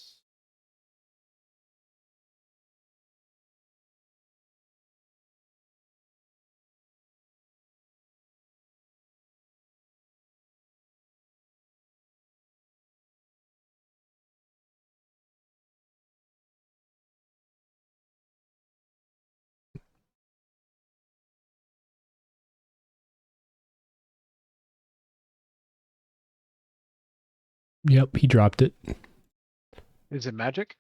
Yep, he dropped it. Is it magic?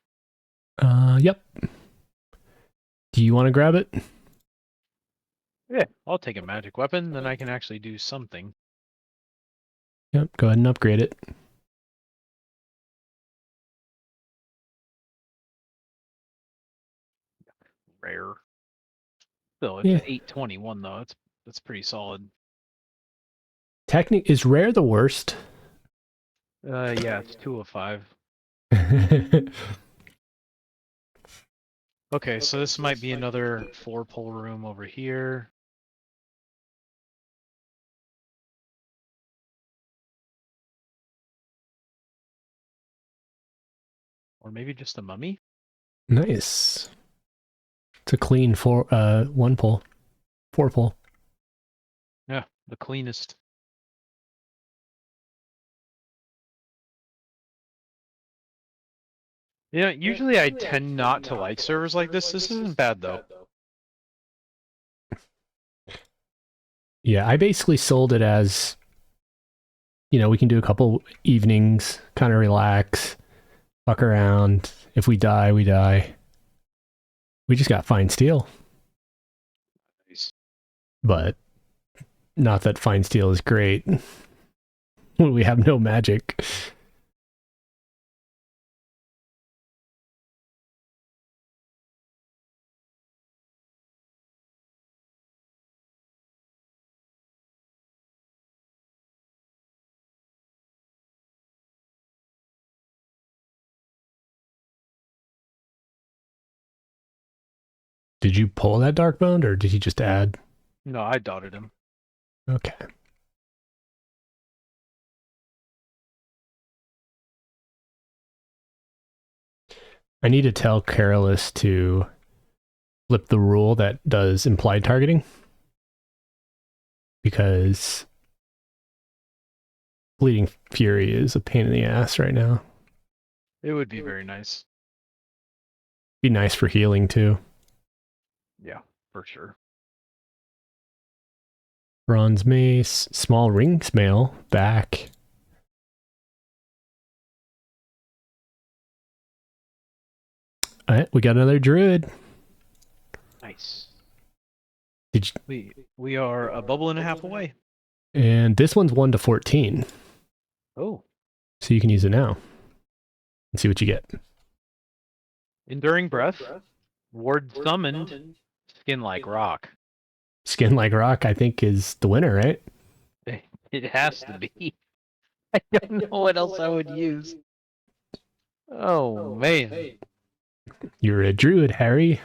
Yep. Do you want to grab it? Yeah, I'll take a magic weapon, then I can actually do something. Yep, go ahead and upgrade it. Rare. Still, it's Yeah. 821 though. That's pretty solid. Is rare the worst? Yeah, it's 2 of 5. Okay, so this might be another 4-pull room over here. Or maybe just a mummy? Nice. It's a clean 1 pull. 4 pull. Yeah, the cleanest. Yeah, usually I tend not to like servers like this. This isn't bad though. Yeah, I basically sold it as, we can do a couple evenings, kind of relax, fuck around. If we die, we die. We just got fine steel. Nice. But not that fine steel is great when we have no magic. Did you pull that Darkbone, or did he just add? No, I dotted him. Okay. I need to tell Carolus to flip the rule that does implied targeting, because Bleeding Fury is a pain in the ass right now. It would be very nice. Be nice for healing too. Yeah, for sure. Bronze Mace, Small Rings Mail, back. Alright, we got another Druid. Nice. Did you... We are a bubble and a half away. And this one's 1 to 14. Oh. So you can use it now. And see what you get. Enduring Breath. Ward Summoned. Skin like rock. Skin like rock, I think, is the winner, right? It has to be. I don't know what else I would use. Oh man. You're a druid, Harry.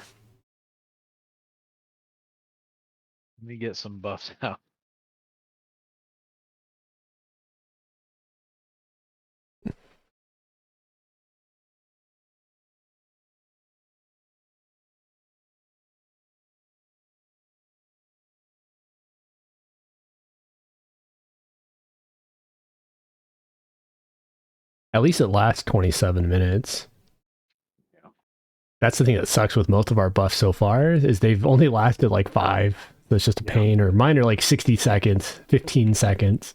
Let me get some buffs out. At least it lasts 27 minutes. Yeah. That's the thing that sucks with most of our buffs so far is they've only lasted like 5. So it's just a pain. Or mine are like 60 seconds, 15 seconds.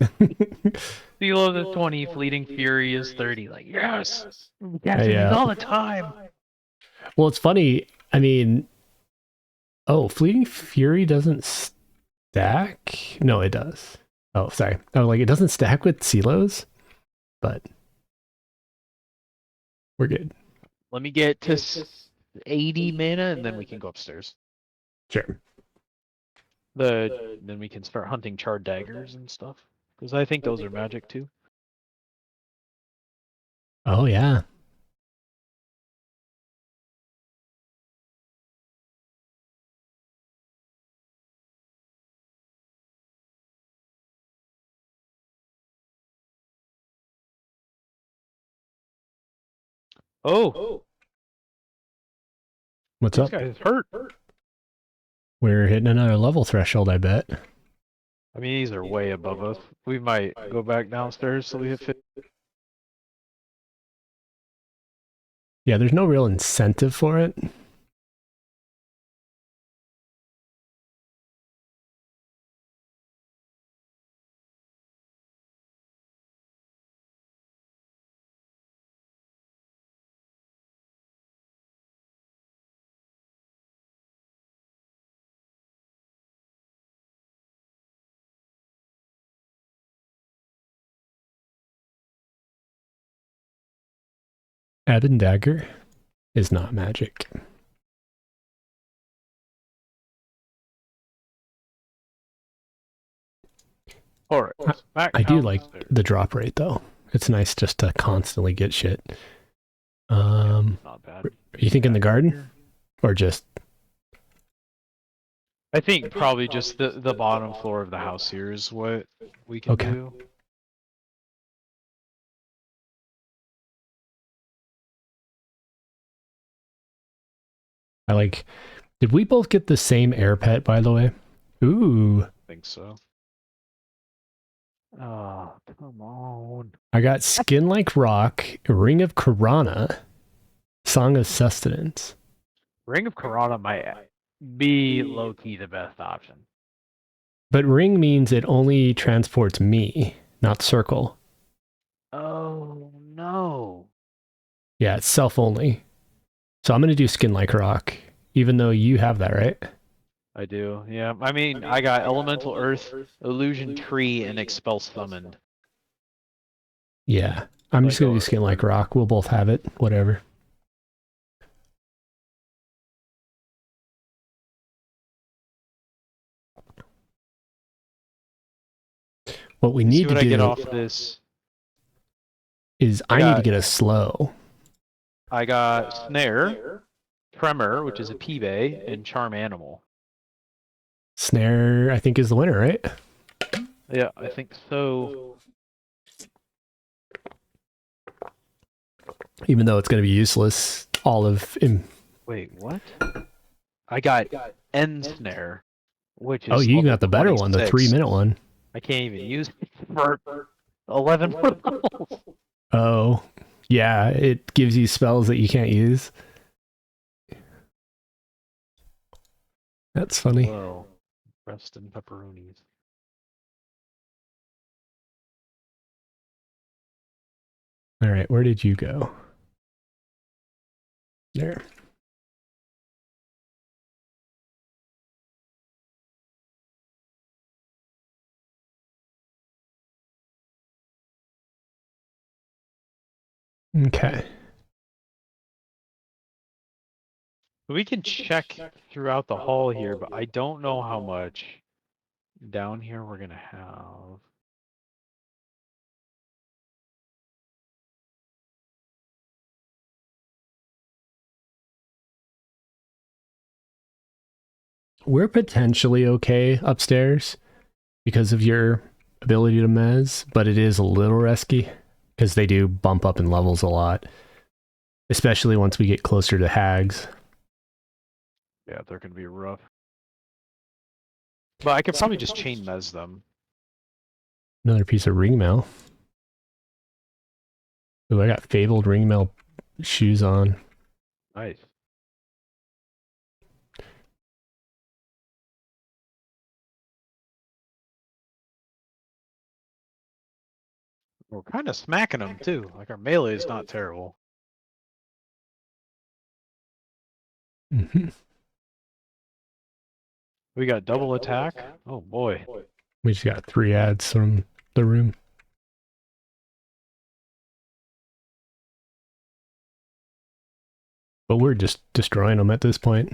Seal of the 20, Fleeting Fury is 30. Like, yes! Casting Yeah. these all the time! Well, it's funny. I mean, Fleeting Fury doesn't stack? No, it does. Oh, sorry. Oh, like it doesn't stack with silos, but we're good. Let me get to 80 mana and then we can go upstairs. Sure. Then we can start hunting charred daggers and stuff. Because I think those are magic too. Oh, yeah. Oh! What's These up? guys hurt! We're hitting another level threshold, I bet. I mean, these are way above us. We might go back downstairs so we hit 50. Yeah, there's no real incentive for it. Ebon Dagger is not magic. Alright, back I do like downstairs. the drop rate, though. It's nice just to constantly get shit. Not bad. Are you thinking the garden? Or just... I think probably just the bottom floor of the house here is what we can Okay. do. I like... Did we both get the same air pet, by the way? Ooh. I think so. Oh, come on. I got Skin Like Rock, Ring of Karana, Song of Sustenance. Ring of Karana might be low-key the best option. But Ring means it only transports me, not Circle. Oh, no. Yeah, it's self-only. So I'm going to do Skin Like Rock, even though you have that, right? I do, yeah. I mean, I got Elemental Earth, Illusion Tree, and Expel Summoned. Yeah. I'm just going to do Skin Like Rock. We'll both have it. Whatever. What we need to do get off this. is I need to get a slow. I got Snare, Tremor, which is a P-Bay, and Charm Animal. Snare, I think, is the winner, right? Yeah, I think so. Even though it's going to be useless, all of... Wait, what? I got Ensnare, which is... Oh, you got the better one, the 3-minute one. I can't even use it for 11 more levels. Oh, yeah, it gives you spells that you can't use. That's funny. Whoa. Breast and pepperonis. All right, where did you go? There. Okay. We can check throughout the hall here, but I don't know how much down here we're gonna have. We're potentially okay upstairs because of your ability to mez, but it is a little risky because they do bump up in levels a lot, especially once we get closer to hags. Yeah, they're gonna be rough. But I could probably just chain mez them. Another piece of ring mail. Ooh, I got fabled ring mail shoes on. Nice. We're kind of smacking them too. Like our melee is not terrible. Mm-hmm. We got double attack. Oh boy. We just got 3 ads from the room. But we're just destroying them at this point.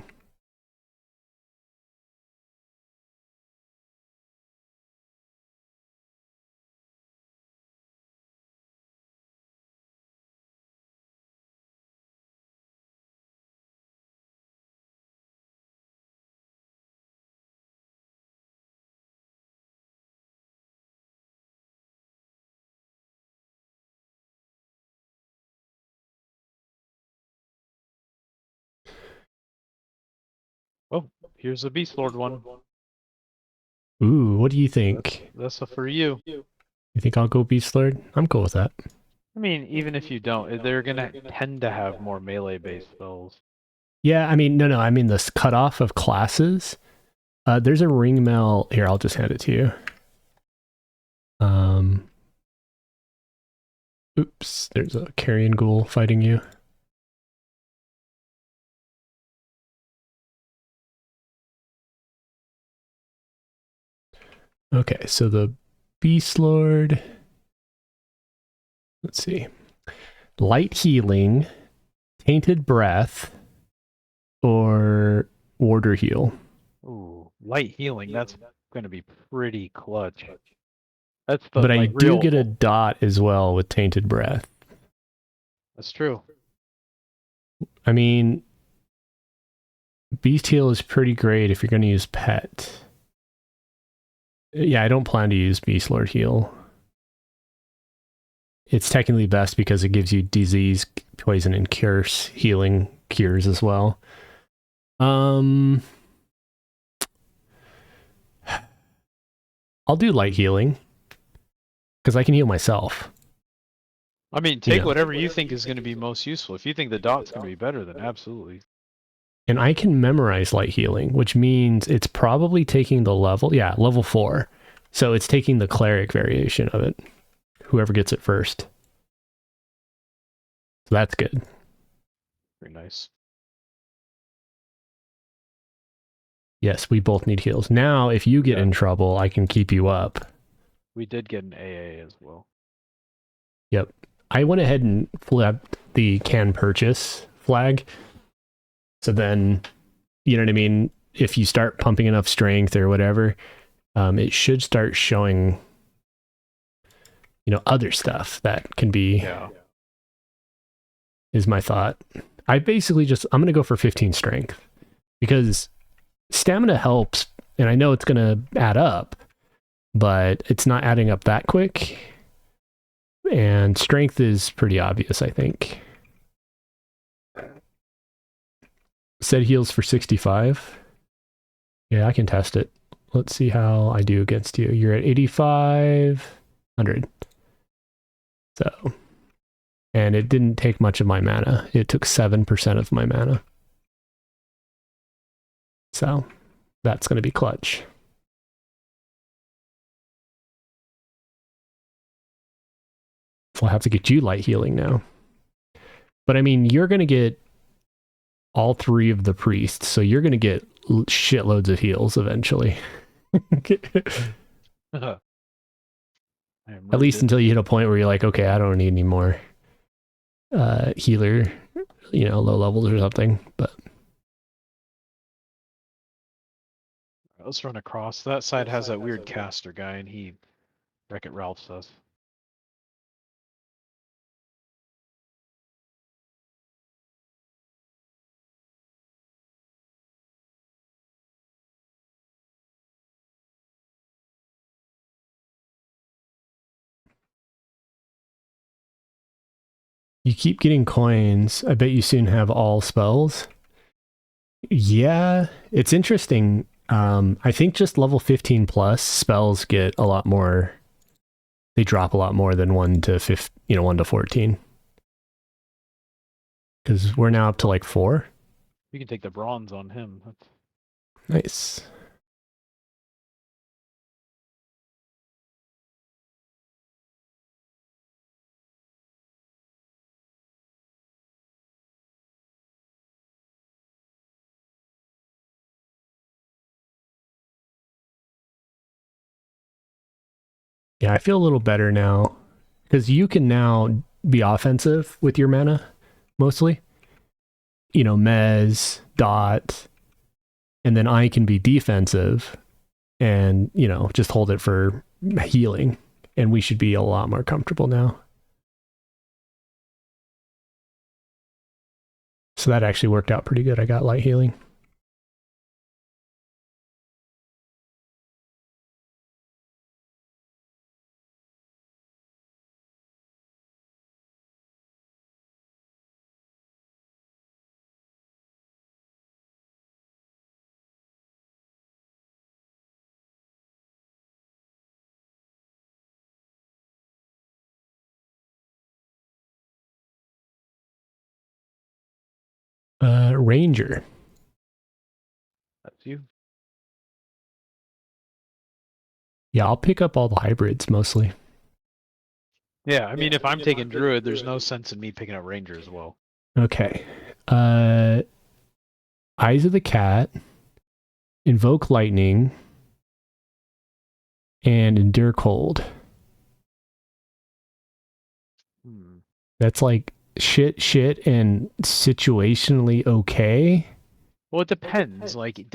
Oh, here's a Beast Lord one. Ooh, what do you think? That's a for you. You think I'll go Beast Lord? I'm cool with that. I mean, even if you don't, they're gonna tend to have more melee-based spells. Yeah, I mean, no, I mean this cutoff of classes. There's a ring mail here. I'll just hand it to you. Oops, there's a carrion ghoul fighting you. Okay, so the Beast Lord. Let's see. Light healing, tainted breath, or warder heal. Ooh, light healing. That's gonna be pretty clutch. That's the But I like, do real... get a dot as well with tainted breath. That's true. I mean, Beast Heal is pretty great if you're going to use Pet. Yeah, I don't plan to use Beast Lord Heal. It's technically best because it gives you disease, poison, and curse healing cures as well. I'll do light healing because I can heal myself. I mean, take whatever you think is going to be most useful. If you think the dot's going to be better, then absolutely. And I can memorize light healing, which means it's probably taking the level. Yeah, level 4. So it's taking the cleric variation of it. Whoever gets it first. So that's good. Very nice. Yes, we both need heals. Now, if you get in trouble, I can keep you up. We did get an AA as well. Yep. I went ahead and flipped the can purchase flag. So then, you know what I mean? If you start pumping enough strength or whatever, it should start showing, other stuff that can be, is my thought. I'm going to go for 15 strength because stamina helps, and I know it's going to add up, but it's not adding up that quick. And strength is pretty obvious, I think. Said heals for 65. Yeah, I can test it. Let's see how I do against you. You're at 8,500. So, and it didn't take much of my mana. It took 7% of my mana. So, that's going to be clutch. We'll have to get you light healing now. But I mean, you're going to get all 3 of the priests, so you're going to get shitloads of heals eventually. At least until you hit a point where you're like, okay, I don't need any more healer, low levels or something. But let's run across. That side has that weird caster guy, and he Wreck-It Ralph's us. You keep getting coins. I bet you soon have all spells. Yeah, it's interesting. I think just level 15 plus spells get a lot more. They drop a lot more than 1 to 15, 1 to 14. Because we're now up to like 4. You can take the bronze on him. That's... Nice. Yeah, I feel a little better now. Because you can now be offensive with your mana, mostly. Mez, Dot, and then I can be defensive and, just hold it for healing. And we should be a lot more comfortable now. So that actually worked out pretty good. I got light healing. Ranger. That's you. Yeah, I'll pick up all the hybrids mostly. Yeah, I mean, if I'm taking Druid, there's no sense in me picking up Ranger as well. Okay. Eyes of the Cat, Invoke Lightning, and Endure Cold. That's like shit, and situationally okay. Well, it depends. Like, if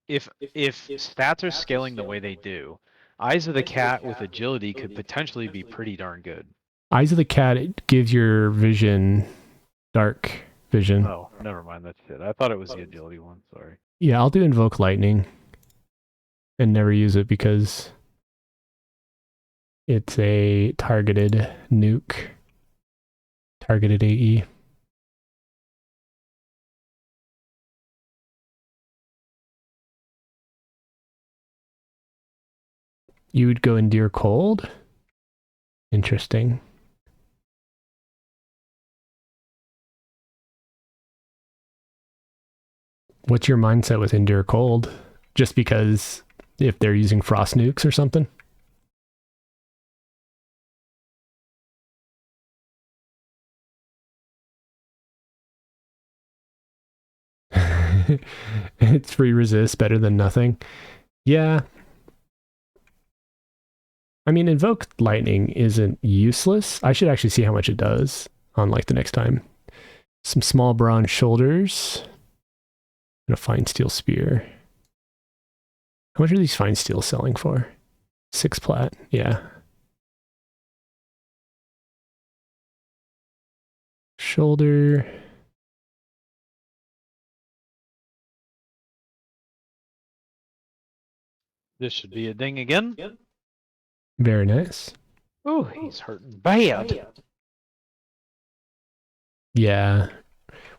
stats are scaling the way they do, Eyes of the Cat with agility could potentially be pretty darn good. Eyes of the Cat, it gives your vision dark vision. Oh, never mind that shit. I thought it was the agility one. Sorry. Yeah, I'll do Invoke Lightning and never use it because it's a targeted nuke. Targeted AE. You would go Endure Cold? Interesting. What's your mindset with Endure Cold? Just because if they're using frost nukes or something? It's free resist, better than nothing. Yeah. I mean, Invoke Lightning isn't useless. I should actually see how much it does on like the next time. Some small bronze shoulders. And a fine steel spear. How much are these fine steel selling for? 6 plat, yeah. Shoulder. This should be a ding again. Very nice. Oh, he's hurting bad. Yeah.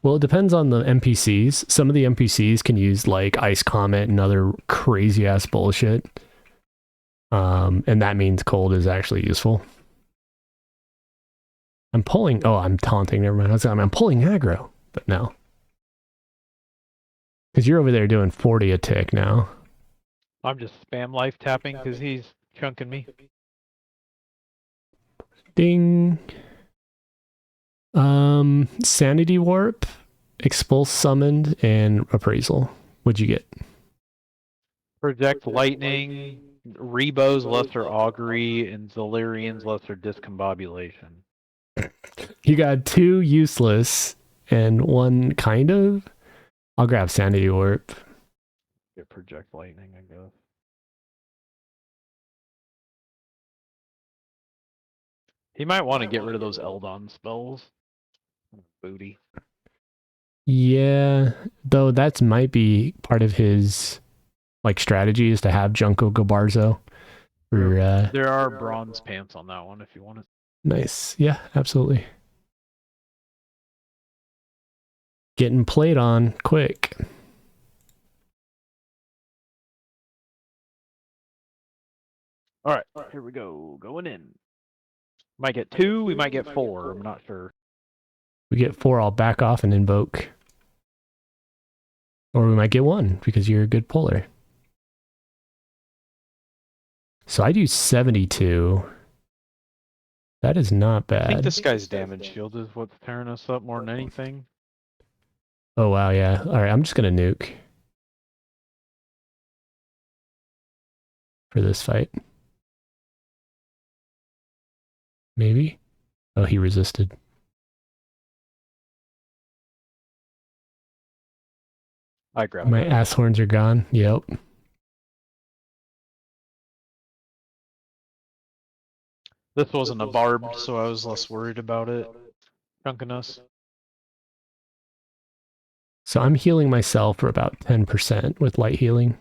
Well, it depends on the NPCs. Some of the NPCs can use like Ice Comet and other crazy ass bullshit. And that means cold is actually useful. I'm taunting, never mind. I'm pulling aggro, but no. Because you're over there doing 40 a tick now. I'm just spam life tapping because he's chunking me. Ding. Sanity Warp, Expulse Summoned, and Appraisal. What'd you get? Project Lightning, Rebo's Lesser Augury, and Zolarian's Lesser Discombobulation. You got 2 useless and 1 kind of. I'll grab Sanity Warp. Get project lightning, I guess. He might want to get rid of those Eldon spells. Booty. Yeah, though that might be part of his like strategy is to have Junko Gabarzo. There are bronze pants on that one if you want it. Nice. Yeah, absolutely. Getting played on quick. All right, here we go. Going in. Might get 2, we might get 4. I'm not sure. We get 4, I'll back off and invoke. Or we might get 1 because you're a good puller. So I do 72. That is not bad. I think this guy's damage shield is what's tearing us up more than anything. Oh, wow, yeah. All right, I'm just going to nuke for this fight. Maybe? Oh, he resisted. I grabbed My it. ass horns are gone. Yep. This wasn't a barbed, so I was less worried about it chunking us. So I'm healing myself for about 10% with light healing,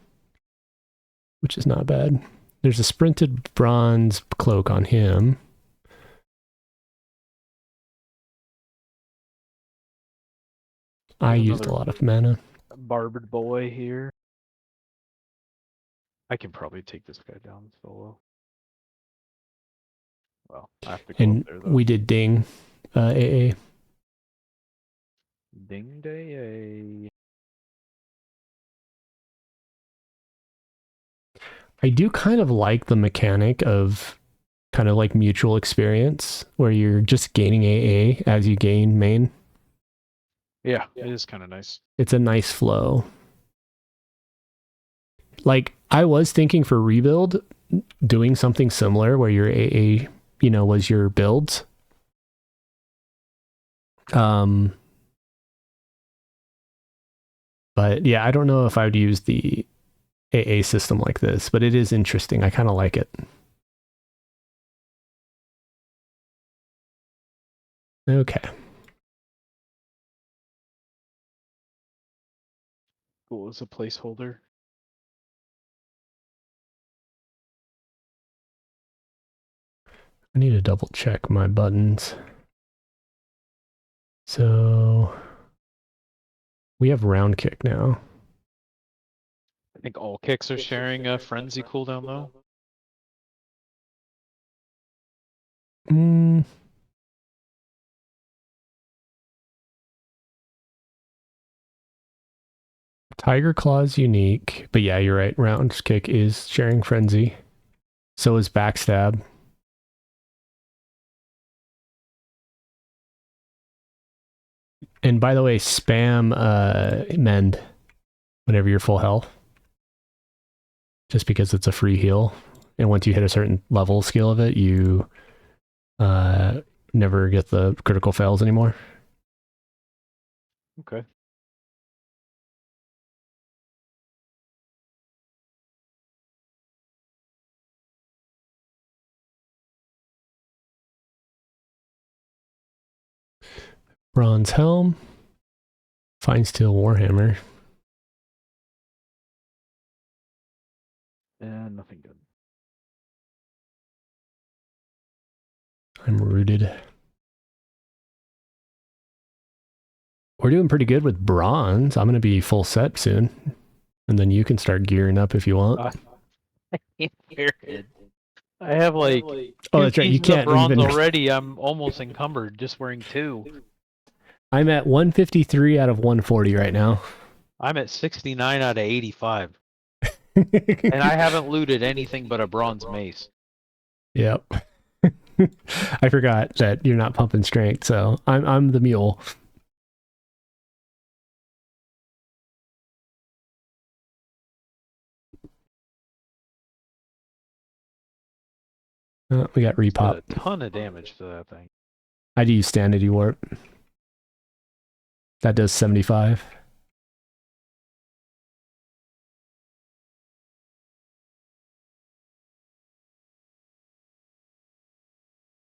which is not bad. There's a sprinted bronze cloak on him. I used a lot of mana. Barbed boy here. I can probably take this guy down solo. Well, I have to go And up there though. we did ding AA. Ding day. I do kind of like the mechanic of kind of like mutual experience where you're just gaining AA as you gain main. Yeah, it is kind of nice. It's a nice flow. Like I was thinking for rebuild doing something similar where your AA, you know, was your builds. But yeah, I don't know if I would use the AA system like this, but it is interesting. I kind of like it. Okay. Cool as a placeholder. I need to double check my buttons. So we have round kick now. I think all kicks are sharing a frenzy cooldown though. Tiger Claw's unique, but yeah, you're right. Round kick is sharing frenzy. So is backstab. And by the way, spam mend whenever you're full health. Just because it's a free heal. And once you hit a certain level skill of it, you never get the critical fails anymore. Okay. Bronze Helm. Fine Steel Warhammer. And nothing good. I'm rooted. We're doing pretty good with bronze. I'm going to be full set soon. And then you can start gearing up if you want. I have like oh, that's right. You can't bronze even... already. I'm almost encumbered just wearing 2. I'm at 153 out of 140 right now. I'm at 69 out of 85. And I haven't looted anything but a bronze mace. Yep. I forgot that you're not pumping strength, so I'm the mule. We got repop. A ton of damage to that thing. I do use Sanity Warp. That does 75.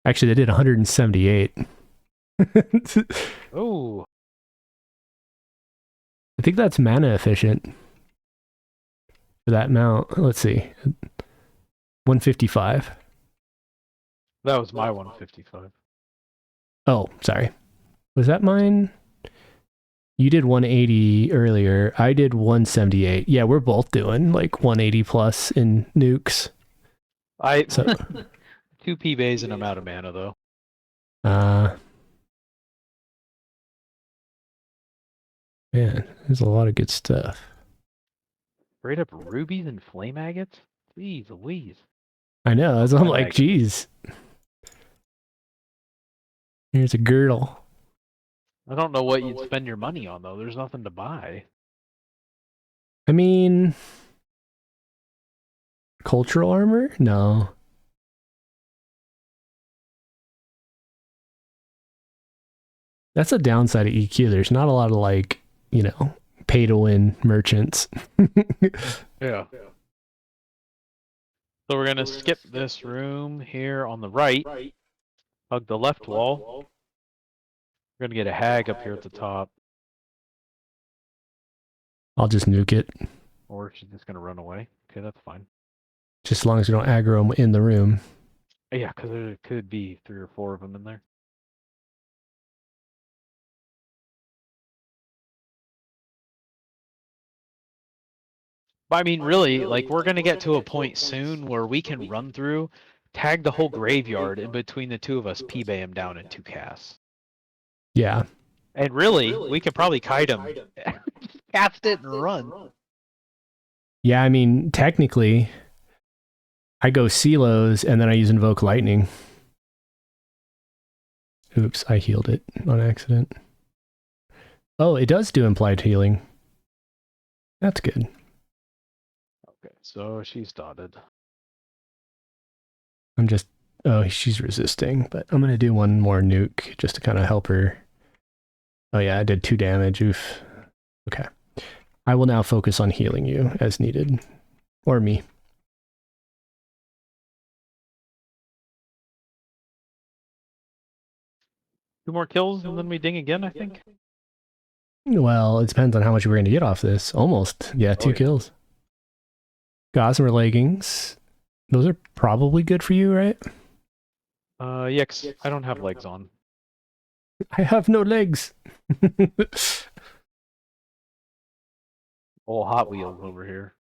Actually, they did 178. Oh, I think that's mana efficient for that amount. Let's see. 155. that was my 155. Oh, sorry. Was that mine? You did 180 earlier. I did 178. Yeah, we're both doing like 180 plus in nukes. So, 2 P bays and I'm out of mana though. Man, there's a lot of good stuff. Straight up rubies and flame agates? Jeez Louise. I know. I'm like, agates. geez. Here's a girdle. I don't know what you'd spend your money on though. There's nothing to buy. I mean, cultural armor? No. That's a downside of EQ. There's not a lot of like, pay to win merchants. Yeah. So we're gonna skip this room here on the right. Hug the left wall. We're gonna get a hag up here at the top. I'll just nuke it. Or she's just gonna run away. Okay, that's fine. Just as long as we don't aggro them in the room. Yeah, because there could be 3 or 4 of them in there. But I mean, really, like, we're gonna get to a point soon where we can run through, tag the whole graveyard, and between the two of us, P-Bay him down in 2 casts. Yeah. And really, we could probably kite him, cast it, and run. Yeah, I mean, technically, I go Silos and then I use Invoke Lightning. Oops, I healed it on accident. Oh, it does do implied healing. That's good. Okay, so she's dotted. She's resisting, but I'm going to do one more nuke just to kind of help her. Oh yeah, I did 2 damage. Oof. Okay. I will now focus on healing you as needed. Or me. Two more kills and then we ding again, I think. Well, it depends on how much we're going to get off this. Almost. Yeah, 2 kills. Gossamer leggings. Those are probably good for you, right? Yeah, 'cause I don't have legs on. I have no legs. Oh, Hot Wheels over here.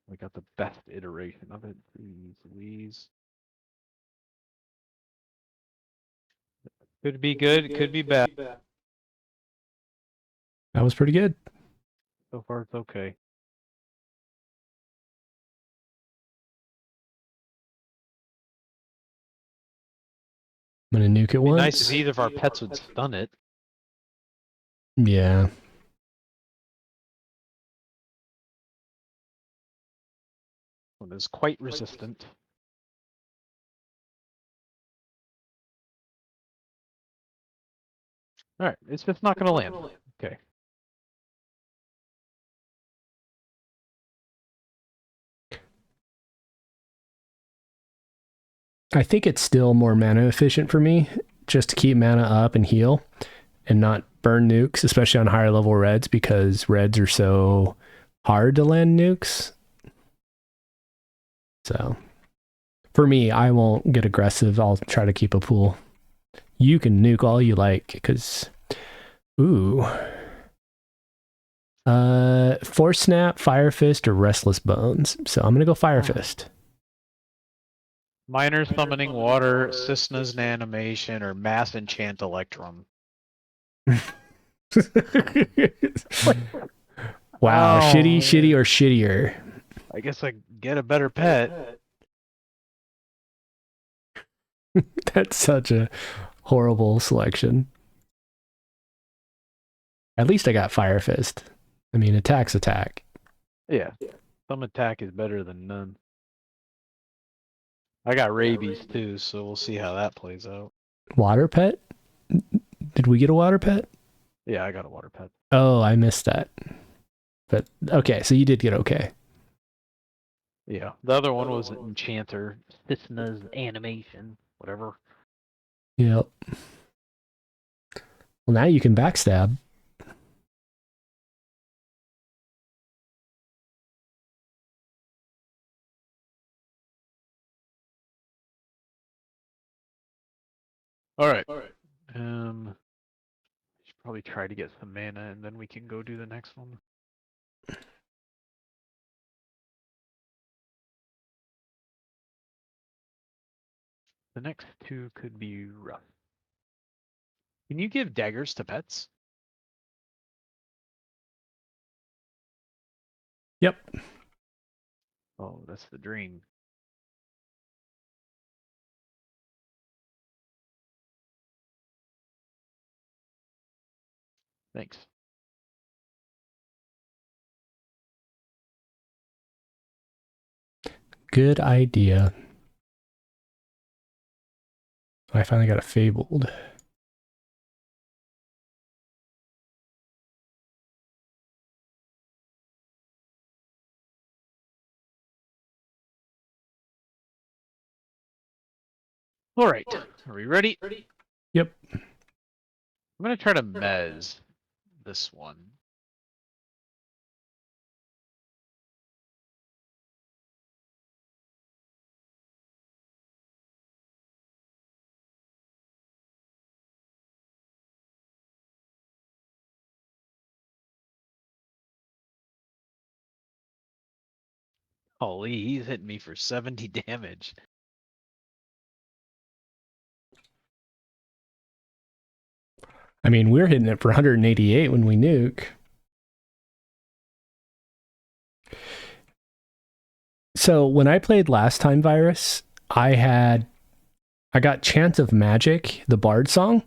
We got the best iteration of it. Jeez Louise. Could be good, could be bad. That was pretty good. So far, it's okay. I'm going to nuke it once. Nice if either of our pets would stun it. Yeah. One is quite resistant. Alright, it's just not gonna land. Okay. I think it's still more mana efficient for me just to keep mana up and heal and not burn nukes, especially on higher level reds, because reds are so hard to land nukes. So for me, I won't get aggressive. I'll try to keep a pool. You can nuke all you like because, Force Snap, Fire Fist, or Restless Bones. So I'm going to go Fire Fist. Miner Summoning Water, Cisna's Animation, or Mass Enchant Electrum. Wow, shitty, or shittier. I guess I get a better pet. That's such a horrible selection. At least I got Fire Fist. I mean, attack's attack. Yeah. Some attack is better than none. I got rabies too, so we'll see how that plays out. Water pet? Did we get a water pet? Yeah, I got a water pet. Oh, I missed that. But okay, so you did get okay. Yeah, the other one was Enchanter, Thisna's animation, whatever. Yep. Well, now you can backstab. All right. Should probably try to get some mana, and then we can go do the next one. The next two could be rough. Can you give daggers to pets? Yep. Oh, that's the dream. Thanks. Good idea. I finally got a fabled. All right. Are we ready? Yep. I'm gonna try to mez this one. Holy, he's hitting me for 70 damage. I mean, we're hitting it for 188 when we nuke. So when I played last time Virus, I got Chant of Magic, the Bard song,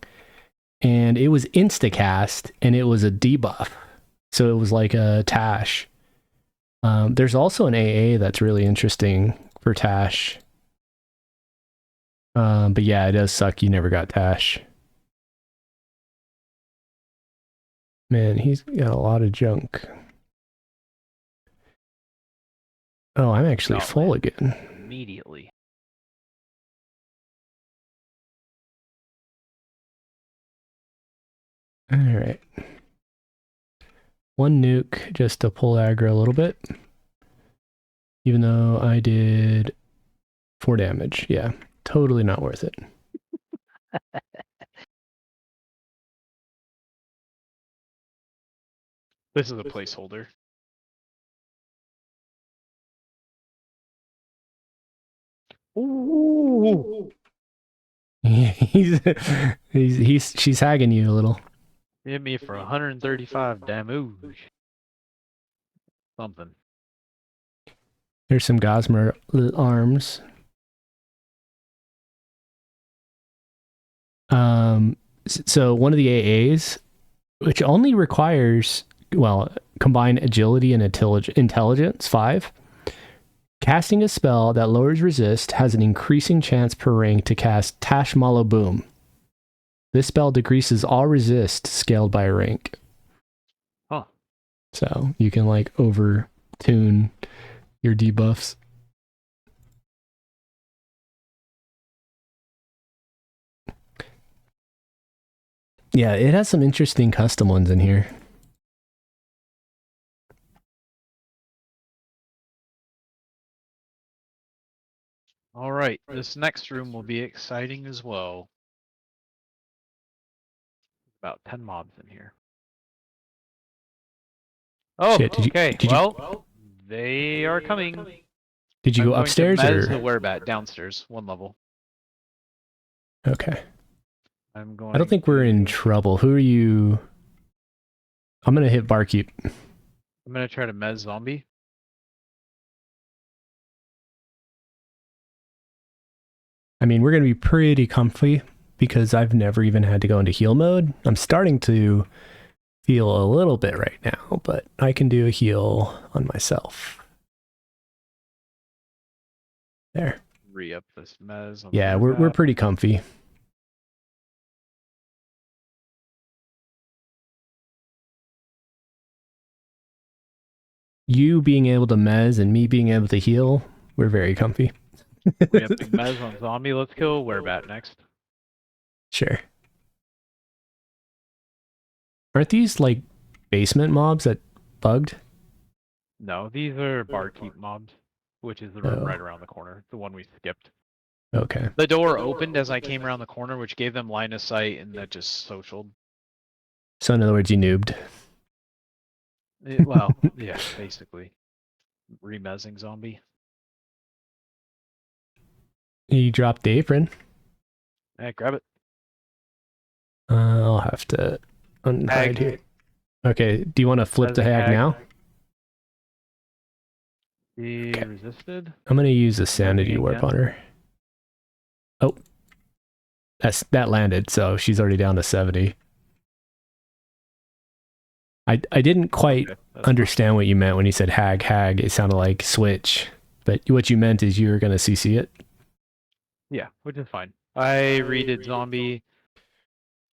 and it was instacast and it was a debuff. So it was like a Tash. There's also an AA that's really interesting for Tash. But yeah, it does suck you never got Tash. Man, he's got a lot of junk. Oh, I'm actually full again. Immediately. All right. One nuke just to pull aggro a little bit. Even though I did 4 damage. Yeah, totally not worth it. This is a placeholder. Ooh. She's hagging you a little. Hit me for 135 damage. Something. Here's some Gossamer arms. So one of the AAs, which only requires, well, combine agility and intelligence 5. Casting a spell that lowers resist has an increasing chance per rank to cast Tash Malo Boom. This spell decreases all resist scaled by a rank. Huh. So you can like over tune your debuffs. Yeah, it has some interesting custom ones in here. All right, this next room will be exciting as well. About 10 mobs in here. Oh, Shit, okay. Well, they are coming. Did you go upstairs or the werebat downstairs, 1 level. Okay. I'm going. I don't think we're in trouble. Who are you? I'm gonna hit Barkeep. I'm gonna try to mez zombie. I mean, we're gonna be pretty comfy because I've never even had to go into heal mode. I'm starting to feel a little bit right now, but I can do a heal on myself. There. Re-up this mez. Yeah, we're pretty comfy. You being able to mez and me being able to heal We're very comfy. We have big mez on zombie. Let's kill Werebat next. Sure. Aren't these like basement mobs that bugged? No, these are barkeep mobs, which is the room Oh. right around the corner, the one we skipped. Okay. The door opened as I came around the corner, which gave them line of sight, and that just socialed. So in other words, you noobed. Well, yeah, basically. Remezzing zombie. You dropped the apron. Hey, grab it. I'll have to unhide Hag. here. Okay, do you want to flip to Mezzing hag now? He Okay. resisted. I'm going to use a sanity Mezzing warp again. on her. Oh. That landed, so she's already down to 70. I didn't quite Okay, that's understand what you meant when you said hag. It sounded like switch. But what you meant is you were going to CC it. fine. Yeah, which is fine. I redid zombie.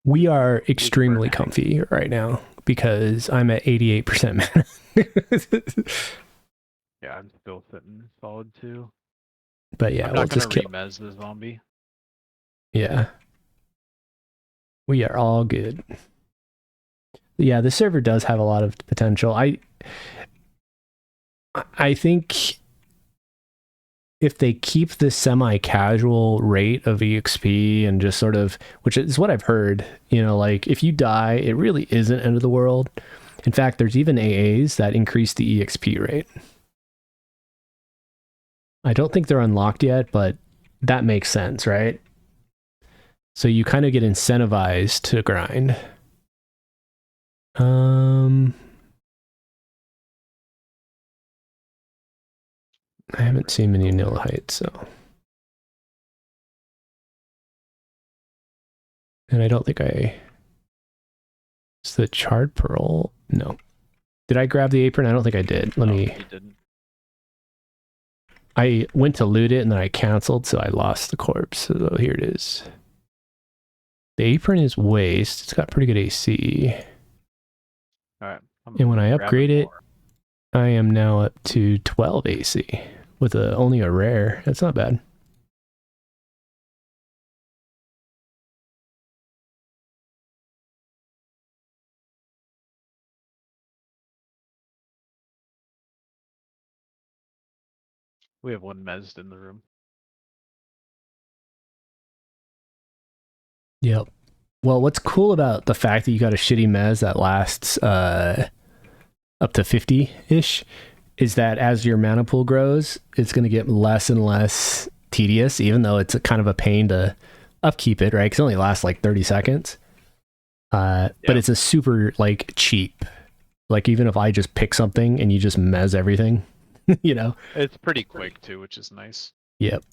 We are extremely hag. comfy right now because I'm at 88% mana. Yeah, I'm still sitting solid too. But yeah, I'm we'll not just gonna kill. remez the zombie. Yeah. We are all good. Yeah, the server does have a lot of potential. I think if they keep this semi-casual rate of EXP and just sort of, which is what I've heard, you know, like if you die, it really isn't end of the world. In fact, there's even AAs that increase the EXP rate. I don't think they're unlocked yet, but that makes sense, right? So you kind of get incentivized to grind. I haven't seen many nil heights, so. And I don't think it's the charred pearl. No. Did I grab the apron? I don't think I did. No, he didn't. I went to loot it and then I canceled, so I lost the corpse. So here it is. The apron is waste. It's got pretty good AC. Alright. And when I upgrade it, I am now up to 12 AC with only a rare. That's not bad. We have one mezzed in the room. Yep. Well, what's cool about the fact that you got a shitty mez that lasts up to 50-ish is that as your mana pool grows, it's going to get less and less tedious, even though it's kind of a pain to upkeep it, right? Because it only lasts like 30 seconds. But it's a super like cheap. Like even if I just pick something and you just mez everything, you know? It's pretty quick too, which is nice. Yep.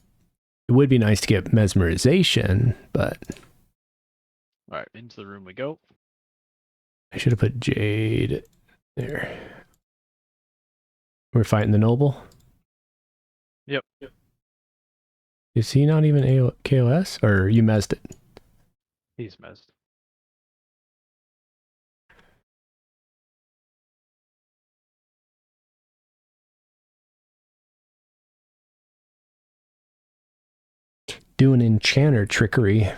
It would be nice to get mesmerization, but... Alright, into the room we go. I should have put Jade there. We're fighting the noble? Yep. Is he not even KOS? Or you mezzed it? He's mezzed. Doing enchanter trickery.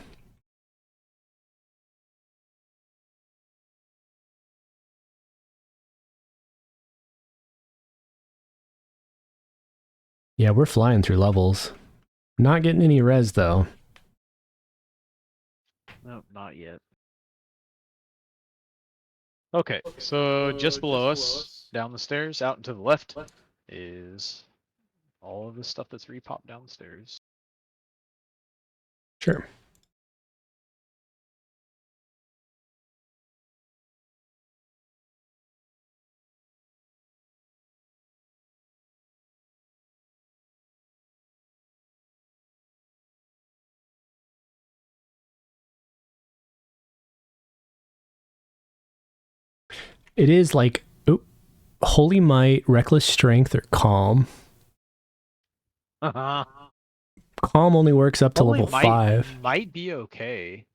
Yeah, we're flying through levels. Not getting any res though. Nope, not yet. Okay, so just below us, down the stairs, out and to the left, is all of the stuff that's repopped downstairs. Sure. It is like Holy Might, Reckless Strength, or Calm. Calm only works up to level 5. Might be okay.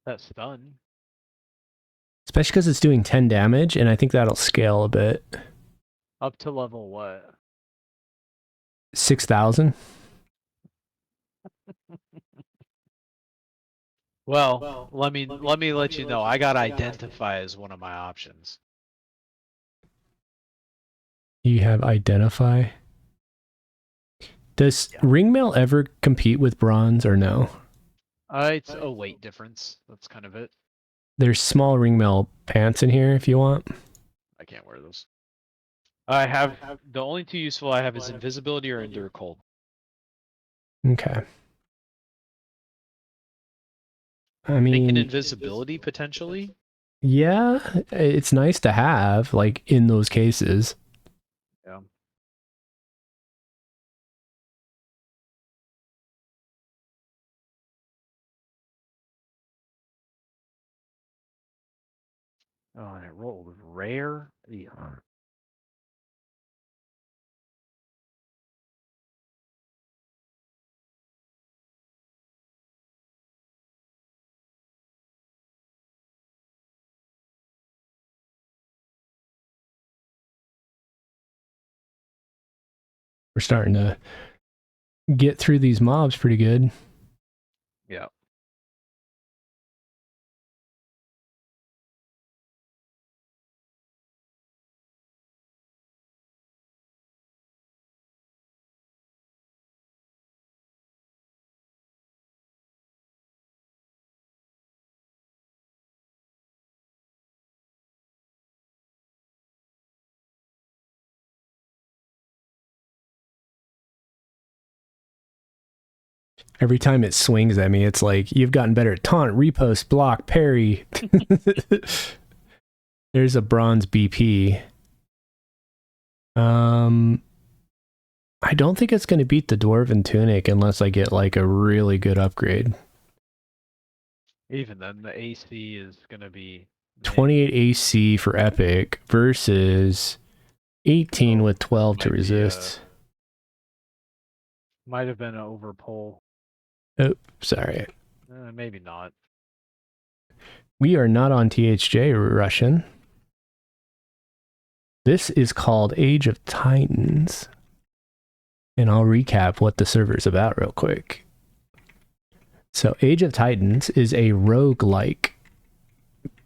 That stun. Especially because it's doing 10 damage, and I think that'll scale a bit. Up to level what? 6,000. Well, let me let you know. I got identify as one of my options. You have identify. Does ringmail ever compete with bronze or no? It's a weight difference. That's kind of it. There's small ringmail pants in here if you want. I can't wear those. I have the only two useful I have is invisibility or endure cold. Okay. I Thinking mean, invisibility potentially. yeah, it's nice to have, like, in those cases. Yeah. Oh, and it rolled rare. Yeah. We're starting to get through these mobs pretty good. Yeah. Every time it swings at me, it's like, you've gotten better at taunt, repost, block, parry. There's a bronze BP. I don't think it's going to beat the Dwarven Tunic unless I get like a really good upgrade. Even then, the AC is gonna be 28 AC for Epic versus 18 with 12 to resist. Might have been an overpull. Oh, sorry. Maybe not. We are not on THJ, Russian. This is called Age of Titans. And I'll recap what the server's about real quick. So Age of Titans is a roguelike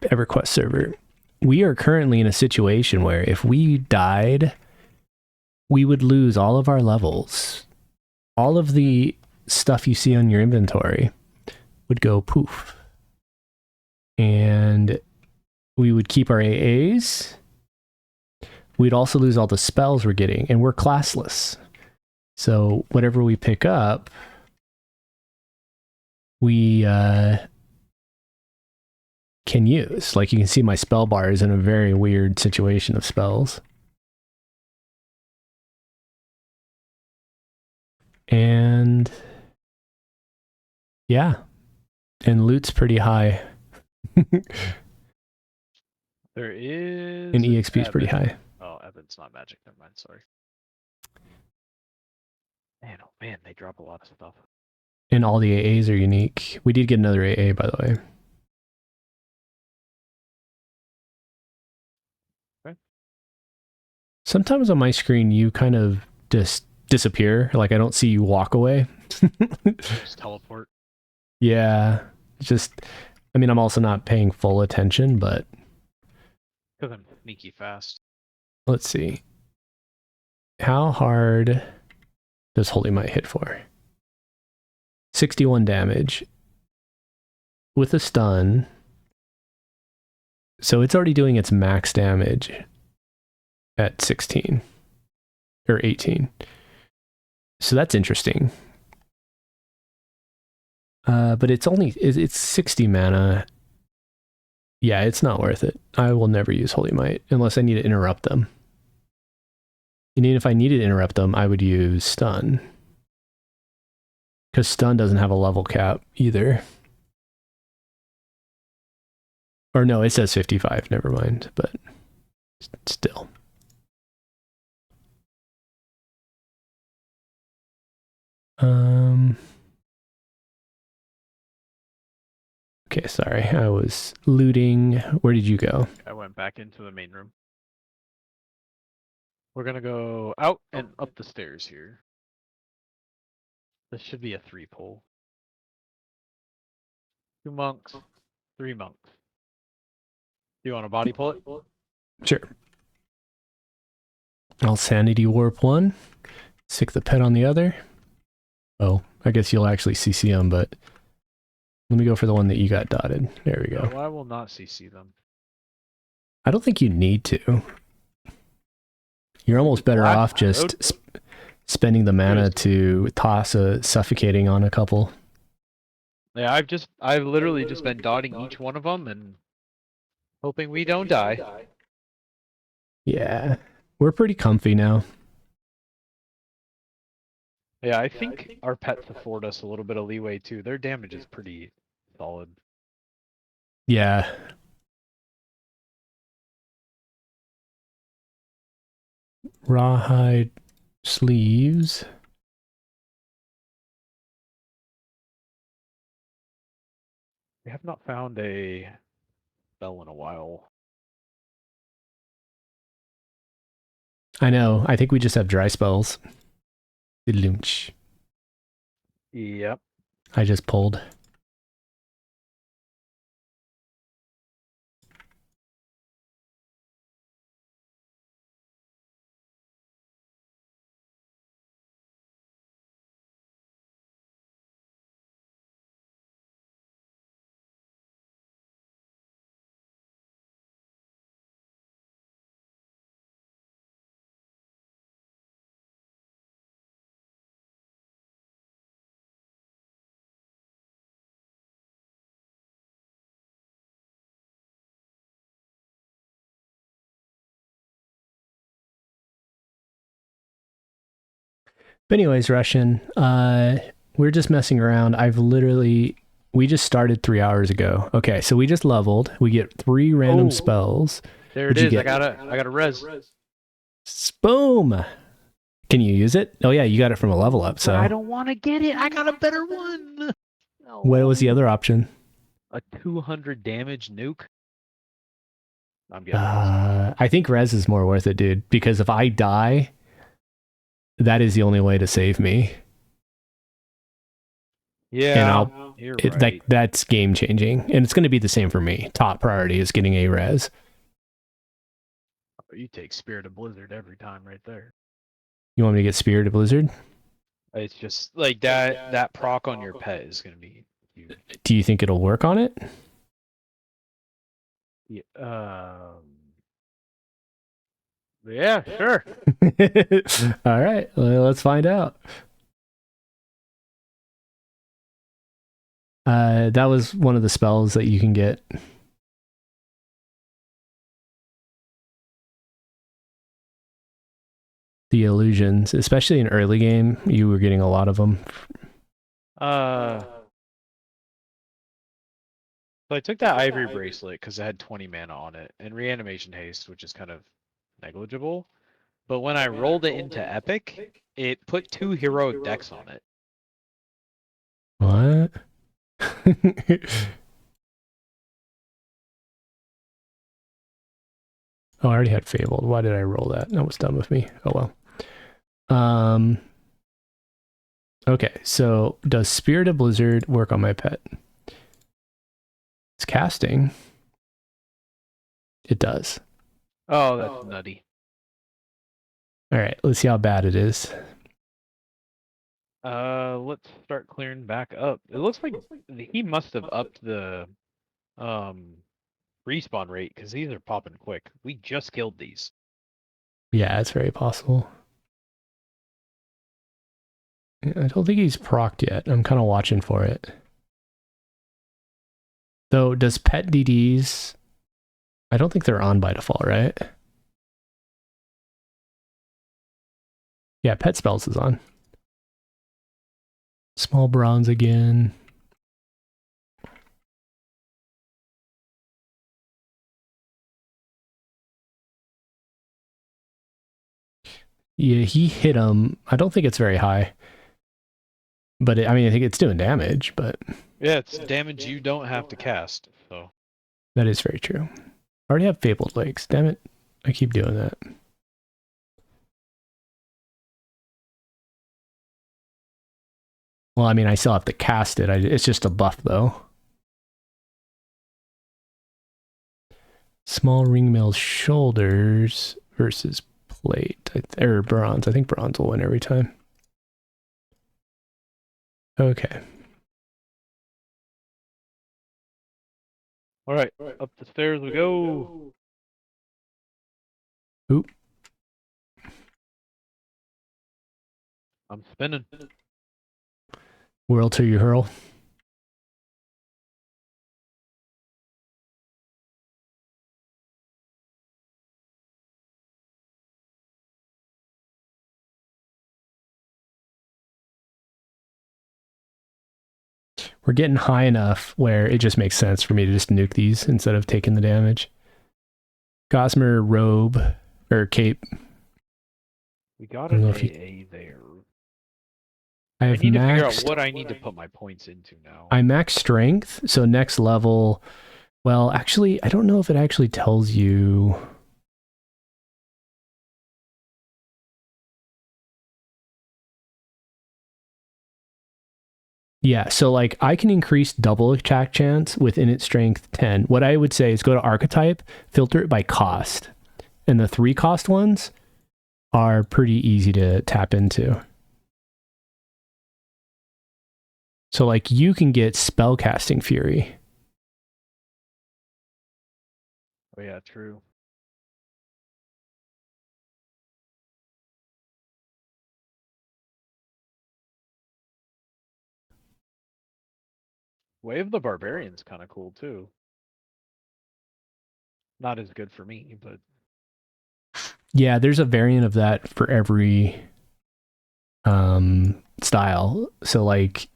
EverQuest server. We are currently in a situation where if we died, we would lose all of our levels. All of the stuff you see on your inventory would go poof. And we would keep our AAs. We'd also lose all the spells we're getting, and we're classless. So whatever we pick up, we can use. Like you can see my spell bar is in a very weird situation of spells. And yeah, and loot's pretty high. There is And EXP is pretty high. Oh, Evan's not magic. Never mind. Sorry. Man, oh man, they drop a lot of stuff. And all the AAs are unique. We did get another AA, by the way. Okay. Sometimes on my screen, you kind of just disappear. Like I don't see you walk away. Just teleport. Yeah. Just, I mean, I'm also not paying full attention, but. Because I'm sneaky fast. Let's see. How hard does Holy Might hit for? 61 damage. With a stun. So it's already doing its max damage at 16. Or 18. So that's interesting. But it's 60 mana. Yeah, it's not worth it. I will never use Holy Might unless I need to interrupt them. And even if I needed to interrupt them, I would use stun. Because stun doesn't have a level cap either. Or no, it says 55, never mind, but still. Okay, sorry, I was looting. Where did you go? I went back into the main room. We're gonna go out and up the stairs here. This should be a 3 pull. 2 monks, 3 monks. Do you want to body pull it? Sure. I'll sanity warp one. Stick the pet on the other. Oh, I guess you'll actually CC them, but let me go for the one that you got dotted. There we go. No, I will not CC them. I don't think you need to. You're almost better Black off just road? spending the mana to toss a suffocating on a couple. Yeah, I've literally just been dotting each one of them and hoping we don't die. Yeah, we're pretty comfy now. Yeah, I think our pets afford us a little bit of leeway too. Their damage is pretty solid. Yeah. Rawhide sleeves. We have not found a spell in a while. I know. I think we just have dry spells. Lunch. Yep. I just pulled. But anyways, Russian, we're just messing around. We just started 3 hours ago. Okay, so we just leveled. We get 3 random Oh. spells. There What'd it you is. get? I got a res. Boom! Can you use it? Oh yeah, you got it from a level up. So I don't want to get it. I got a better one. what was the other option? A 200 damage nuke. I'm getting I think res is more worth it, dude. Because if I die, that is the only way to save me. Yeah, And you're right. that's game changing, and it's going to be the same for me. Top priority is getting a res. You take Spirit of Blizzard every time, right there. You want me to get Spirit of Blizzard? It's just like that proc on your pet is gonna be huge. Do you think it'll work on it? Yeah, sure. All right, well, let's find out. That was one of the spells that you can get. The illusions, especially in early game, you were getting a lot of them. So I took that ivory bracelet because it had 20 mana on it, and reanimation haste, which is kind of negligible. But when I rolled it into epic, it put 2 heroic decks on it. What? Oh, I already had Fabled. Why did I roll that? That was dumb of me. Oh well. Okay, so does Spirit of Blizzard work on my pet? It's casting. It does. Oh, that's nutty. All right, let's see how bad it is. Let's start clearing back up. It looks like he must have upped the respawn rate because these are popping quick. We just killed these. Yeah, it's very possible. I don't think he's procced yet. I'm kind of watching for it. Though, does pet DDs... I don't think they're on by default, right? Yeah, pet spells is on. Small bronze again. Yeah, he hit him. I don't think it's very high. But I think it's doing damage, but... Yeah, it's damage you don't have to cast, so... That is very true. I already have Fabled Legs. Damn it. I keep doing that. Well, I mean, I still have to cast it. It's just a buff, though. Small ringmail shoulders versus plate. Or bronze. I think bronze will win every time. Okay. All right, up the stairs we go. Oop. I'm spinning. Whirl till you hurl. We're getting high enough where it just makes sense for me to just nuke these instead of taking the damage. Gossamer robe or cape. We got I don't an know if you- AA there. I I have need to figure out maxed. what I need to put my points into now. I max strength, so next level. Well, actually, I don't know if it actually tells you. Yeah, so like I can increase double attack chance within its strength 10. What I would say is go to archetype, filter it by cost. And the 3 cost ones are pretty easy to tap into. So like you can get spellcasting fury. Oh yeah, true. Way of the Barbarian's kind of cool too. Not as good for me, but Yeah, there's a variant of that for every style. So like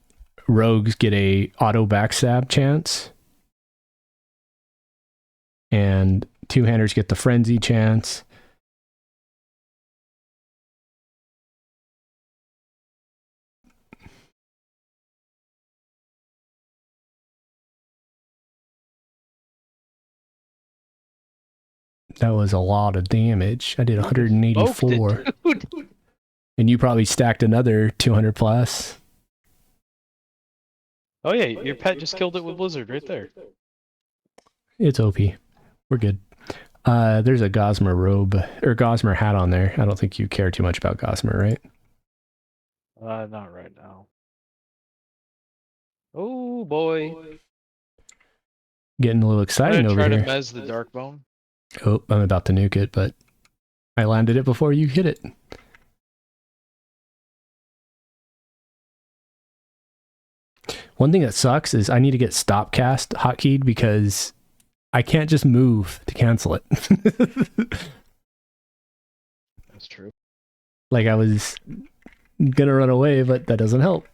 rogues get a auto backstab chance, and two-handers get the frenzy chance. That was a lot of damage. I did 184. Smoked it, And you probably stacked another 200 plus. Oh yeah, your pet just killed it with Blizzard right there. It's OP. We're good. There's a Gossamer robe or Gossamer hat on there. I don't think you care too much about Gossamer, right? Not right now. Oh boy. Getting a little I'm exciting gonna over try here. to mez the Darkbone. Oh, I'm about to nuke it, but I landed it before you hit it. One thing that sucks is I need to get stopcast hotkeyed because I can't just move to cancel it. That's true. Like I was gonna run away, but that doesn't help.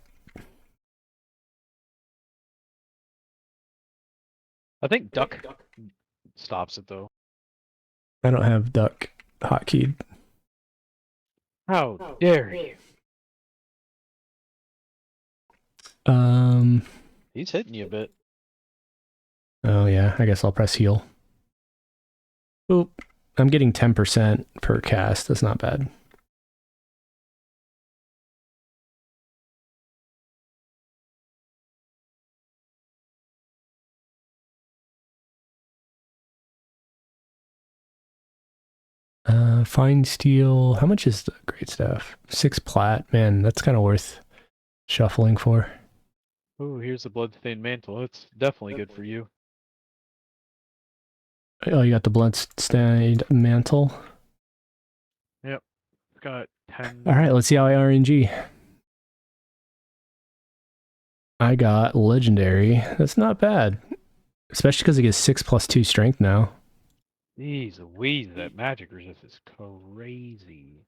I think Duck stops it though. I don't have duck hotkeyed. How dare you? He's hitting you a bit. Oh yeah, I guess I'll press heal. Oop. I'm getting 10% per cast. That's not bad. Fine steel. How much is the great stuff? 6 plat. Man, that's kind of worth shuffling for. Ooh, here's the Bloodstained Mantle. That's definitely good for you. Oh, you got the bloodstained mantle. Yep. Got 10. All right, let's see how I RNG. I got legendary. That's not bad, especially because it gets 6+2 strength now. Jeez Louise, that magic resist is crazy.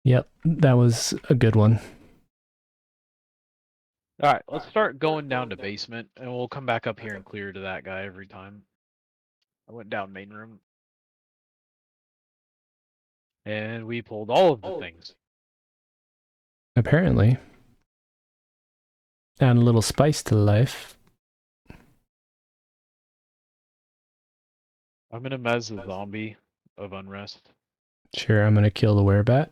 Yep, that was a good one. Alright, let's start going down to basement, and we'll come back up here and clear to that guy every time. I went down main room. And we pulled all of the things. Apparently. Add a little spice to life. I'm gonna mez the zombie of unrest. Sure, I'm gonna kill the werebat.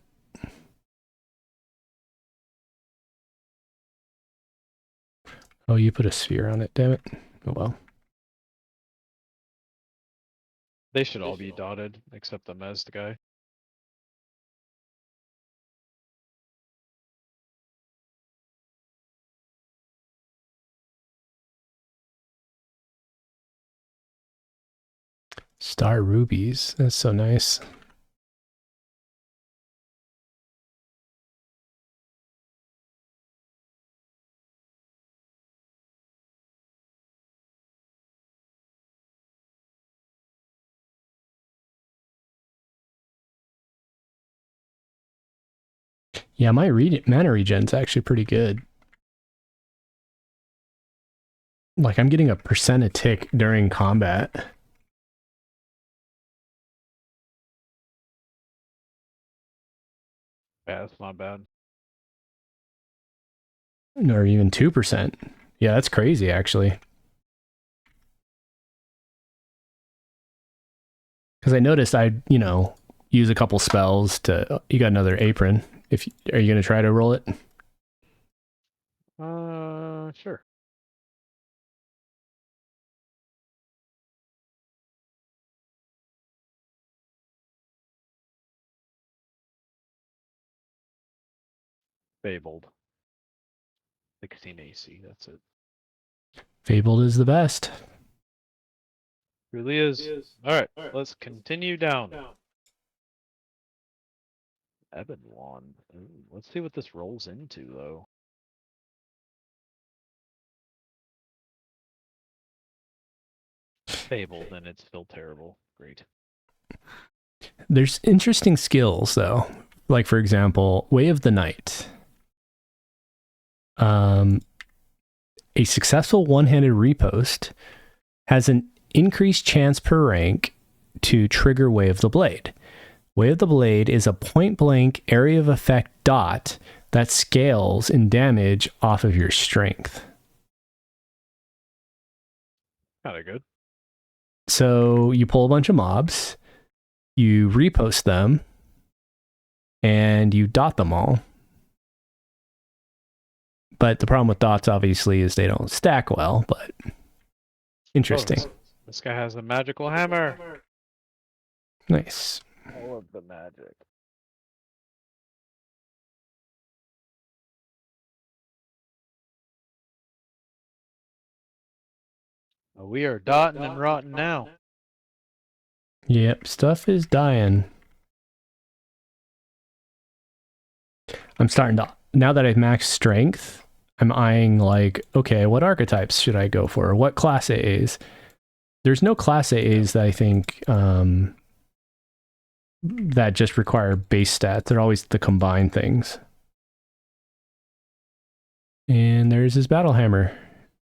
Oh, you put a sphere on it, damn it. Oh well. They should all be dotted, except the Mezd guy. Star rubies. That's so nice. Yeah, my mana regen's actually pretty good. Like, I'm getting a % a tick during combat. Yeah, that's not bad. Or even 2%. Yeah, that's crazy, actually. Because I noticed I, use a couple spells to... You got another apron. Are you going to try to roll it? Sure. Fabled. 16 AC, that's it. Fabled is the best. Really is. Alright, let's continue down. Ebon Wand. Ooh, let's see what this rolls into, though. Fabled, and it's still terrible. Great. There's interesting skills, though. Like, for example, Way of the Night. A successful one-handed repost has an increased chance per rank to trigger Way of the Blade. Way of the Blade is a point-blank area of effect dot that scales in damage off of your strength. Kinda good. So you pull a bunch of mobs, you repost them, and you dot them all. But the problem with dots, obviously, is they don't stack well, but interesting. Oh, this guy has a magical hammer. Nice. All of the magic. Oh, we are dotting and rotten now. Yep, stuff is dying. I'm starting to, now that I've maxed strength, I'm eyeing like, okay, what archetypes should I go for? What class AAs? There's no class AAs that I think that just require base stats. They're always the combined things. And there's his battle hammer.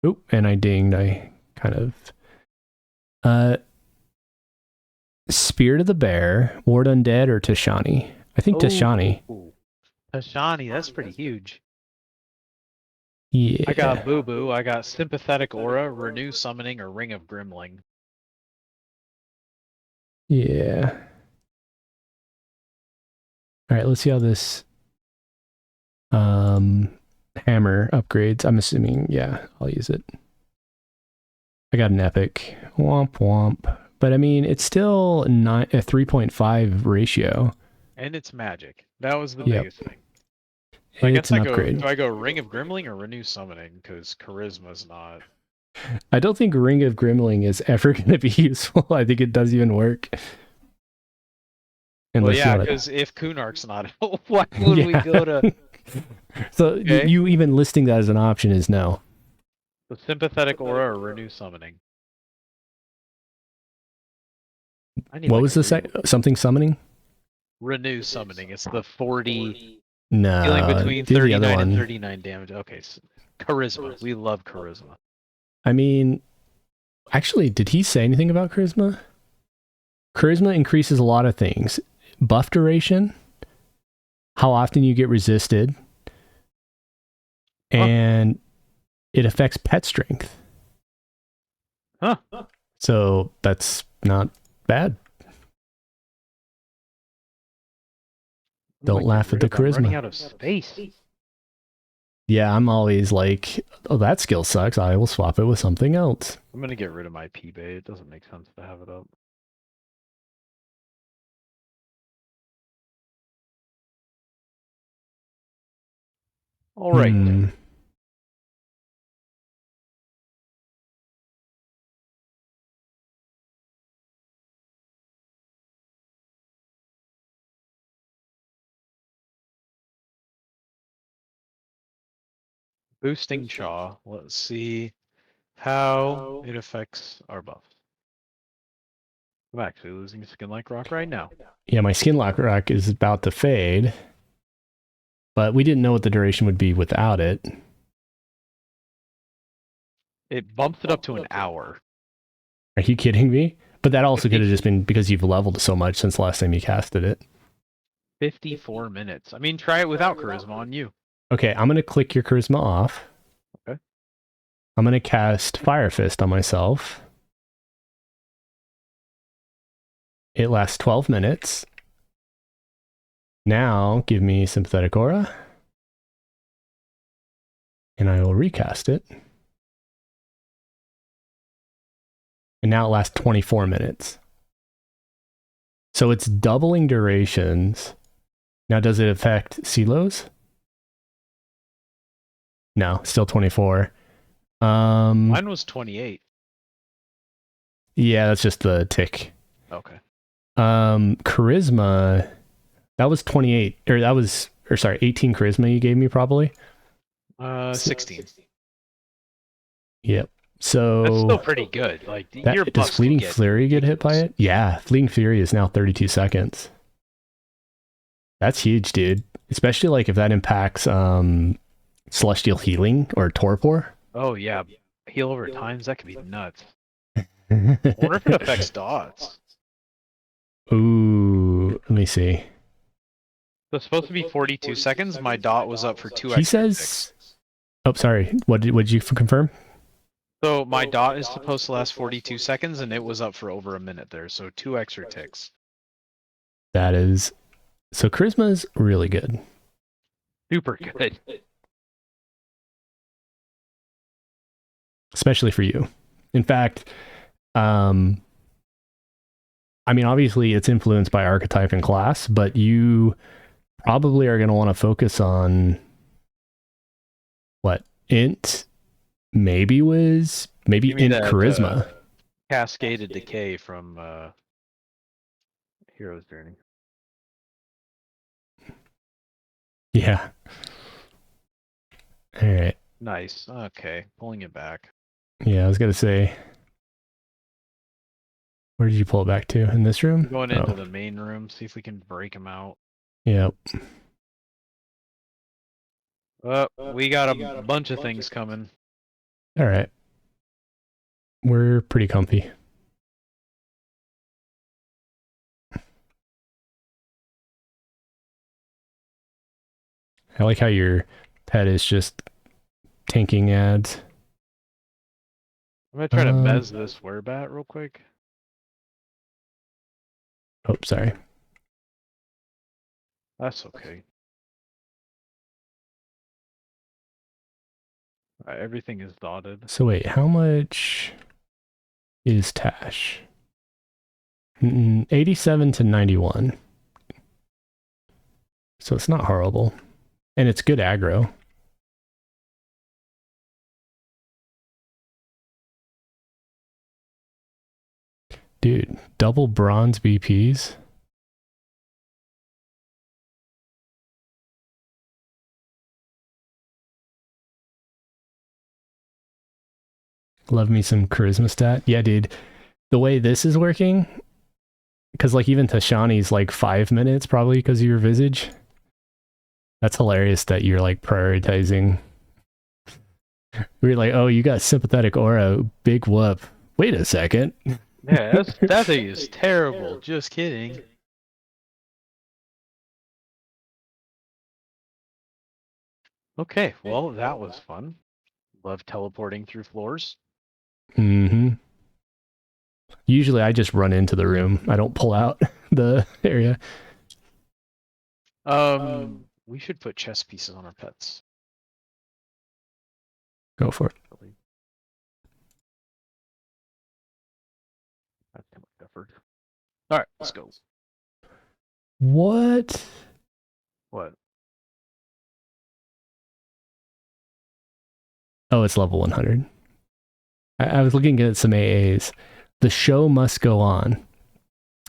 Oop, and I dinged. I kind of... Spirit of the Bear, Ward Undead, or Tashani? I think Tashani. Tashani, that's pretty huge. Yeah. I got Boo Boo, I got Sympathetic Aura, Renew Summoning, or Ring of Grimling. Yeah. All right, let's see how this hammer upgrades. I'm assuming, yeah, I'll use it. I got an epic. Womp womp. But I mean, it's still a 3.5 ratio. And it's magic. That was the biggest thing. I guess an upgrade. Do I go Ring of Grimling or Renew Summoning? Because Charisma's not. I don't think Ring of Grimling is ever going to be useful. I think it does even work. Well, yeah, because if Kunark's not out, why would we go to... So you even listing that as an option is no. The Sympathetic Aura or Renew Summoning? What was the something summoning? Renew Summoning. It's the 40... No. Dealing between 39 and 39 damage. Okay, so Charisma. We love Charisma. I mean, actually, did he say anything about Charisma? Charisma increases a lot of things. Buff duration, how often you get resisted, and it affects pet strength. Huh. So that's not bad. Don't laugh at the I'm running charisma. out of space. Yeah, I'm always like, oh, that skill sucks. I will swap it with something else. I'm gonna get rid of my P-Bay. It doesn't make sense to have it up. All right. Boosting Chaw. Let's see how it affects our buffs. I'm actually losing Skin Like Rock right now. Yeah, my Skinlock Rock is about to fade, but we didn't know what the duration would be without it. It bumps it up to an hour. Are you kidding me? But that also could have just been because you've leveled so much since the last time you casted it. 54 minutes. I mean, try it without Charisma on you. Okay, I'm going to click your Charisma off. Okay. I'm going to cast Fire Fist on myself. It lasts 12 minutes. Now, give me Sympathetic Aura. And I will recast it. And now it lasts 24 minutes. So it's doubling durations. Now, does it affect CLOs? No, still 24. Mine was 28. Yeah, that's just the tick. Okay. Charisma, that was 28, or sorry, 18 charisma you gave me probably. 16. Yep. So That's still pretty good. Like your does buffs Fleeting can get Flurry get hit by ridiculous. it? Yeah, Fleeting Fury is now 32 seconds. That's huge, dude. Especially like if that impacts Celestial Healing or Torpor. Oh yeah, heal over times. That could be nuts. I wonder if it affects dots. Ooh, let me see. So it's supposed to be 42 seconds. My dot was up for 2 He extra says, ticks. oh, sorry. What did you confirm? So my dot is supposed to last 42 seconds, and it was up for over a minute there. So 2 extra ticks. That is, so Charisma is really good. Super good. Especially for you. In fact, I mean, obviously it's influenced by archetype and class, but you probably are going to want to focus on what? Int, maybe Wiz, maybe Give me Int that, Charisma. Cascaded Decay from Hero's Journey. Yeah. All right. Nice. Okay, pulling it back. Yeah, I was going to say, where did you pull it back to? In this room? Going into the main room, see if we can break them out. Yep. We got a bunch of things coming. All right. We're pretty comfy. I like how your pet is just tanking ads. I'm gonna try to mez this Werebat real quick. Oh, sorry. That's okay. Alright, everything is dotted. So wait, how much is Tash? 87 to 91. So it's not horrible. And it's good aggro. Dude, double bronze BPs? Love me some charisma stat. Yeah, dude. The way this is working, because like even Tashani's like 5 minutes probably because of your visage. That's hilarious that you're like prioritizing. We're like, oh, you got sympathetic aura, big whoop. Wait a second. Yeah, that thing is terrible. Just kidding. Okay, well, that was fun. Love teleporting through floors. Mm-hmm. Usually I just run into the room. I don't pull out the area. We should put chess pieces on our pets. Go for it. That's too much effort. All right, let's go. What? What? Oh, it's level 100. I was looking at some AAs. The show must go on.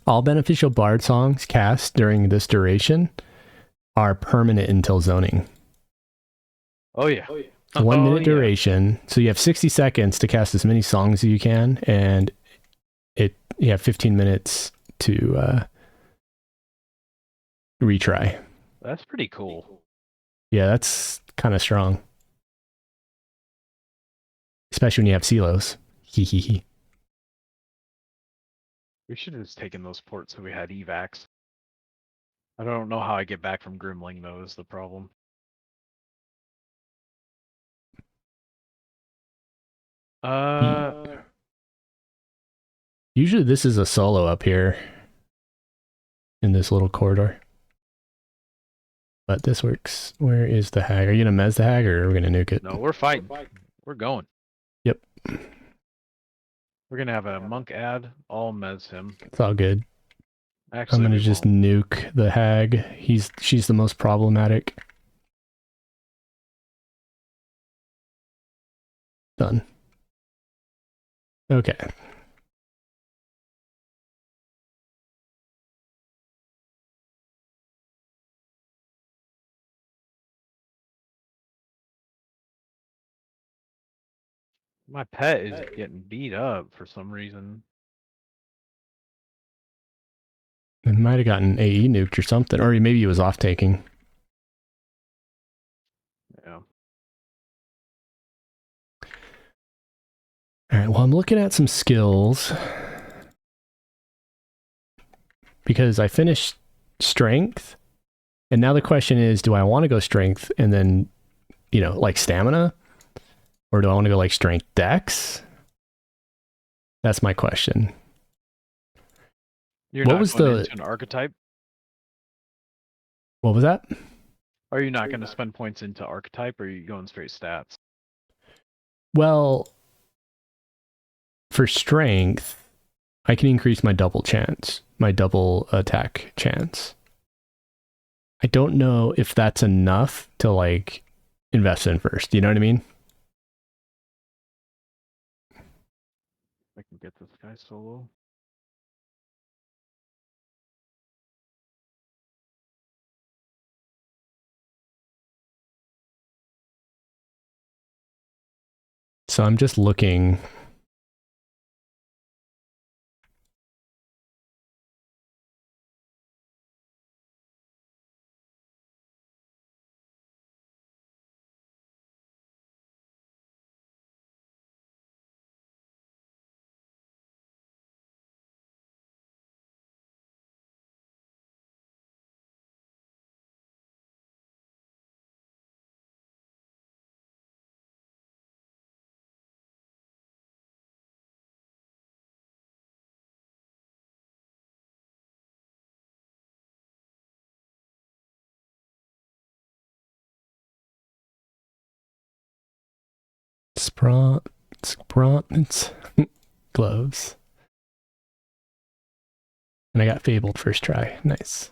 All beneficial bard songs cast during this duration are permanent until zoning. Oh yeah. 1 minute duration. So you have 60 seconds to cast as many songs as you can, and you have 15 minutes to retry. That's pretty cool. Yeah, that's kind of strong. Especially when you have silos. Hee. We should have just taken those ports so we had evacs. I don't know how I get back from Grimling though is the problem. Usually this is a solo up here in this little corridor. But this works. Where is the hag? Are you gonna mez the hag or are we gonna nuke it? No, we're fighting. We're going. Yep. We're gonna have a monk ad. I'll mez him. It's all good. Actually, I'm gonna just nuke the hag. She's the most problematic. Done. Okay. My pet is getting beat up for some reason. It might have gotten AE nuked or something, or maybe he was off taking. Yeah. All right, well, I'm looking at some skills because I finished strength, and now the question is, do I want to go strength and then, like stamina, or do I want to go like strength dex? That's my question. You're not going into an archetype? What was that? Are you not going to spend points into archetype, or are you going straight stats? Well, for strength, I can increase my double attack chance. I don't know if that's enough to like invest in first. You know what I mean? I can get this guy solo. So I'm just looking. Spront gloves. And I got fabled first try. Nice.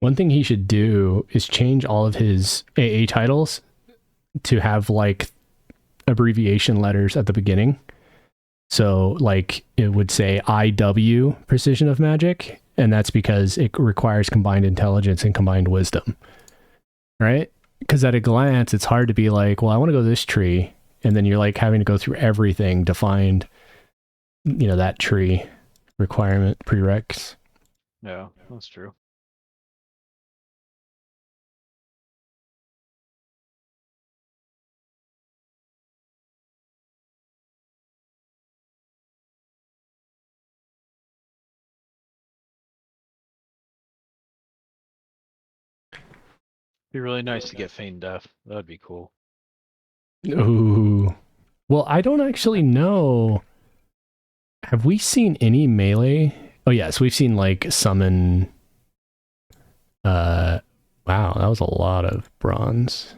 One thing he should do is change all of his AA titles to have like abbreviation letters at the beginning. So like it would say IW Precision of Magic, and that's because it requires combined intelligence and combined wisdom. Right? because at a glance, it's hard to be like, well, I want to go this tree, and then you're like having to go through everything to find, that tree requirement prereqs. Yeah, that's true. Be really nice to get Feign Death. That'd be cool. Ooh. Well, I don't actually know. Have we seen any melee? Oh yes, we've seen like summon. Wow, that was a lot of bronze.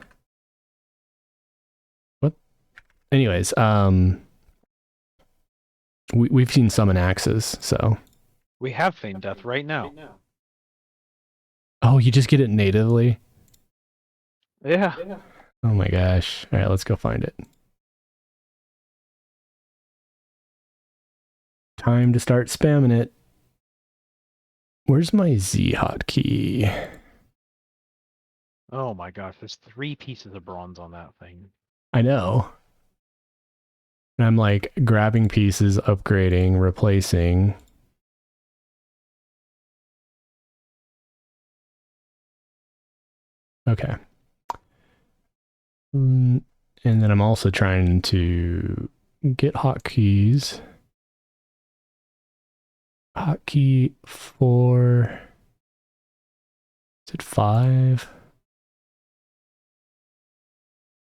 What? Anyways, we've seen summon axes, so. We have Feign Death right now. Oh, you just get it natively? Yeah. Oh my gosh. All right, let's go find it. Time to start spamming it. Where's my Z hotkey? Oh my gosh, there's 3 pieces of bronze on that thing. I know. And I'm like grabbing pieces, upgrading, replacing. Okay. And then I'm also trying to get hotkeys. Hotkey 4. Is it 5?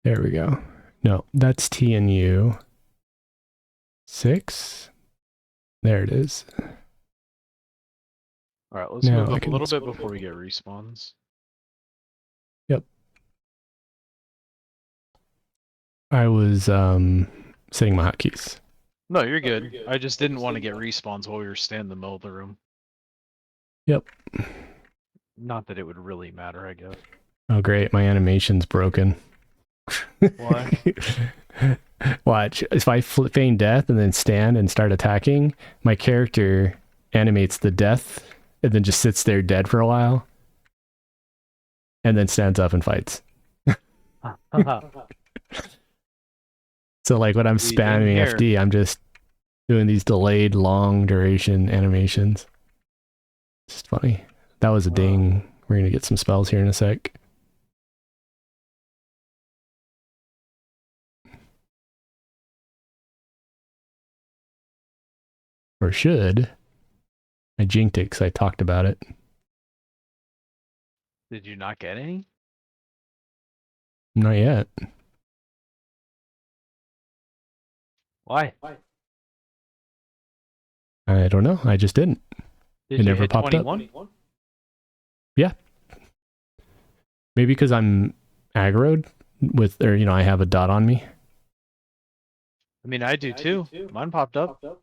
There we go. No, that's T and U. 6. There it is. Alright, let's Now move I up a can little bit before we get respawns. Yep. I was setting my hotkeys. No, you're good. I just didn't want to get respawns while we were standing in the middle of the room. Yep. Not that it would really matter, I guess. Oh great, my animation's broken. Why? Watch. If I feign death and then stand and start attacking, my character animates the death and then just sits there dead for a while. And then stands up and fights. So like when I'm spamming FD, I'm just doing these delayed long duration animations. It's just funny. That was a ding. We're gonna get some spells here in a sec. Or should. I jinked it because I talked about it. Did you not get any? Not yet. Why? I don't know. I just didn't. Did it you never hit popped 21? up. Yeah. Maybe because I'm aggroed with, or I have a dot on me. I mean, I do too. Mine popped up.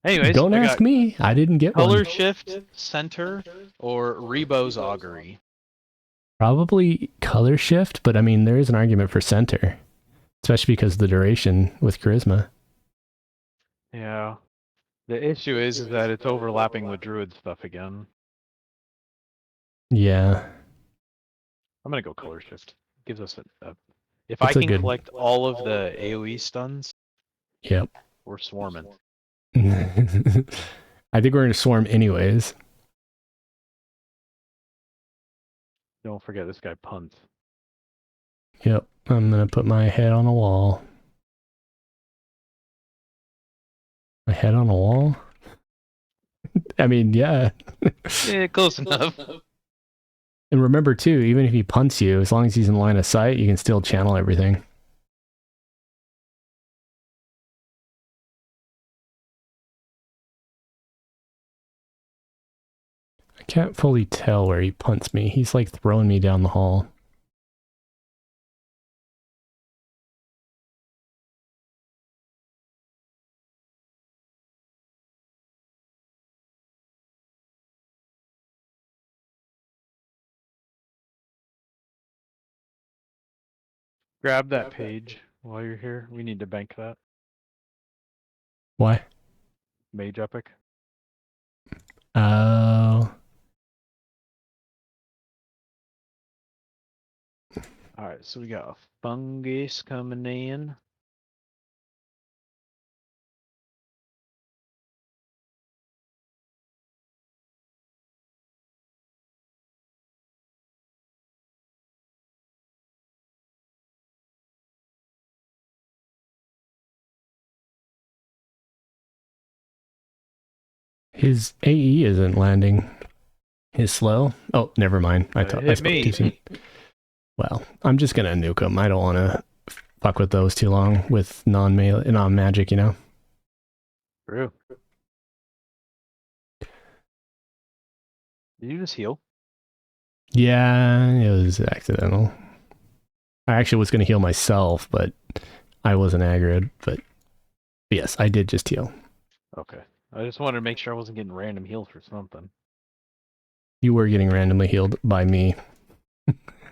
Anyways, don't ask me. I didn't get color one. shift, center, or Rebo's augury. Probably color shift, but I mean, there is an argument for center, especially because of the duration with charisma. Yeah. The issue is that it's overlapping with druid stuff again. Yeah. I'm gonna go color shift. Gives us a if It's I can collect all of the AoE stuns, yep. we're swarming. I think we're going to swarm anyways. Don't forget this guy punts. Yep. I'm going to put my head on a wall. My head on a wall? I mean, yeah. Yeah, close enough. And remember too, even if he punts you, as long as he's in line of sight, you can still channel everything. I can't fully tell where he punts me. He's like throwing me down the hall. Grab that page while you're here. We need to bank that. Why? Mage Epic. Oh. Alright, so we got a fungus coming in. His AE isn't landing. His slow. Oh, never mind. I Hit spoke me. too soon. Well, I'm just gonna nuke him. I don't want to fuck with those too long with non-magic, you know. True. Did you just heal? Yeah, it was accidental. I actually was gonna heal myself, but I wasn't aggroed. But yes, I did just heal. Okay. I just wanted to make sure I wasn't getting random heals for something. You were getting randomly healed by me.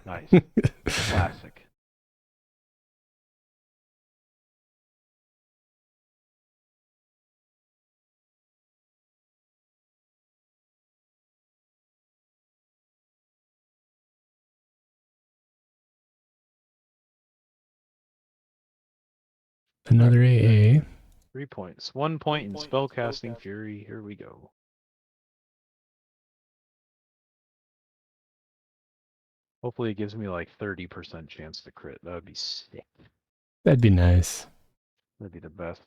Nice. Classic. Another AA. 3 points. 1 point in spellcasting fury. Here we go. Hopefully it gives me like 30% chance to crit. That would be sick. That'd be nice. That'd be the best.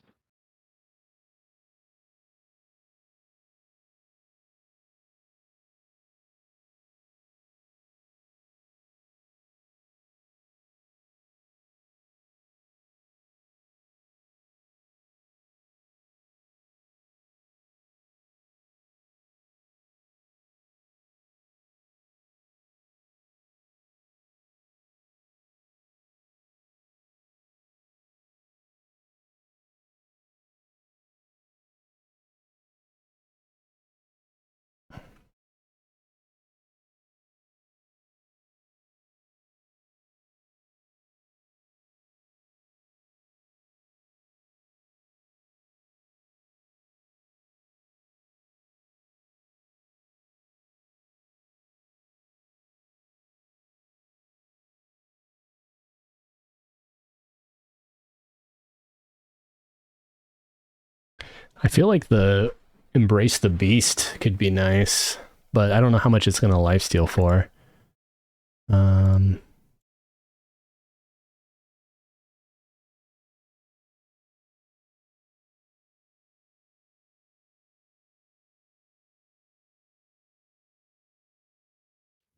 I feel like the Embrace the Beast could be nice, but I don't know how much it's gonna lifesteal for.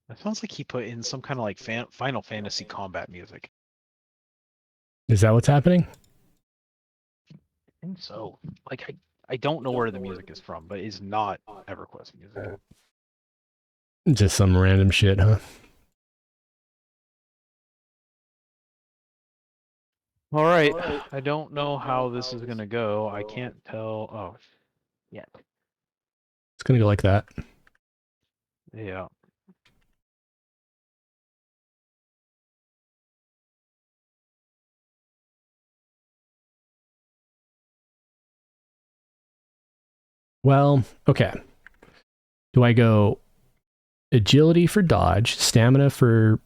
It sounds like he put in some kind of like Final Fantasy combat music. Is that what's happening? I think so. Like I don't know where the music is from, but it's not EverQuest music. Just some random shit, huh? All right. I don't know how this is gonna go. I can't tell. Oh, yeah. It's gonna go like that. Yeah. Well, okay. Do I go agility for dodge, stamina for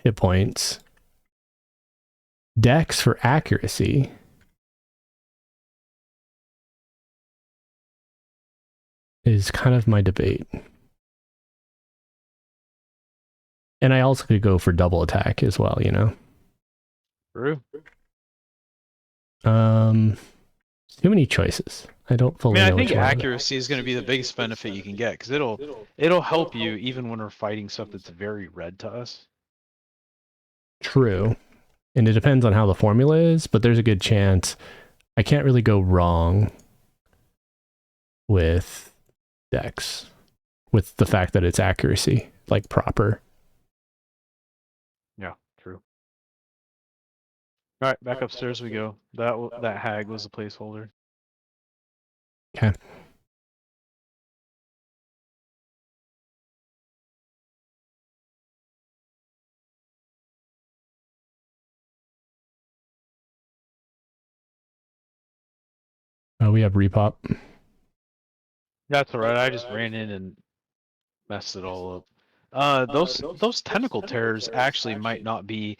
hit points, dex for accuracy? Is kind of my debate. And I also could go for double attack as well, you know? True. Too many choices. I don't fully I know think which one. accuracy is going to be the biggest benefit you can get because it'll help you even when we're fighting stuff that's very red to us. True. And it depends on how the formula is, but there's a good chance I can't really go wrong with dex, with the fact that it's accuracy, like proper. Yeah, true. All right, back upstairs we go. That hag was a placeholder. Okay. We have repop. That's all right. I just ran in and messed it all up. Those tentacle terrors actually might not be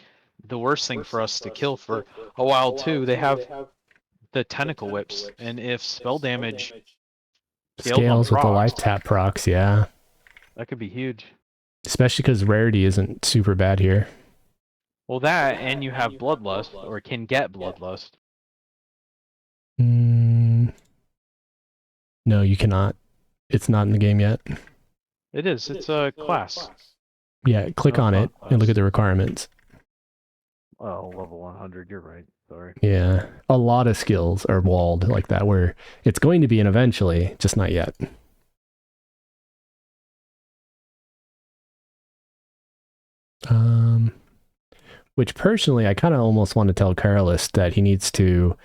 the worst thing for us to kill for a while too. They have the tentacle whips, and if spell damage scales on Scales with the life procs, tap procs, yeah. that could be huge. Especially because rarity isn't super bad here. Well, that and you have bloodlust or can get bloodlust. No, you cannot. It's not in the game yet. It is. It's a class. Yeah, click on it and look at the requirements. Oh, level 100. You're right. Sorry. Yeah, a lot of skills are walled like that, where it's going to be an eventually, just not yet. Which personally, I kind of almost want to tell Carlos that he needs to,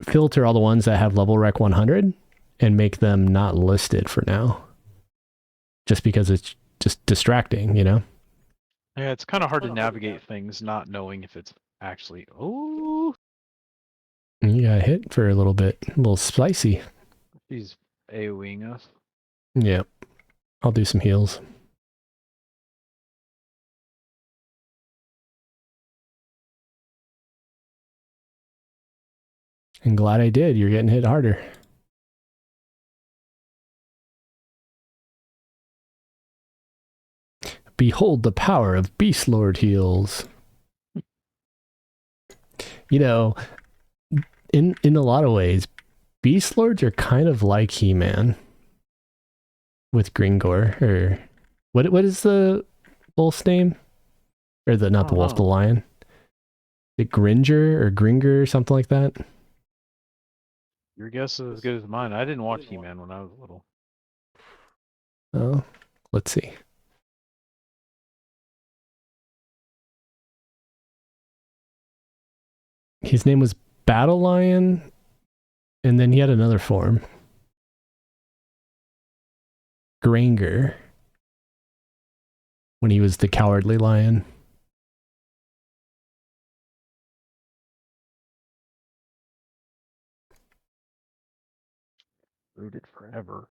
filter all the ones that have level rec 100 and make them not listed for now. Just because it's just distracting, Yeah, it's kind of hard to navigate things not knowing if it's actually. Oh, you got hit for a little bit, a little spicy. She's AoEing us. Yeah, I'll do some heals. I'm glad I did. You're getting hit harder. Behold the power of Beast Lord heals. In a lot of ways, Beast Lords are kind of like He-Man with Gringor, or what is the wolf's name? Or not the wolf, the lion. Is it Gringer or Gringer or something like that? Your guess is as good as mine. I didn't watch He-Man when I was little. Oh, let's see. His name was Battle Lion, and then he had another form. Granger. When he was the Cowardly Lion. Rooted forever.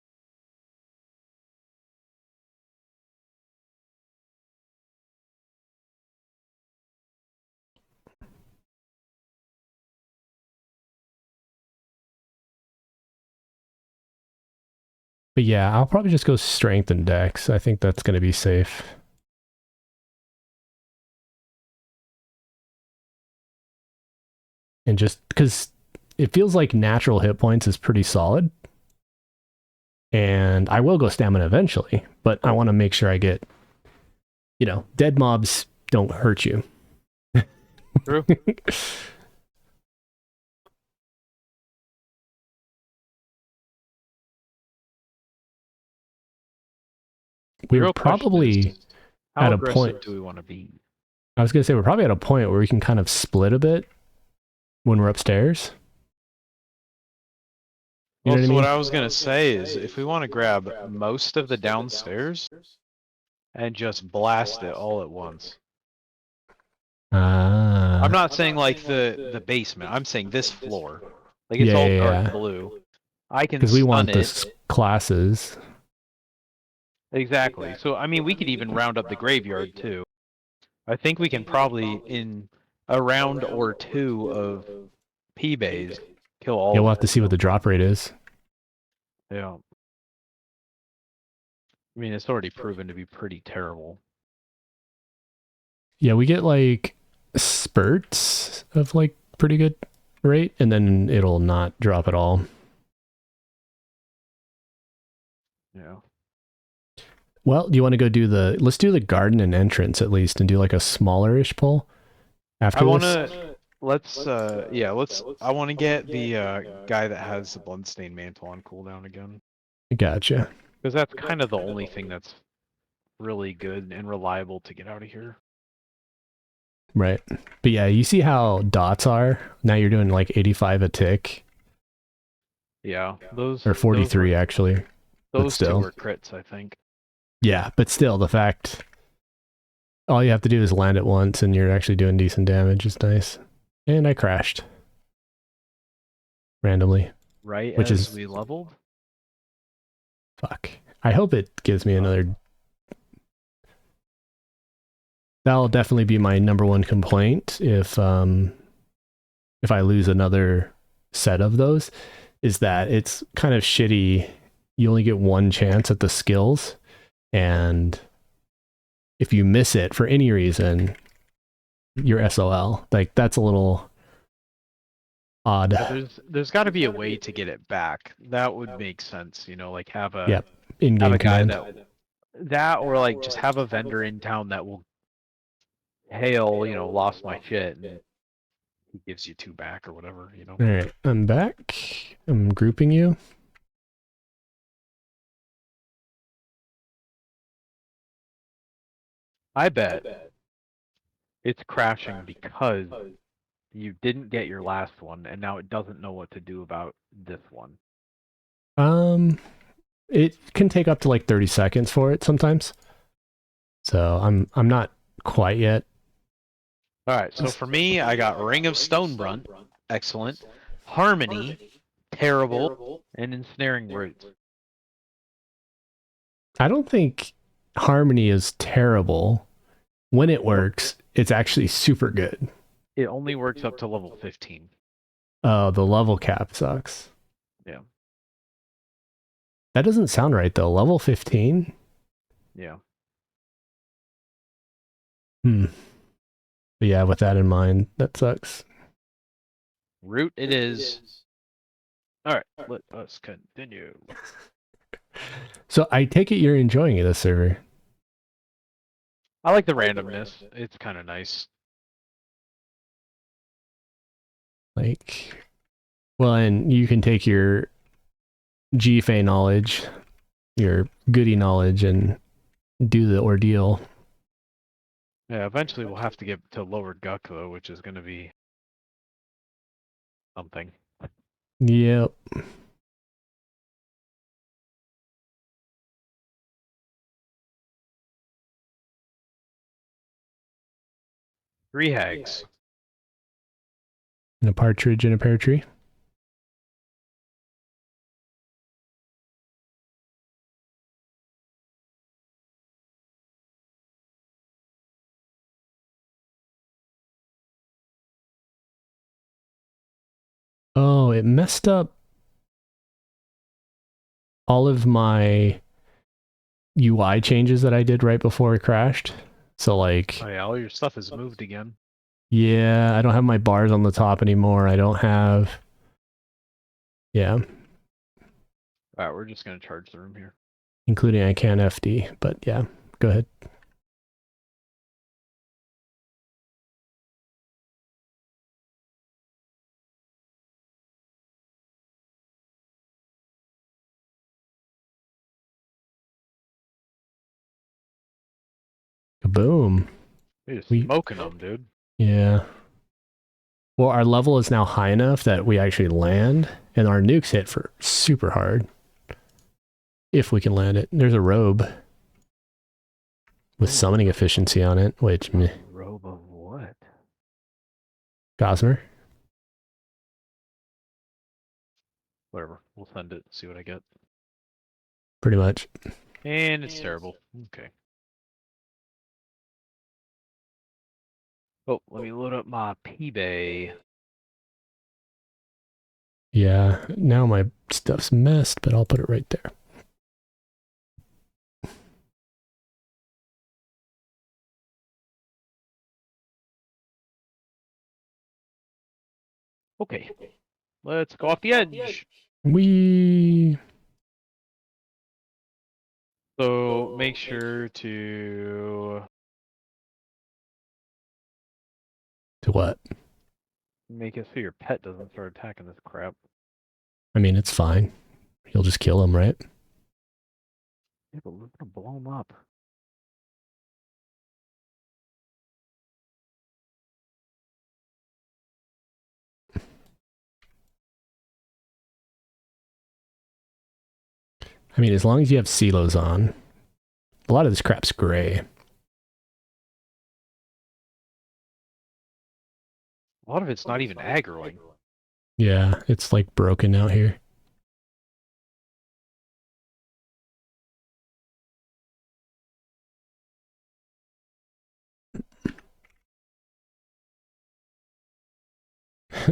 But yeah, I'll probably just go strength and dex. I think that's going to be safe. And just because it feels like natural hit points is pretty solid. And I will go stamina eventually, but I want to make sure I get, dead mobs don't hurt you. True. We're probably at a point. Do we want to be? I was going to say we're probably at a point where we can kind of split a bit when we're upstairs. What I was going to say is if we want to grab most of the downstairs and just blast it all at once. I'm not saying like the basement. I'm saying this floor. Like it's all dark blue. I can because we want the classes. Exactly. So I mean, we could even round up the graveyard too. I think we can probably in a round or two of P-bays kill all. Yeah, we'll have to see what the drop rate is. Yeah. I mean, it's already proven to be pretty terrible. Yeah, we get like spurts of like pretty good rate, and then it'll not drop at all. Yeah. Well, do you want to go do let's do the garden and entrance at least and do like a smaller-ish pull after this? I want to get the guy that has the Bloodstained Mantle on cooldown again. Gotcha. Because that's kind of the only thing that's really good and reliable to get out of here. Right. But yeah, you see how dots are? Now you're doing like 85 a tick. Yeah. Or 43 actually. Those two were crits, I think. Yeah, but still, the fact all you have to do is land it once and you're actually doing decent damage is nice. And I crashed. Randomly. Right, which is we leveled? Fuck. I hope it gives me another that'll definitely be my number one complaint if I lose another set of those, is that it's kind of shitty. You only get one chance at the skills, and if you miss it for any reason, you're SOL. Like, that's a little odd. Yeah, there's got to be a way to get it back. That would make sense, you know, like have a Yep. In-game guy command. that or like just have a vendor in town that will hail, you know, lost my shit, and he gives you 2 back or whatever, you know. All right, I'm back. I'm grouping you. I bet it's crashing because you didn't get your last one, and now it doesn't know what to do about this one. It can take up to like 30 seconds for it sometimes. So I'm not quite yet. All right, so for me, I got Ring of Stonebrunt, excellent. Harmony, terrible, and Ensnaring Roots. I don't think Harmony is terrible. When it works, it's actually super good. It only works up to level 15. Oh, the level cap sucks. Yeah. That doesn't sound right though. Level 15? Yeah. But yeah, with that in mind, that sucks. Root it is. All right, let us continue. So I take it you're enjoying this server. I like the randomness. It's kind of nice. Like, well, and you can take your GFA knowledge, your goody knowledge, and do the ordeal. Yeah, eventually we'll have to get to lower Guck though, which is going to be something. Yep. Three hags. And a partridge in a pear tree. Oh, it messed up all of my UI changes that I did right before it crashed. So like, Oh yeah, all your stuff is moved again. yeah, I don't have my bars on the top anymore. I don't have, yeah, All right, we're just going to charge the room here. including I can FD, but yeah, go ahead. Boom. You're just smoking them, dude. Yeah. Well, our level is now high enough that we actually land, and our nukes hit for super hard. If we can land it. There's a robe with summoning efficiency on it, which meh. Robe of what? Gosmer. Whatever. We'll send it. See what I get. Pretty much. And it's terrible. Okay. Oh, let me load up my P-Bay. Yeah, now my stuff's messed, but I'll put it right there. Okay. Let's go off the edge. We So make sure to what? make it so your pet doesn't start attacking this crap. I mean, it's fine. You'll just kill him, right? Yeah, but we're gonna blow him up. I mean, as long as you have silos on. A lot of this crap's gray. A lot of it's not even aggroing. Yeah, it's like broken out here.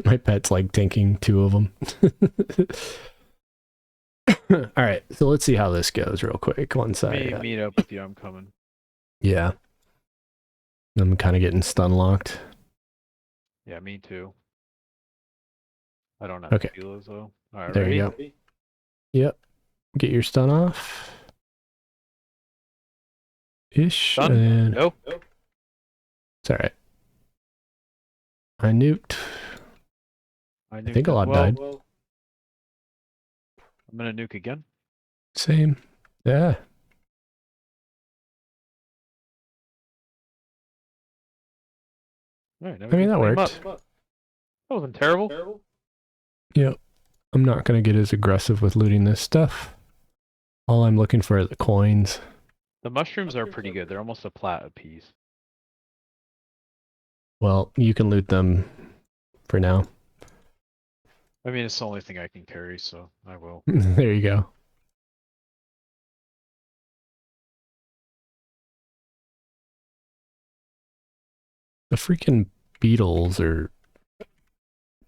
My pet's like tanking 2 of them. All right, so let's see how this goes real quick. Once Meet up with you. I'm coming. Yeah. I'm kind of getting stun locked. Yeah, me too. I don't have Okay. Filos though. All right, There ready? you go. Yep. Get your stun off. Ish. Stun? And Go. it's all right. I nuked. I I think a nuked as lot well. died. I'm gonna nuke again. Same. Yeah. All right, now I we mean, can that flame worked. up. That wasn't terrible. Yep. I'm not going to get as aggressive with looting this stuff. All I'm looking for are the coins. The mushrooms are pretty good. They're almost a plat apiece. Well, you can loot them for now. I mean, it's the only thing I can carry, so I will. There you go. The freaking beetles are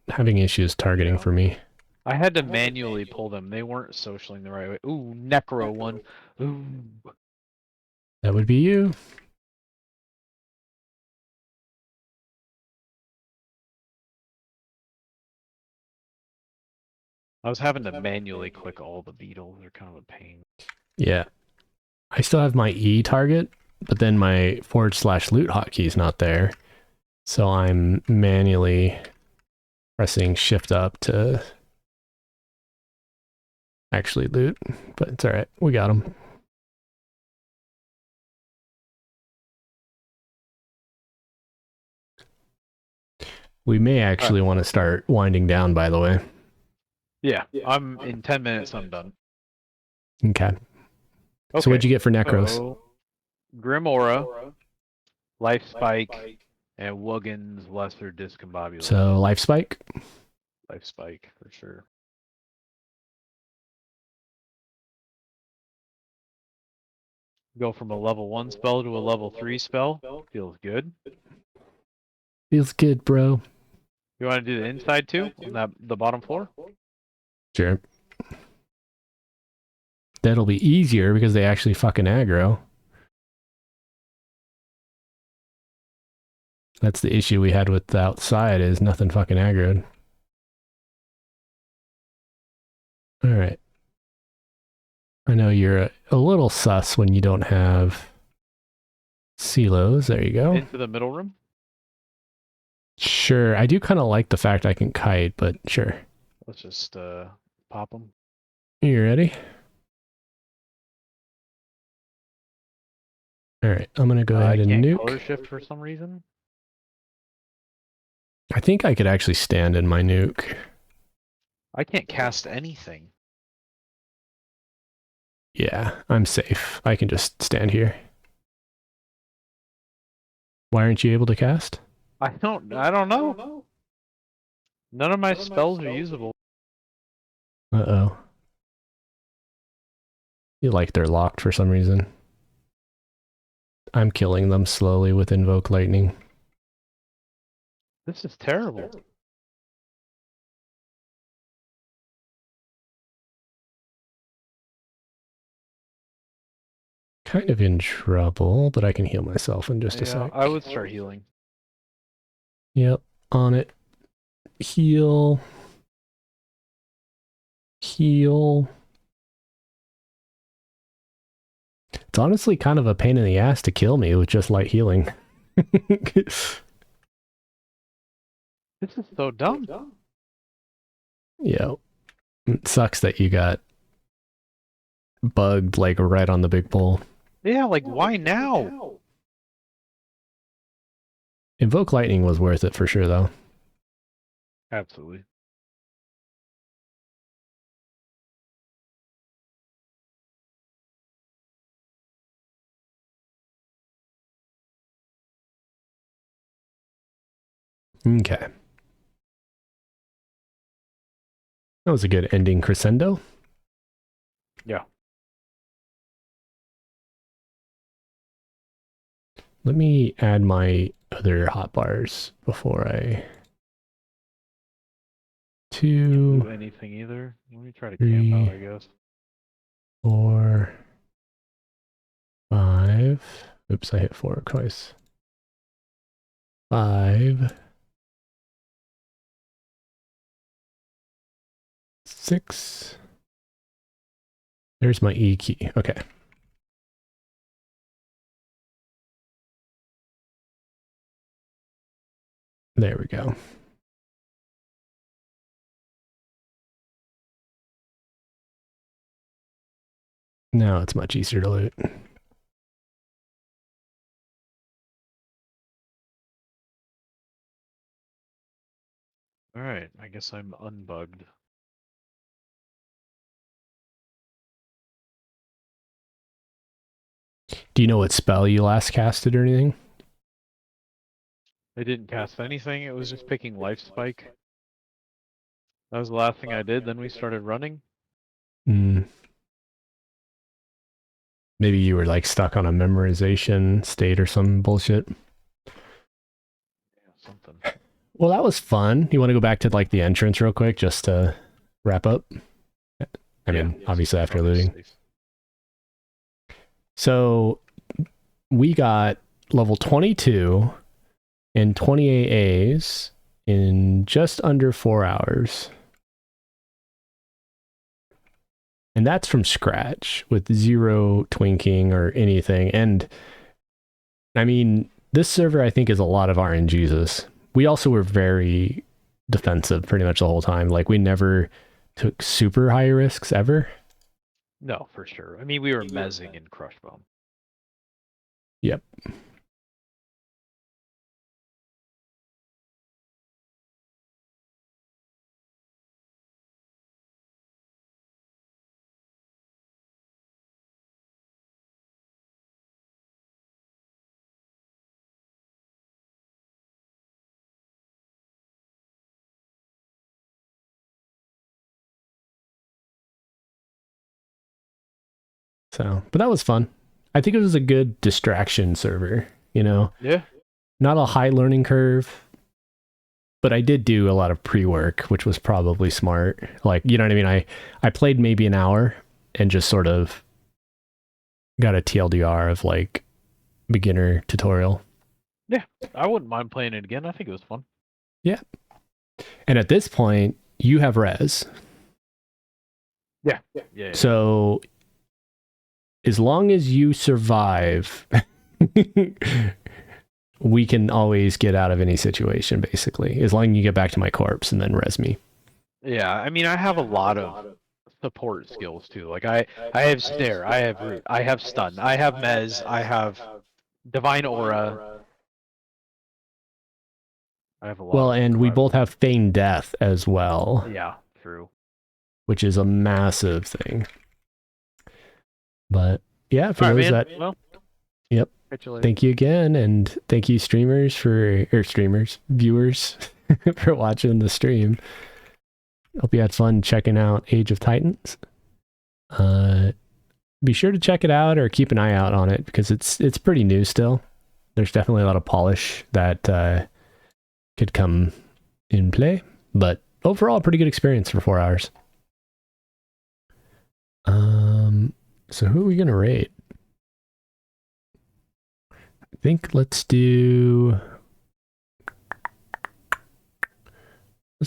having issues targeting for me. I had to manually pull them. They weren't socialing the right way. Ooh, Necro one. Ooh. That would be you. I was having to manually click all the beetles. They're kind of a pain. Yeah. I still have my E target, but then my / loot hotkey is not there. So I'm manually pressing shift up to actually loot, but it's all right. We got them. We may actually want to start winding down, by the way. Yeah, I'm in 10 minutes. I'm done. Okay. So what'd you get for Necros? Grim Aura, Life Spike, and Wuggin's Lesser Discombobulus. So Life Spike? Life Spike, for sure. Go from a level 1 spell to a level 3 spell. Feels good. Feels good, bro. You want to do the inside too? On the bottom floor? Sure. That'll be easier because they actually fucking aggro. That's the issue we had with the outside, is nothing fucking aggroed. Alright. I know you're a little sus when you don't have silos. There you go. Into the middle room? Sure. I do kind of like the fact I can kite, but sure. Let's just pop them. You ready? Alright, I'm gonna go ahead and nuke. Color shift for some reason? I think I could actually stand in my nuke. I can't cast anything. Yeah, I'm safe. I can just stand here. Why aren't you able to cast? I don't know. None of my spells are usable. Uh-oh. You like they're locked for some reason. I'm killing them slowly with Invoke Lightning. This is terrible. Kind of in trouble, but I can heal myself in just a sec. I would start healing. Yep, on it. Heal. Heal. It's honestly kind of a pain in the ass to kill me with just light healing. This is so dumb. Yeah. It sucks that you got bugged like right on the big pole. Yeah, like why now? Invoke Lightning was worth it for sure though. Absolutely. Okay. That was a good ending crescendo. Yeah. Let me add my other hotbars before I 2, do anything either. Let me try to camp out, I guess. 4, 5. Oops, I hit 4 twice. 5, 6. There's my E key. Okay. There we go. Now it's much easier to loot. Alright, I guess I'm unbugged. Do you know what spell you last casted or anything? I didn't cast anything, it was just picking Life Spike. That was the last thing I did, then we started running. Maybe you were like stuck on a memorization state or some bullshit. Yeah, something. Well, that was fun. You want to go back to like the entrance real quick just to wrap up? I mean, obviously after looting. So we got level 22 and 28 A's in just under 4 hours. And that's from scratch with 0 twinking or anything. And I mean, this server I think is a lot of RNGesus. We also were very defensive pretty much the whole time. Like we never took super high risks ever. No, for sure. I mean, we were mezzing in Crushbone. Yep. So, but that was fun. I think it was a good distraction server, you know? Yeah. Not a high learning curve, but I did do a lot of pre-work, which was probably smart. Like, you know what I mean? I played maybe an hour and just sort of got a TLDR of like beginner tutorial. Yeah, I wouldn't mind playing it again. I think it was fun. Yeah. And at this point, you have res. Yeah. So as long as you survive, we can always get out of any situation, basically. As long as you get back to my corpse and then res me. Yeah, I mean, I have a lot of support skills too. Like I have snare, I have root, I have stun, I have mez, I have divine aura. I have a lot. Well, and we both have feign death as well. Yeah, true. Which is a massive thing. But yeah, for those that, well, yep. Thank you again, and thank you viewers for watching the stream. Hope you had fun checking out Age of Titans. Be sure to check it out or keep an eye out on it because it's pretty new still. There's definitely a lot of polish that could come in play, but overall, pretty good experience for 4 hours. So who are we gonna rate? I think let's do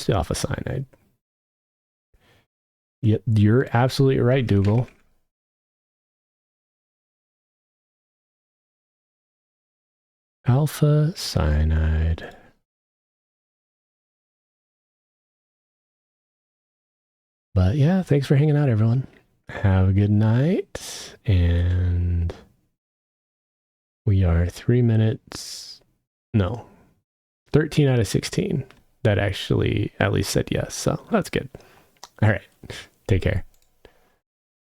Alpha Cyanide. Yep, you're absolutely right, Dougal. Alpha Cyanide. But yeah, thanks for hanging out, everyone. Have a good night, and we are 13 out of 16 that actually at least said yes, so that's good. All right, take care.